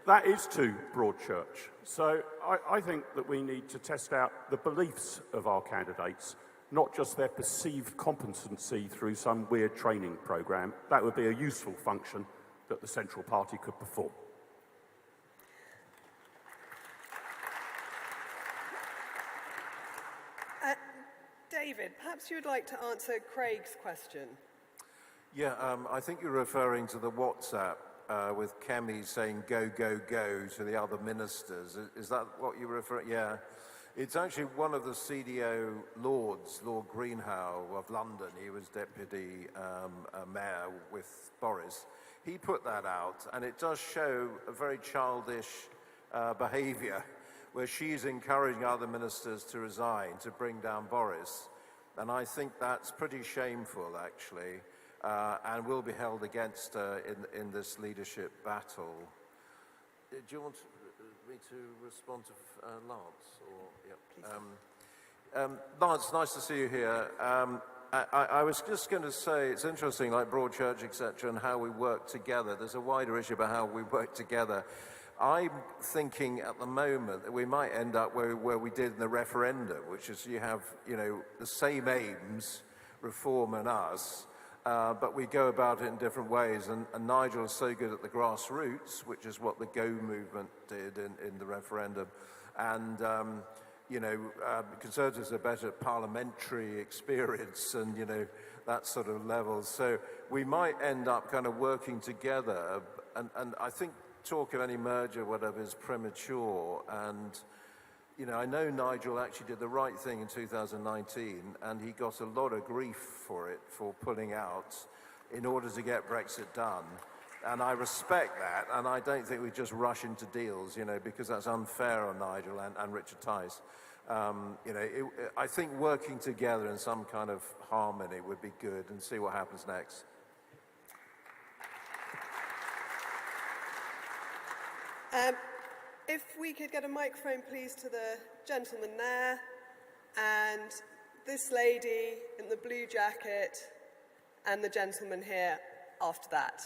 That is too broad church. So I think that we need to test out the beliefs of our candidates, not just their perceived competency through some weird training programme. That would be a useful function that the central party could perform. David, perhaps you would like to answer Craig's question. Yeah, I think you're referring to the WhatsApp with Kemi saying go, go, go to the other ministers. Is that what you refer? Yeah. It's actually one of the CDO lords, Lord Greenhow of London. He was deputy mayor with Boris. He put that out, and it does show a very childish behaviour where she's encouraging other ministers to resign to bring down Boris. And I think that's pretty shameful, actually, and will be held against her in this leadership battle. Do you want me to respond to Lance? Lance, nice to see you here. I was just going to say, it's interesting, like broad church, etc., and how we work together. There's a wider issue about how we work together. I'm thinking at the moment that we might end up where we did in the referendum, which is you have, you know, the same aims, Reform and us, but we go about it in different ways. And Nigel is so good at the grassroots, which is what the Go movement did in the referendum. And, you know, Conservatives are better at parliamentary experience and, you know, that sort of level. So we might end up kind of working together. And I think talk of any merger, whatever, is premature. And, you know, I know Nigel actually did the right thing in 2019, and he got a lot of grief for it, for pulling out in order to get Brexit done. And I respect that, and I don't think we just rush into deals, you know, because that's unfair on Nigel and Richard Tice. You know, I think working together in some kind of harmony would be good, and see what happens next. If we could get a microphone, please, to the gentleman there, and this lady in the blue jacket, and the gentleman here after that.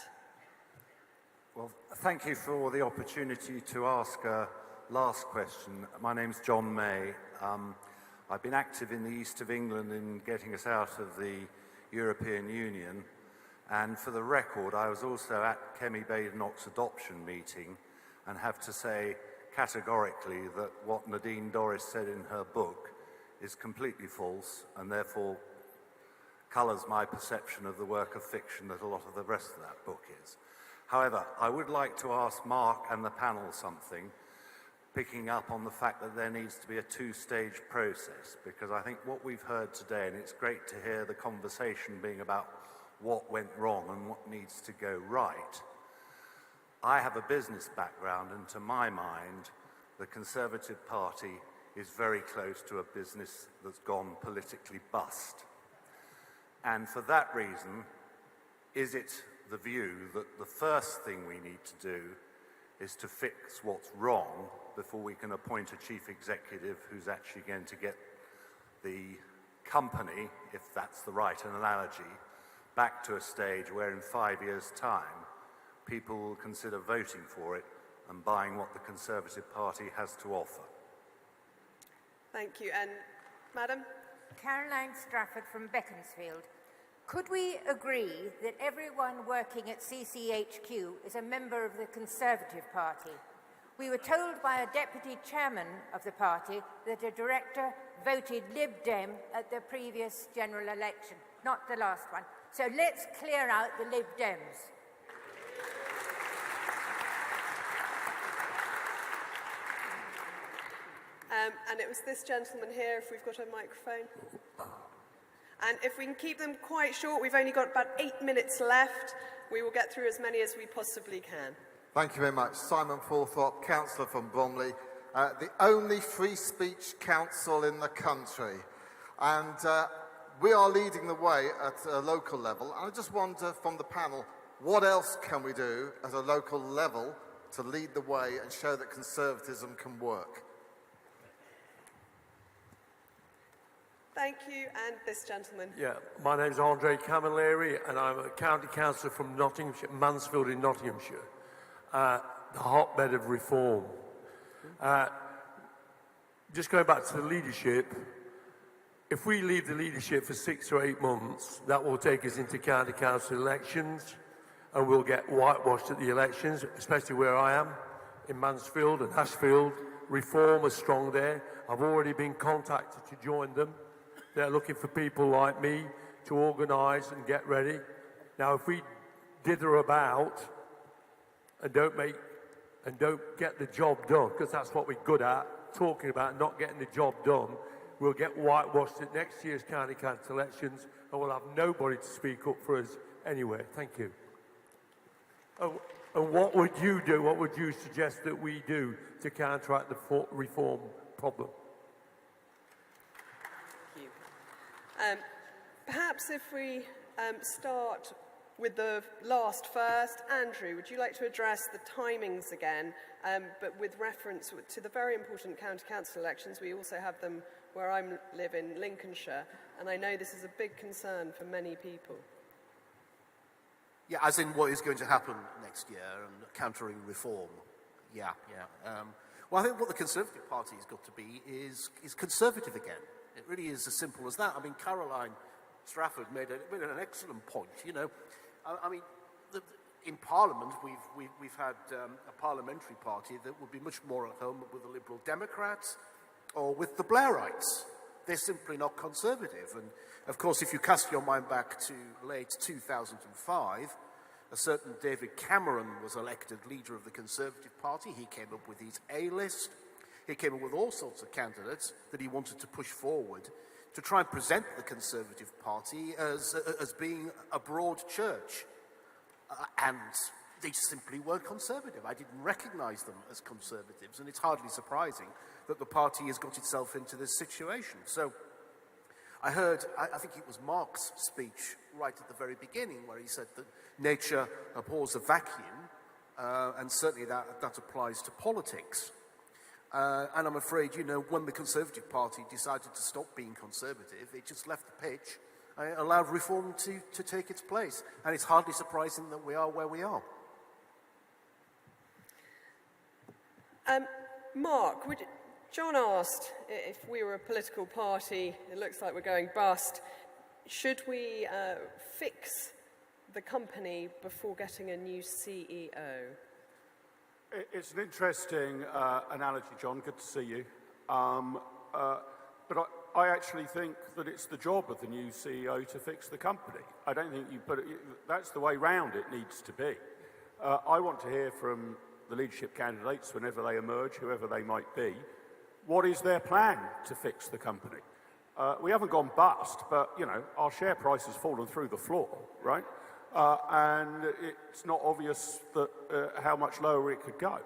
Well, thank you for the opportunity to ask a last question. My name's John May. I've been active in the east of England in getting us out of the European Union, and for the record, I was also at Kemi Badenoch's adoption meeting, and have to say categorically that what Nadine Dorris said in her book is completely false, and therefore colours my perception of the work of fiction that a lot of the rest of that book is. However, I would like to ask Mark and the panel something, picking up on the fact that there needs to be a two-stage process, because I think what we've heard today, and it's great to hear the conversation being about what went wrong and what needs to go right. I have a business background, and to my mind, the Conservative Party is very close to a business that's gone politically bust. And for that reason, is it the view that the first thing we need to do is to fix what's wrong before we can appoint a chief executive who's actually going to get the company, if that's the right analogy, back to a stage where in 5 years' time, people will consider voting for it and buying what the Conservative Party has to offer? Thank you. And Madam? Caroline Strafford from Beaconsfield. Could we agree that everyone working at CCHQ is a member of the Conservative Party? We were told by a deputy chairman of the party that a director voted Lib Dem at the previous general election, not the last one. So let's clear out the Lib Dems. And it was this gentleman here, if we've got a microphone. And if we can keep them quite short, we've only got about 8 minutes left. We will get through as many as we possibly can. Thank you very much. Simon Forthorpe, councillor from Bromley, the only free speech council in the country. And we are leading the way at a local level. And I just wonder from the panel, what else can we do at a local level to lead the way and show that conservatism can work? Thank you, and this gentleman. Yeah, my name's Andre Camilleri, and I'm a county councillor from Nottinghamshire, Mansfield in Nottinghamshire, the hotbed of reform. Just going back to the leadership, if we leave the leadership for 6 or 8 months, that will take us into county council elections, and we'll get whitewashed at the elections, especially where I am, in Mansfield and Ashfield. Reform is strong there. I've already been contacted to join them. They're looking for people like me to organise and get ready. Now, if we dither about and don't get the job done, because that's what we're good at, talking about not getting the job done, we'll get whitewashed at next year's county council elections, and we'll have nobody to speak up for us anyway. Thank you. And what would you do? What would you suggest that we do to counteract the reform problem? Perhaps if we start with the last first. Andrew, would you like to address the timings again, but with reference to the very important county council elections? We also have them where I live in Lincolnshire, and I know this is a big concern for many people. Yeah, as in what is going to happen next year and countering reform. Yeah. Well, I think what the Conservative Party has got to be is conservative again. It really is as simple as that. I mean, Caroline Strafford made an excellent point. You know, I mean, in Parliament, we've had a parliamentary party that would be much more at home with the Liberal Democrats or with the Blairites. They're simply not conservative. And of course, if you cast your mind back to late 2005, a certain David Cameron was elected leader of the Conservative Party. He came up with his A-list. He came up with all sorts of candidates that he wanted to push forward to try and present the Conservative Party as being a broad church. And they simply weren't conservative. I didn't recognise them as conservatives, and it's hardly surprising that the party has got itself into this situation. So I heard, I think it was Mark's speech right at the very beginning, where he said that nature abhors a vacuum, and certainly that applies to politics. And I'm afraid, you know, when the Conservative Party decided to stop being conservative, it just left the pitch, allowed reform to take its place. And it's hardly surprising that we are where we are. Mark, John asked if we were a political party, it looks like we're going bust, should we fix the company before getting a new CEO? It's an interesting analogy, John. Good to see you. But I actually think that it's the job of the new CEO to fix the company. I don't think you put it, that's the way round it needs to be. I want to hear from the leadership candidates whenever they emerge, whoever they might be, what is their plan to fix the company? We haven't gone bust, but, you know, our share price has fallen through the floor, right? And it's not obvious that how much lower it could go.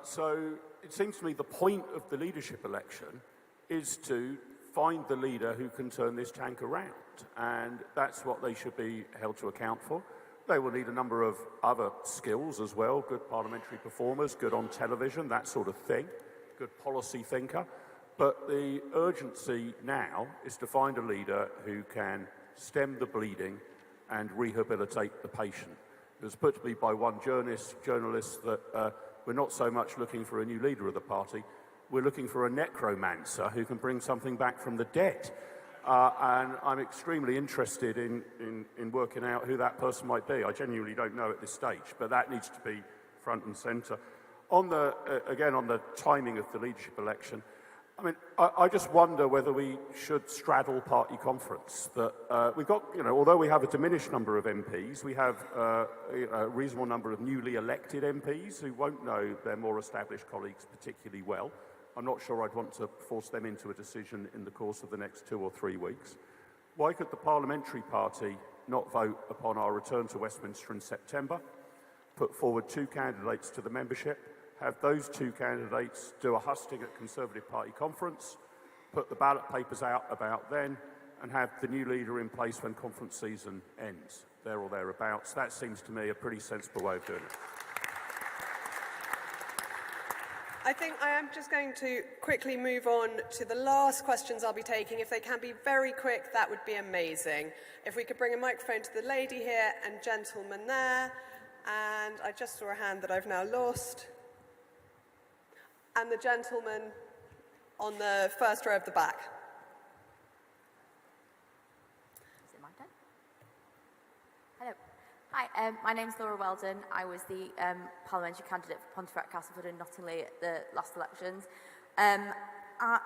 So it seems to me the point of the leadership election is to find the leader who can turn this tank around. And that's what they should be held to account for. They will need a number of other skills as well, good parliamentary performers, good on television, that sort of thing, good policy thinker. But the urgency now is to find a leader who can stem the bleeding and rehabilitate the patient. It was put to me by one journalist that we're not so much looking for a new leader of the party, we're looking for a necromancer who can bring something back from the dead. And I'm extremely interested in working out who that person might be. I genuinely don't know at this stage, but that needs to be front and centre. On the, again, on the timing of the leadership election, I mean, I just wonder whether we should straddle party conference. That we've got, you know, although we have a diminished number of MPs, we have a reasonable number of newly elected MPs who won't know their more established colleagues particularly well. I'm not sure I'd want to force them into a decision in the course of the next 2 or 3 weeks. Why could the parliamentary party not vote upon our return to Westminster in September, put forward 2 candidates to the membership, have those 2 candidates do a husting at Conservative Party conference, put the ballot papers out about then, and have the new leader in place when conference season ends, there or thereabouts. That seems to me a pretty sensible way of doing it. I think I am just going to quickly move on to the last questions I'll be taking. If they can be very quick, that would be amazing. If we could bring a microphone to the lady here and gentleman there. And I just saw a hand that I've now lost. And the gentleman on the first row of the back. Is it my turn? Hello. Hi, my name's Laura Weldon. I was the parliamentary candidate for Pontefract, Castleford and Nottingley at the last elections.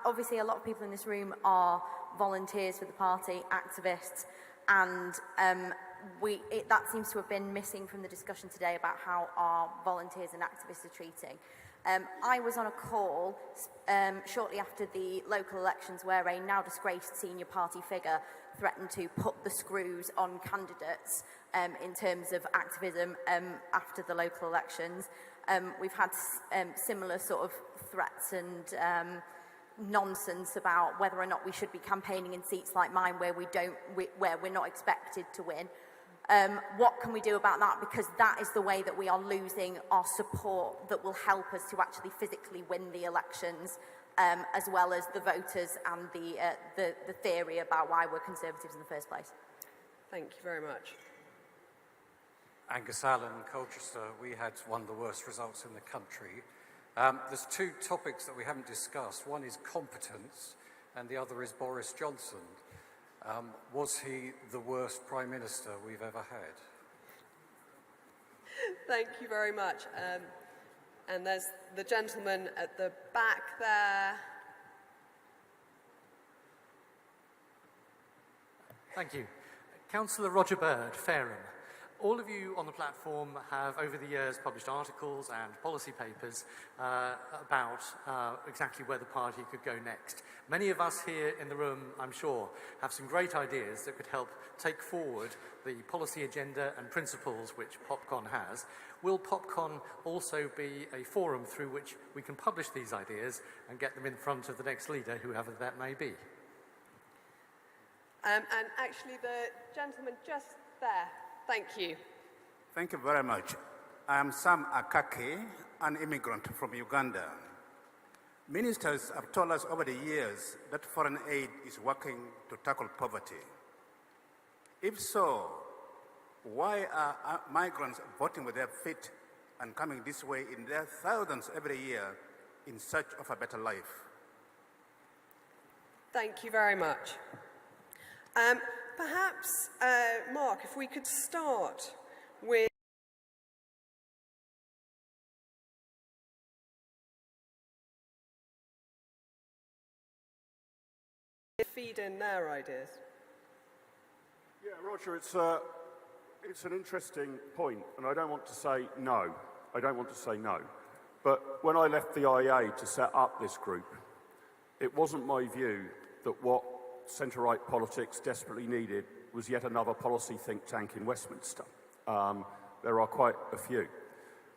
Obviously, a lot of people in this room are volunteers for the party, activists, and that seems to have been missing from the discussion today about how our volunteers and activists are treating. I was on a call shortly after the local elections where a now disgraced senior party figure threatened to put the screws on candidates in terms of activism after the local elections. We've had similar sort of threats and nonsense about whether or not we should be campaigning in seats like mine where we're not expected to win. What can we do about that? Because that is the way that we are losing our support that will help us to actually physically win the elections, as well as the voters and the theory about why we're Conservatives in the first place. Thank you very much. Angus Allen, Colchester, we had one of the worst results in the country. There's 2 topics that we haven't discussed. One is competence, and the other is Boris Johnson. Was he the worst Prime Minister we've ever had? Thank you very much. And there's the gentleman at the back there. Thank you. Councillor Roger Bird, Fareham. All of you on the platform have, over the years, published articles and policy papers about exactly where the party could go next. Many of us here in the room, I'm sure, have some great ideas that could help take forward the policy agenda and principles which PopCon has. Will PopCon also be a forum through which we can publish these ideas and get them in front of the next leader, whoever that may be? And actually, the gentleman just there. Thank you. Thank you very much. I am Sam Akake, an immigrant from Uganda. Ministers have told us over the years that foreign aid is working to tackle poverty. If so, why are migrants voting with their feet and coming this way in their thousands every year in search of a better life? Thank you very much. Perhaps, Mark, if we could start with feed in their ideas. Yeah, Roger, it's an interesting point, and I don't want to say no. I don't want to say no. But when I left the IEA to set up this group, it wasn't my view that what centre-right politics desperately needed was yet another policy think tank in Westminster. There are quite a few.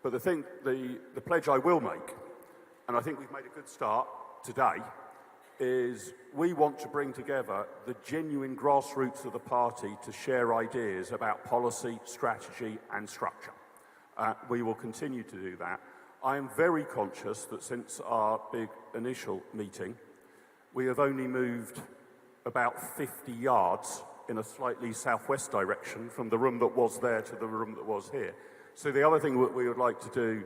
But the pledge I will make, and I think we've made a good start today, is we want to bring together the genuine grassroots of the party to share ideas about policy, strategy and structure. We will continue to do that. I am very conscious that since our big initial meeting, we have only moved about 50 yards in a slightly southwest direction from the room that was there to the room that was here. So the other thing that we would like to do,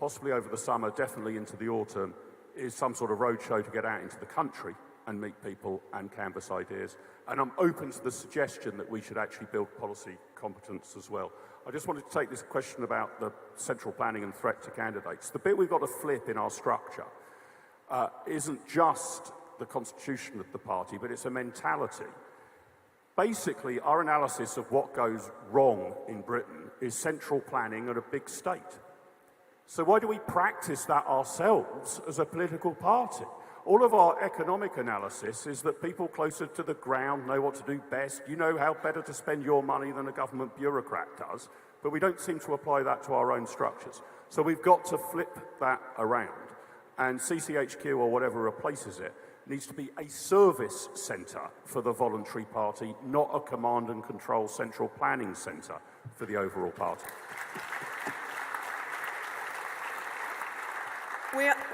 possibly over the summer, definitely into the autumn, is some sort of roadshow to get out into the country and meet people and canvass ideas. And I'm open to the suggestion that we should actually build policy competence as well. I just wanted to take this question about the central planning and threat to candidates. The bit we've got to flip in our structure isn't just the constitution of the party, but it's a mentality. Basically, our analysis of what goes wrong in Britain is central planning and a big state. So why do we practice that ourselves as a political party? All of our economic analysis is that people closer to the ground know what to do best. You know how better to spend your money than a government bureaucrat does, but we don't seem to apply that to our own structures. So we've got to flip that around, and CCHQ or whatever replaces it needs to be a service centre for the voluntary party, not a command and control central planning centre for the overall party.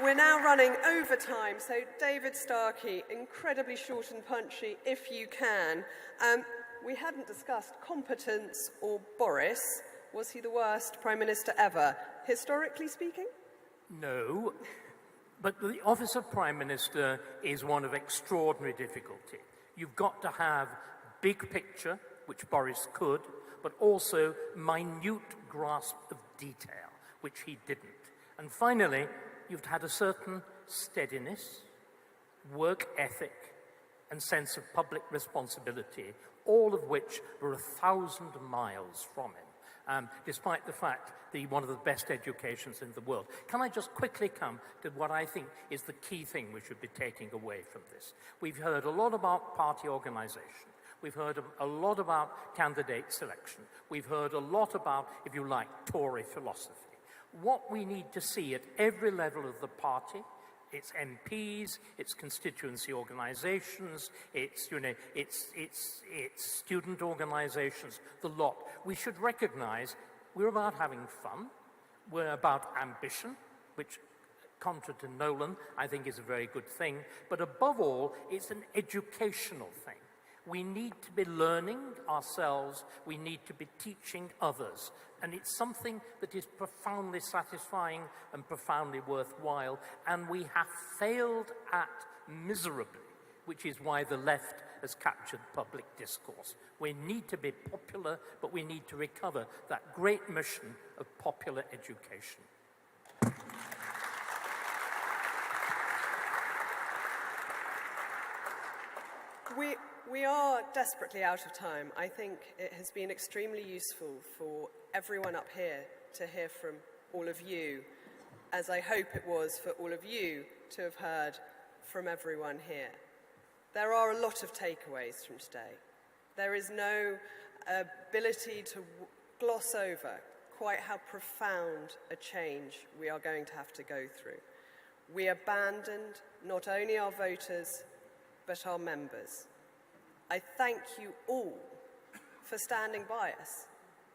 We're now running over time, so David Starkey, incredibly short and punchy, if you can. We hadn't discussed competence or Boris. Was he the worst Prime Minister ever, historically speaking? No, but the office of Prime Minister is one of extraordinary difficulty. You've got to have big picture, which Boris could, but also minute grasp of detail, which he didn't. And finally, you've had a certain steadiness, work ethic, and sense of public responsibility, all of which were 1,000 miles from him, despite the fact that he's one of the best educations in the world. Can I just quickly come to what I think is the key thing we should be taking away from this? We've heard a lot about party organisation. We've heard a lot about candidate selection. We've heard a lot about, if you like, Tory philosophy. What we need to see at every level of the party, its MPs, its constituency organisations, its student organisations, the lot. We should recognise we're about having fun, we're about ambition, which, contrary to Nolan, I think is a very good thing, but above all, it's an educational thing. We need to be learning ourselves, we need to be teaching others, and it's something that is profoundly satisfying and profoundly worthwhile, and we have failed at miserably, which is why the left has captured public discourse. We need to be popular, but we need to recover that great mission of popular education. We are desperately out of time. I think it has been extremely useful for everyone up here to hear from all of you, as I hope it was for all of you to have heard from everyone here. There are a lot of takeaways from today. There is no ability to gloss over quite how profound a change we are going to have to go through. We abandoned not only our voters, but our members. I thank you all for standing by us,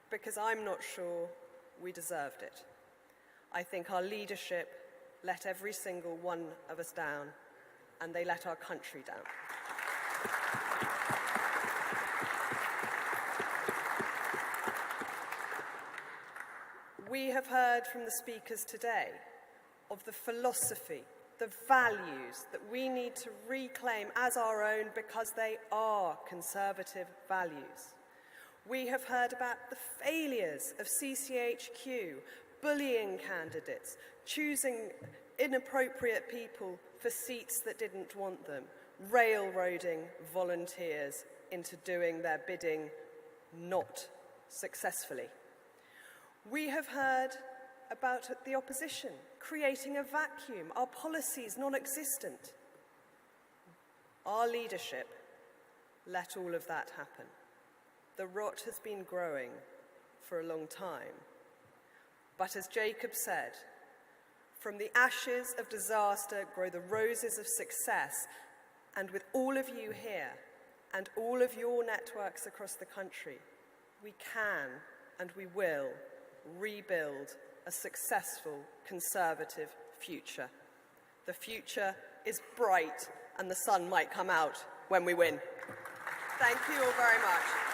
because I'm not sure we deserved it. I think our leadership let every single one of us down, and they let our country down. We have heard from the speakers today of the philosophy, the values that we need to reclaim as our own because they are conservative values. We have heard about the failures of CCHQ, bullying candidates, choosing inappropriate people for seats that didn't want them, railroading volunteers into doing their bidding not successfully. We have heard about the opposition creating a vacuum, our policies non-existent. Our leadership let all of that happen. The rot has been growing for a long time. But as Jacob said, from the ashes of disaster grow the roses of success, and with all of you here and all of your networks across the country, we can and we will rebuild a successful Conservative future. The future is bright and the sun might come out when we win. Thank you all very much.